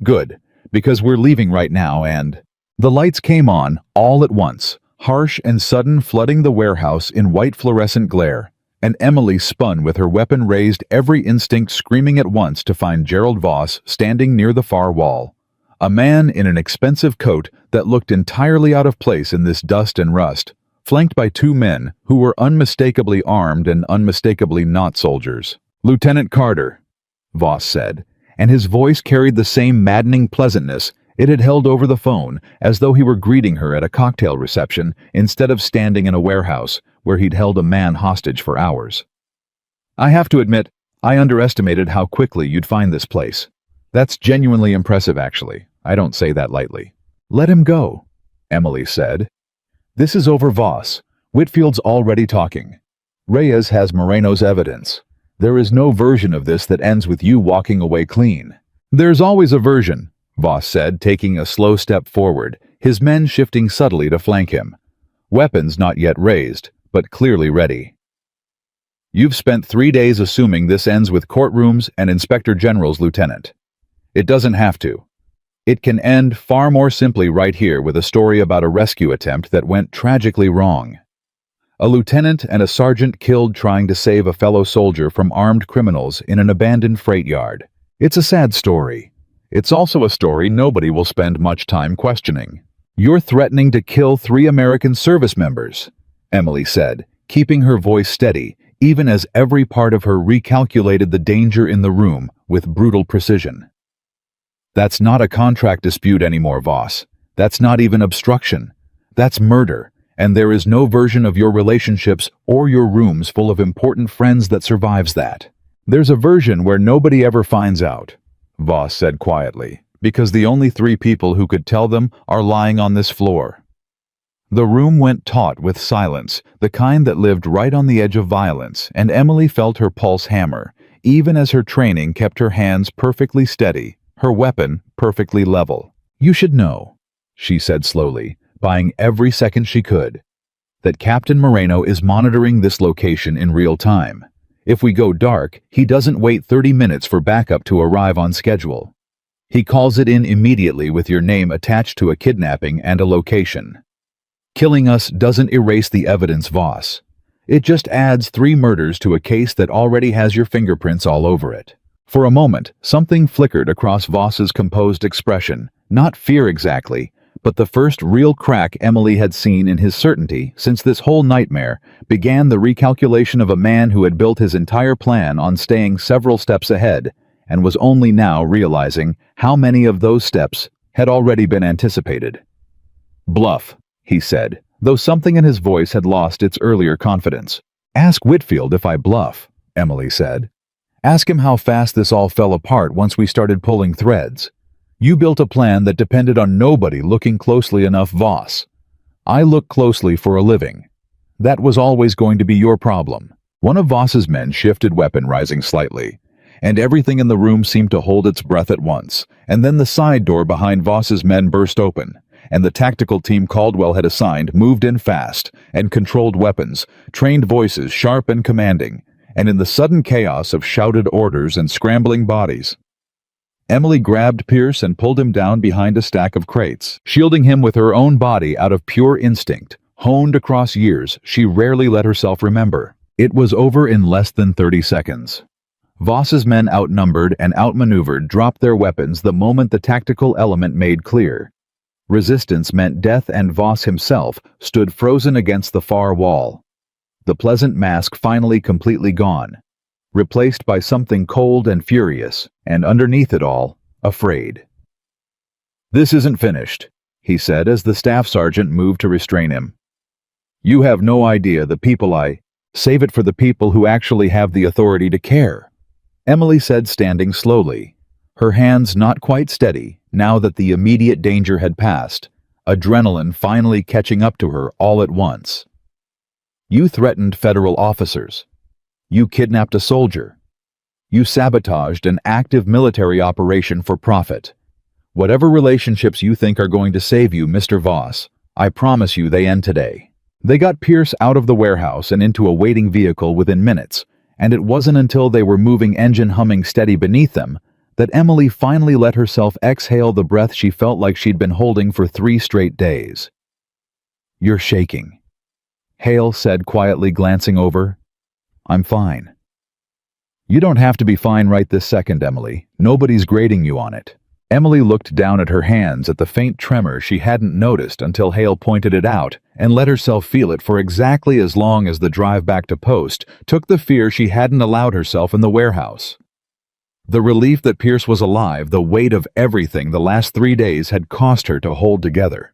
"Good, because we're leaving right now and—" The lights came on, all at once, harsh and sudden, flooding the warehouse in white fluorescent glare, and Emily spun with her weapon raised, every instinct screaming at once to find Gerald Voss standing near the far wall. A man in an expensive coat that looked entirely out of place in this dust and rust, flanked by two men who were unmistakably armed and unmistakably not soldiers. "Lieutenant Carter," Voss said, and his voice carried the same maddening pleasantness it had held over the phone, as though he were greeting her at a cocktail reception instead of standing in a warehouse where he'd held a man hostage for hours. "I have to admit, I underestimated how quickly you'd find this place. That's genuinely impressive, actually. I don't say that lightly." "Let him go," Emily said. "This is over, Voss. Whitfield's already talking. Reyes has Moreno's evidence. There is no version of this that ends with you walking away clean." "There's always a version," Voss said, taking a slow step forward, his men shifting subtly to flank him. Weapons not yet raised, but clearly ready. "You've spent 3 days assuming this ends with courtrooms and inspector generals, Lieutenant. It doesn't have to. It can end far more simply right here with a story about a rescue attempt that went tragically wrong. A lieutenant and a sergeant killed trying to save a fellow soldier from armed criminals in an abandoned freight yard. It's a sad story. It's also a story nobody will spend much time questioning. You're threatening to kill 3 American service members," Emily said, keeping her voice steady, even as every part of her recalculated the danger in the room with brutal precision. "That's not a contract dispute anymore, Voss. That's not even obstruction. That's murder, and there is no version of your relationships or your rooms full of important friends that survives that." "There's a version where nobody ever finds out," Voss said quietly, "because the only 3 people who could tell them are lying on this floor." The room went taut with silence, the kind that lived right on the edge of violence, and Emily felt her pulse hammer, even as her training kept her hands perfectly steady, her weapon perfectly level. "You should know," she said slowly, buying every second she could, "that Captain Moreno is monitoring this location in real time. If we go dark, he doesn't wait 30 minutes for backup to arrive on schedule. He calls it in immediately with your name attached to a kidnapping and a location. Killing us doesn't erase the evidence, Voss. It just adds 3 murders to a case that already has your fingerprints all over it." For a moment, something flickered across Voss's composed expression, not fear exactly, but the first real crack Emily had seen in his certainty since this whole nightmare began, the recalculation of a man who had built his entire plan on staying several steps ahead and was only now realizing how many of those steps had already been anticipated. "Bluff," he said, though something in his voice had lost its earlier confidence. "Ask Whitfield if I bluff," Emily said. "Ask him how fast this all fell apart once we started pulling threads. You built a plan that depended on nobody looking closely enough, Voss. I look closely for a living. That was always going to be your problem." One of Voss's men shifted weapon, rising slightly, and everything in the room seemed to hold its breath at once, and then the side door behind Voss's men burst open, and the tactical team Caldwell had assigned moved in fast and controlled weapons, trained voices sharp and commanding, and in the sudden chaos of shouted orders and scrambling bodies, Emily grabbed Pierce and pulled him down behind a stack of crates, shielding him with her own body out of pure instinct, honed across years she rarely let herself remember. It was over in less than 30 seconds. Voss's men, outnumbered and outmaneuvered, dropped their weapons the moment the tactical element made clear. Resistance meant death, and Voss himself stood frozen against the far wall. The pleasant mask finally completely gone, replaced by something cold and furious, and underneath it all, afraid. "This isn't finished," he said as the staff sergeant moved to restrain him. "You have no idea the people Save it for the people who actually have the authority to care," Emily said, standing slowly, her hands not quite steady now that the immediate danger had passed, adrenaline finally catching up to her all at once. "You threatened federal officers. You kidnapped a soldier. You sabotaged an active military operation for profit. Whatever relationships you think are going to save you, Mr. Voss, I promise you they end today." They got Pierce out of the warehouse and into a waiting vehicle within minutes, and it wasn't until they were moving, engine humming steady beneath them, that Emily finally let herself exhale the breath she felt like she'd been holding for 3 straight days. "You're shaking," Hale said quietly, glancing over. "I'm fine." "You don't have to be fine right this second, Emily. Nobody's grading you on it." Emily looked down at her hands at the faint tremor she hadn't noticed until Hale pointed it out, and let herself feel it for exactly as long as the drive back to post took the fear she hadn't allowed herself in the warehouse. The relief that Pierce was alive, the weight of everything the last 3 days had cost her to hold together.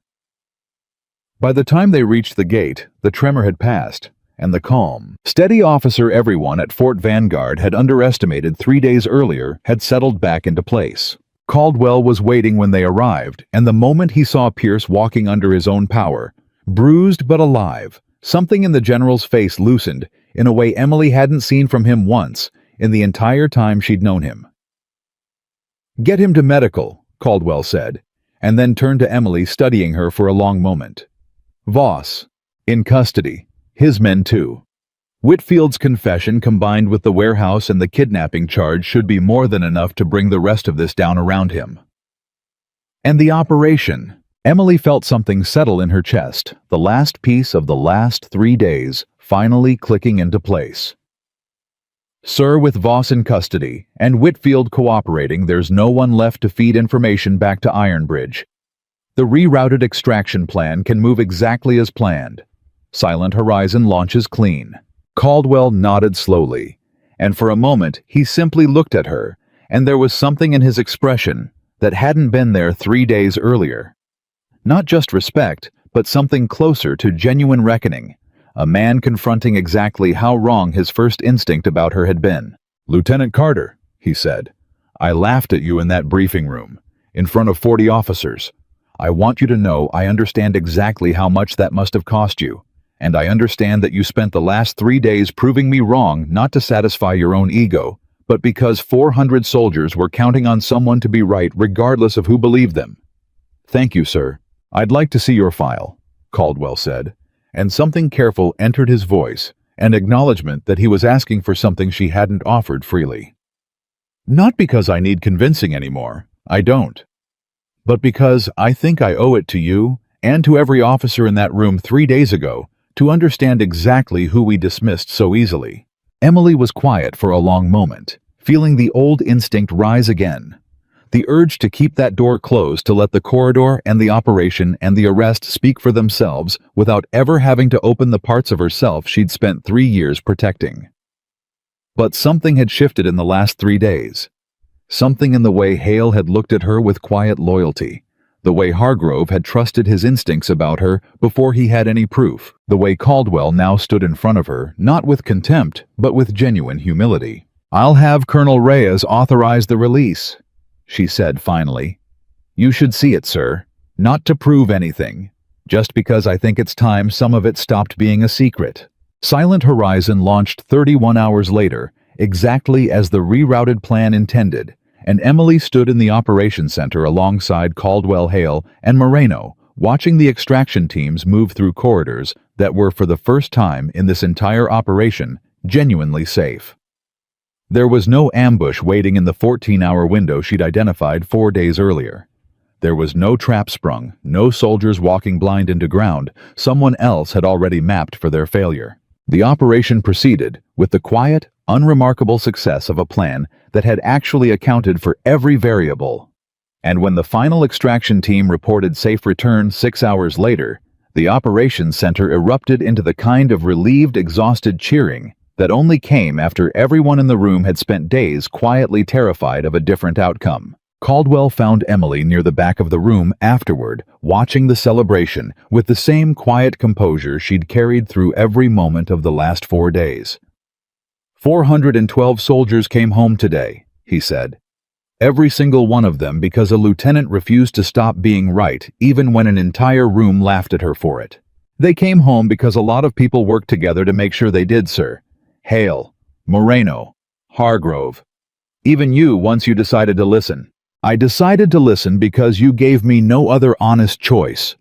By the time they reached the gate, the tremor had passed, and the calm, steady officer everyone at Fort Vanguard had underestimated 3 days earlier had settled back into place. Caldwell was waiting when they arrived, and the moment he saw Pierce walking under his own power, bruised but alive, something in the general's face loosened in a way Emily hadn't seen from him once in the entire time she'd known him. "Get him to medical," Caldwell said, and then turned to Emily, studying her for a long moment. "Voss, in custody. His men too. Whitfield's confession combined with the warehouse and the kidnapping charge should be more than enough to bring the rest of this down around him." And the operation. Emily felt something settle in her chest, the last piece of the last 3 days finally clicking into place. "Sir, with Voss in custody and Whitfield cooperating, there's no one left to feed information back to Ironbridge. The rerouted extraction plan can move exactly as planned. Silent Horizon launches clean." Caldwell nodded slowly, and for a moment he simply looked at her, and there was something in his expression that hadn't been there 3 days earlier. Not just respect, but something closer to genuine reckoning, a man confronting exactly how wrong his first instinct about her had been. "Lieutenant Carter," he said, "I laughed at you in that briefing room, in front of 40 officers. I want you to know I understand exactly how much that must have cost you. And I understand that you spent the last 3 days proving me wrong, not to satisfy your own ego, but because 400 soldiers were counting on someone to be right regardless of who believed them. Thank you, sir. I'd like to see your file," Caldwell said, and something careful entered his voice, an acknowledgement that he was asking for something she hadn't offered freely. "Not because I need convincing anymore, I don't. But because I think I owe it to you and to every officer in that room 3 days ago to understand exactly who we dismissed so easily." Emily was quiet for a long moment, feeling the old instinct rise again. The urge to keep that door closed, to let the corridor and the operation and the arrest speak for themselves without ever having to open the parts of herself she'd spent 3 years protecting. But something had shifted in the last 3 days. Something in the way Hale had looked at her with quiet loyalty, the way Hargrove had trusted his instincts about her before he had any proof, the way Caldwell now stood in front of her, not with contempt, but with genuine humility. "I'll have Colonel Reyes authorize the release," she said finally. "You should see it, sir. Not to prove anything, just because I think it's time some of it stopped being a secret." Silent Horizon launched 31 hours later, exactly as the rerouted plan intended, and Emily stood in the operations center alongside Caldwell, Hale, and Moreno, watching the extraction teams move through corridors that were, for the first time in this entire operation, genuinely safe. There was no ambush waiting in the 14-hour window she'd identified 4 days earlier. There was no trap sprung, no soldiers walking blind into ground. Someone else had already mapped for their failure. The operation proceeded with the quiet, unremarkable success of a plan that had actually accounted for every variable. And when the final extraction team reported safe return 6 hours later, the operations center erupted into the kind of relieved, exhausted cheering that only came after everyone in the room had spent days quietly terrified of a different outcome. Caldwell found Emily near the back of the room afterward, watching the celebration with the same quiet composure she'd carried through every moment of the last 4 days. 412 soldiers came home today, he said. Every single one of them because a lieutenant refused to stop being right, even when an entire room laughed at her for it. They came home because a lot of people worked together to make sure they did, sir. Hale, Moreno, Hargrove. Even you, once you decided to listen. I decided to listen because you gave me no other honest choice,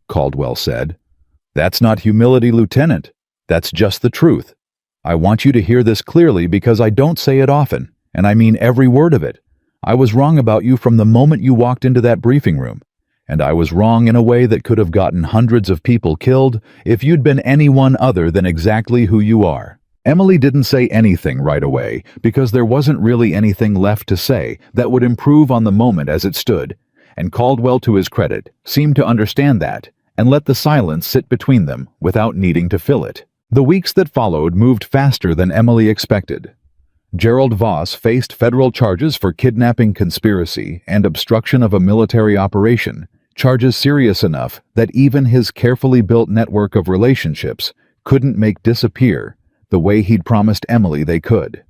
Caldwell said. That's not humility, Lieutenant. That's just the truth. I want you to hear this clearly because I don't say it often, and I mean every word of it. I was wrong about you from the moment you walked into that briefing room, and I was wrong in a way that could have gotten hundreds of people killed if you'd been anyone other than exactly who you are. Emily didn't say anything right away because there wasn't really anything left to say that would improve on the moment as it stood, and Caldwell, to his credit, seemed to understand that and let the silence sit between them without needing to fill it. The weeks that followed moved faster than Emily expected. Gerald Voss faced federal charges for kidnapping, conspiracy, and obstruction of a military operation, charges serious enough that even his carefully built network of relationships couldn't make disappear the way he'd promised Emily they could.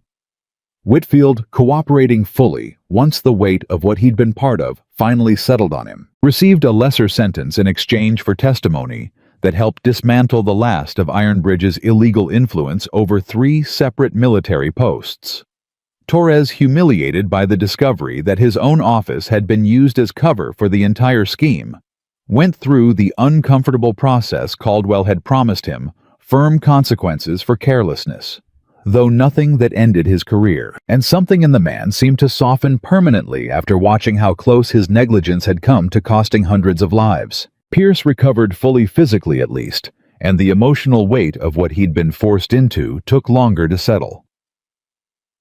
Whitfield, cooperating fully once the weight of what he'd been part of finally settled on him, received a lesser sentence in exchange for testimony that helped dismantle the last of Ironbridge's illegal influence over 3 separate military posts. Torres, humiliated by the discovery that his own office had been used as cover for the entire scheme, went through the uncomfortable process Caldwell had promised him: firm consequences for carelessness, though nothing that ended his career. And something in the man seemed to soften permanently after watching how close his negligence had come to costing hundreds of lives. Pierce recovered fully physically at least, and the emotional weight of what he'd been forced into took longer to settle.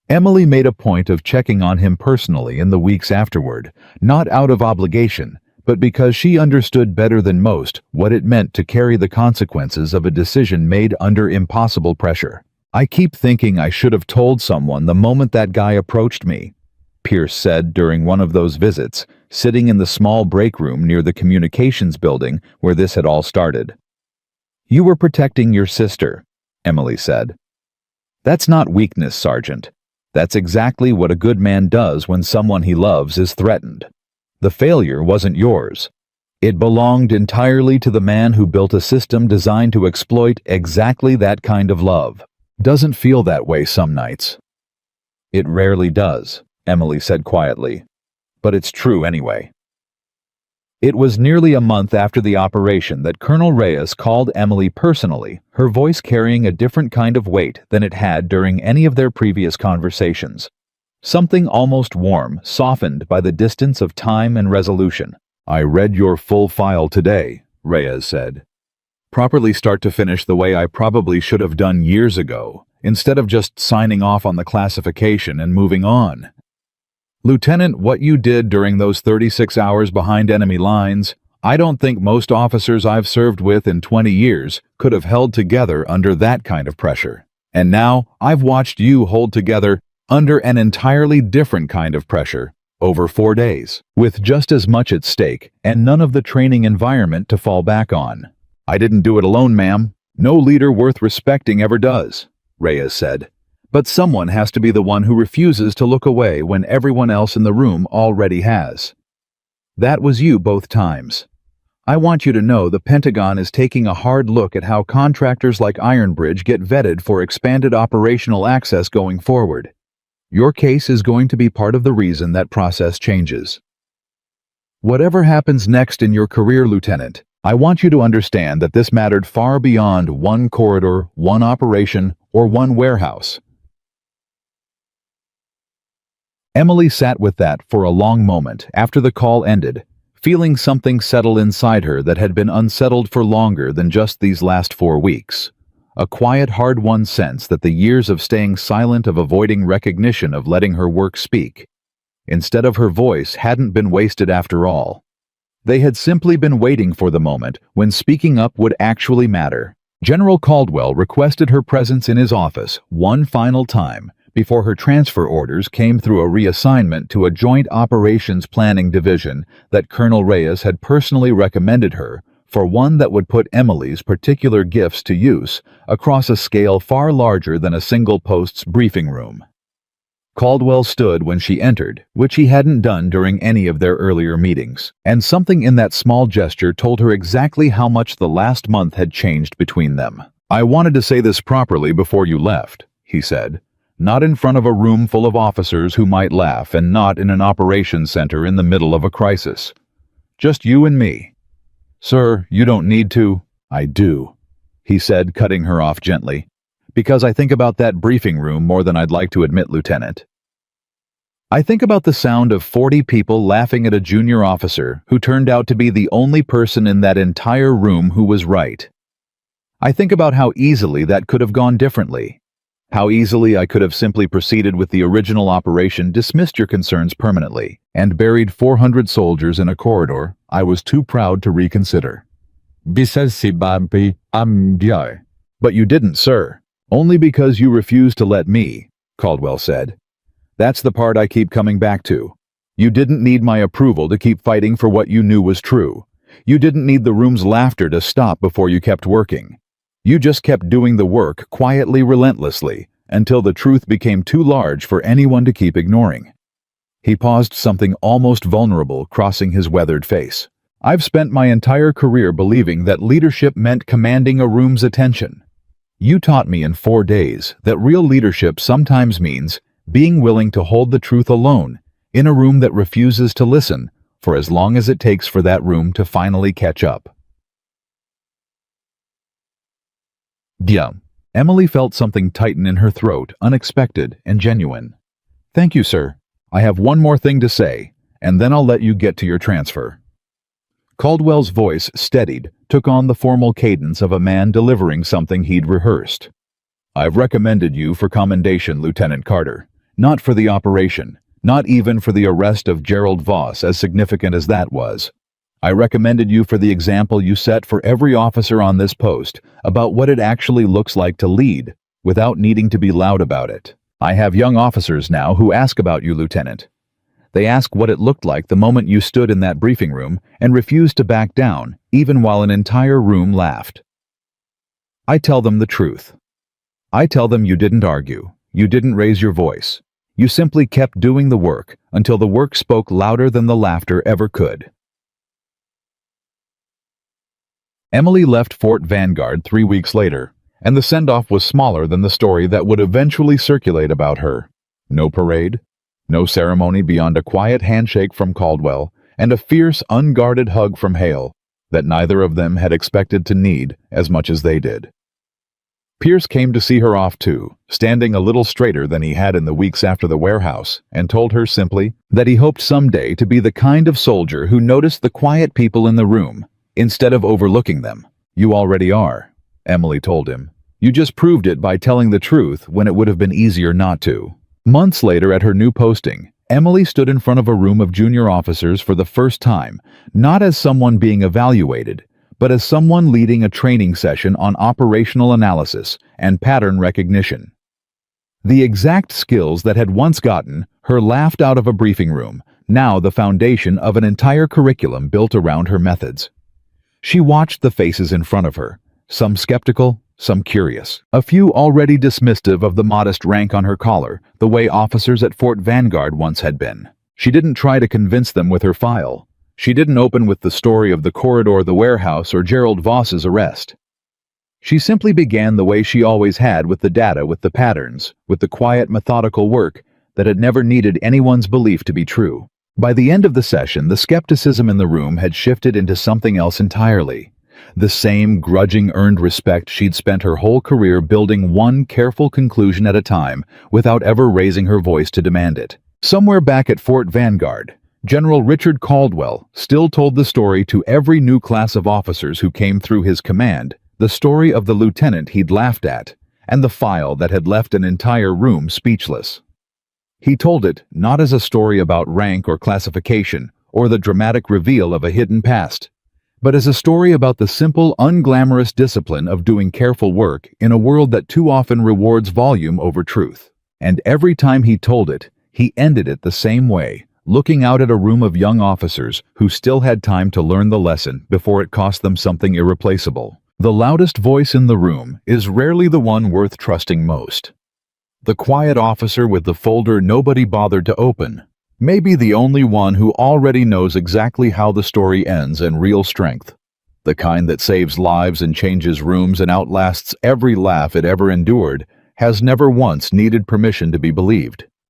Emily made a point of checking on him personally in the weeks afterward, not out of obligation, but because she understood better than most what it meant to carry the consequences of a decision made under impossible pressure. I keep thinking I should have told someone the moment that guy approached me, Pierce said during one of those visits, sitting in the small break room near the communications building where this had all started. You were protecting your sister, Emily said. That's not weakness, Sergeant. That's exactly what a good man does when someone he loves is threatened. The failure wasn't yours. It belonged entirely to the man who built a system designed to exploit exactly that kind of love. Doesn't feel that way some nights. It rarely does, Emily said quietly. But it's true anyway. It was nearly a month after the operation that Colonel Reyes called Emily personally, her voice carrying a different kind of weight than it had during any of their previous conversations. Something almost warm, softened by the distance of time and resolution. I read your full file today, Reyes said. Properly start to finish the way I probably should have done years ago, instead of just signing off on the classification and moving on. Lieutenant, what you did during those 36 hours behind enemy lines, I don't think most officers I've served with in 20 years could have held together under that kind of pressure. And now I've watched you hold together under an entirely different kind of pressure over 4 days, with just as much at stake and none of the training environment to fall back on. I didn't do it alone, ma'am. No leader worth respecting ever does, Reyes said. But someone has to be the one who refuses to look away when everyone else in the room already has. That was you both times. I want you to know the Pentagon is taking a hard look at how contractors like Ironbridge get vetted for expanded operational access going forward. Your case is going to be part of the reason that process changes. Whatever happens next in your career, Lieutenant, I want you to understand that this mattered far beyond one corridor, one operation, or one warehouse. Emily sat with that for a long moment after the call ended, feeling something settle inside her that had been unsettled for longer than just these last 4 weeks. A quiet, hard-won sense that the years of staying silent, of avoiding recognition, of letting her work speak, instead of her voice, hadn't been wasted after all. They had simply been waiting for the moment when speaking up would actually matter. General Caldwell requested her presence in his office one final time before her transfer orders came through a reassignment to a joint operations planning division that Colonel Reyes had personally recommended her for, one that would put Emily's particular gifts to use across a scale far larger than a single post's briefing room. Caldwell stood when she entered, which he hadn't done during any of their earlier meetings, and something in that small gesture told her exactly how much the last month had changed between them. "I wanted to say this properly before you left," he said. "Not in front of a room full of officers who might laugh, and not in an operations center in the middle of a crisis. Just you and me." "Sir, you don't need to." "I do," he said, cutting her off gently. "Because I think about that briefing room more than I'd like to admit, Lieutenant. I think about the sound of 40 people laughing at a junior officer who turned out to be the only person in that entire room who was right. I think about how easily that could have gone differently. How easily I could have simply proceeded with the original operation, dismissed your concerns permanently, and buried 400 soldiers in a corridor I was too proud to reconsider." "But you didn't, sir. Only because you refused to let me," Caldwell said. "That's the part I keep coming back to. You didn't need my approval to keep fighting for what you knew was true. You didn't need the room's laughter to stop before you kept working. You just kept doing the work quietly, relentlessly, until the truth became too large for anyone to keep ignoring." He paused, something almost vulnerable crossing his weathered face. "I've spent my entire career believing that leadership meant commanding a room's attention. You taught me in 4 days that real leadership sometimes means being willing to hold the truth alone in a room that refuses to listen for as long as it takes for that room to finally catch up." Bien. Emily felt something tighten in her throat, unexpected and genuine. "Thank you, sir. I have one more thing to say, and then I'll let you get to your transfer." Caldwell's voice steadied, took on the formal cadence of a man delivering something he'd rehearsed. "I've recommended you for commendation, Lieutenant Carter. Not for the operation, not even for the arrest of Gerald Voss, as significant as that was. I recommended you for the example you set for every officer on this post about what it actually looks like to lead without needing to be loud about it. I have young officers now who ask about you, Lieutenant. They ask what it looked like the moment you stood in that briefing room and refused to back down, even while an entire room laughed. I tell them the truth. I tell them you didn't argue, you didn't raise your voice. You simply kept doing the work until the work spoke louder than the laughter ever could." Emily left Fort Vanguard 3 weeks later, and the send-off was smaller than the story that would eventually circulate about her. No parade, no ceremony beyond a quiet handshake from Caldwell and a fierce, unguarded hug from Hale that neither of them had expected to need as much as they did. Pierce came to see her off too, standing a little straighter than he had in the weeks after the warehouse, and told her simply that he hoped someday to be the kind of soldier who noticed the quiet people in the room, instead of overlooking them. "You already are," Emily told him. "You just proved it by telling the truth when it would have been easier not to." Months later at her new posting, Emily stood in front of a room of junior officers for the first time, not as someone being evaluated, but as someone leading a training session on operational analysis and pattern recognition. The exact skills that had once gotten her laughed out of a briefing room, now the foundation of an entire curriculum built around her methods. She watched the faces in front of her, some skeptical, some curious, a few already dismissive of the modest rank on her collar, the way officers at Fort Vanguard once had been. She didn't try to convince them with her file. She didn't open with the story of the corridor, the warehouse, or Gerald Voss's arrest. She simply began the way she always had, with the data, with the patterns, with the quiet, methodical work that had never needed anyone's belief to be true. By the end of the session, the skepticism in the room had shifted into something else entirely. The same grudging earned respect she'd spent her whole career building one careful conclusion at a time without ever raising her voice to demand it. Somewhere back at Fort Vanguard, General Richard Caldwell still told the story to every new class of officers who came through his command, the story of the lieutenant he'd laughed at, and the file that had left an entire room speechless. He told it not as a story about rank or classification, or the dramatic reveal of a hidden past, but as a story about the simple, unglamorous discipline of doing careful work in a world that too often rewards volume over truth. And every time he told it, he ended it the same way, looking out at a room of young officers who still had time to learn the lesson before it cost them something irreplaceable. The loudest voice in the room is rarely the one worth trusting most. The quiet officer with the folder nobody bothered to open may be the only one who already knows exactly how the story ends in real strength. The kind that saves lives and changes rooms and outlasts every laugh it ever endured has never once needed permission to be believed.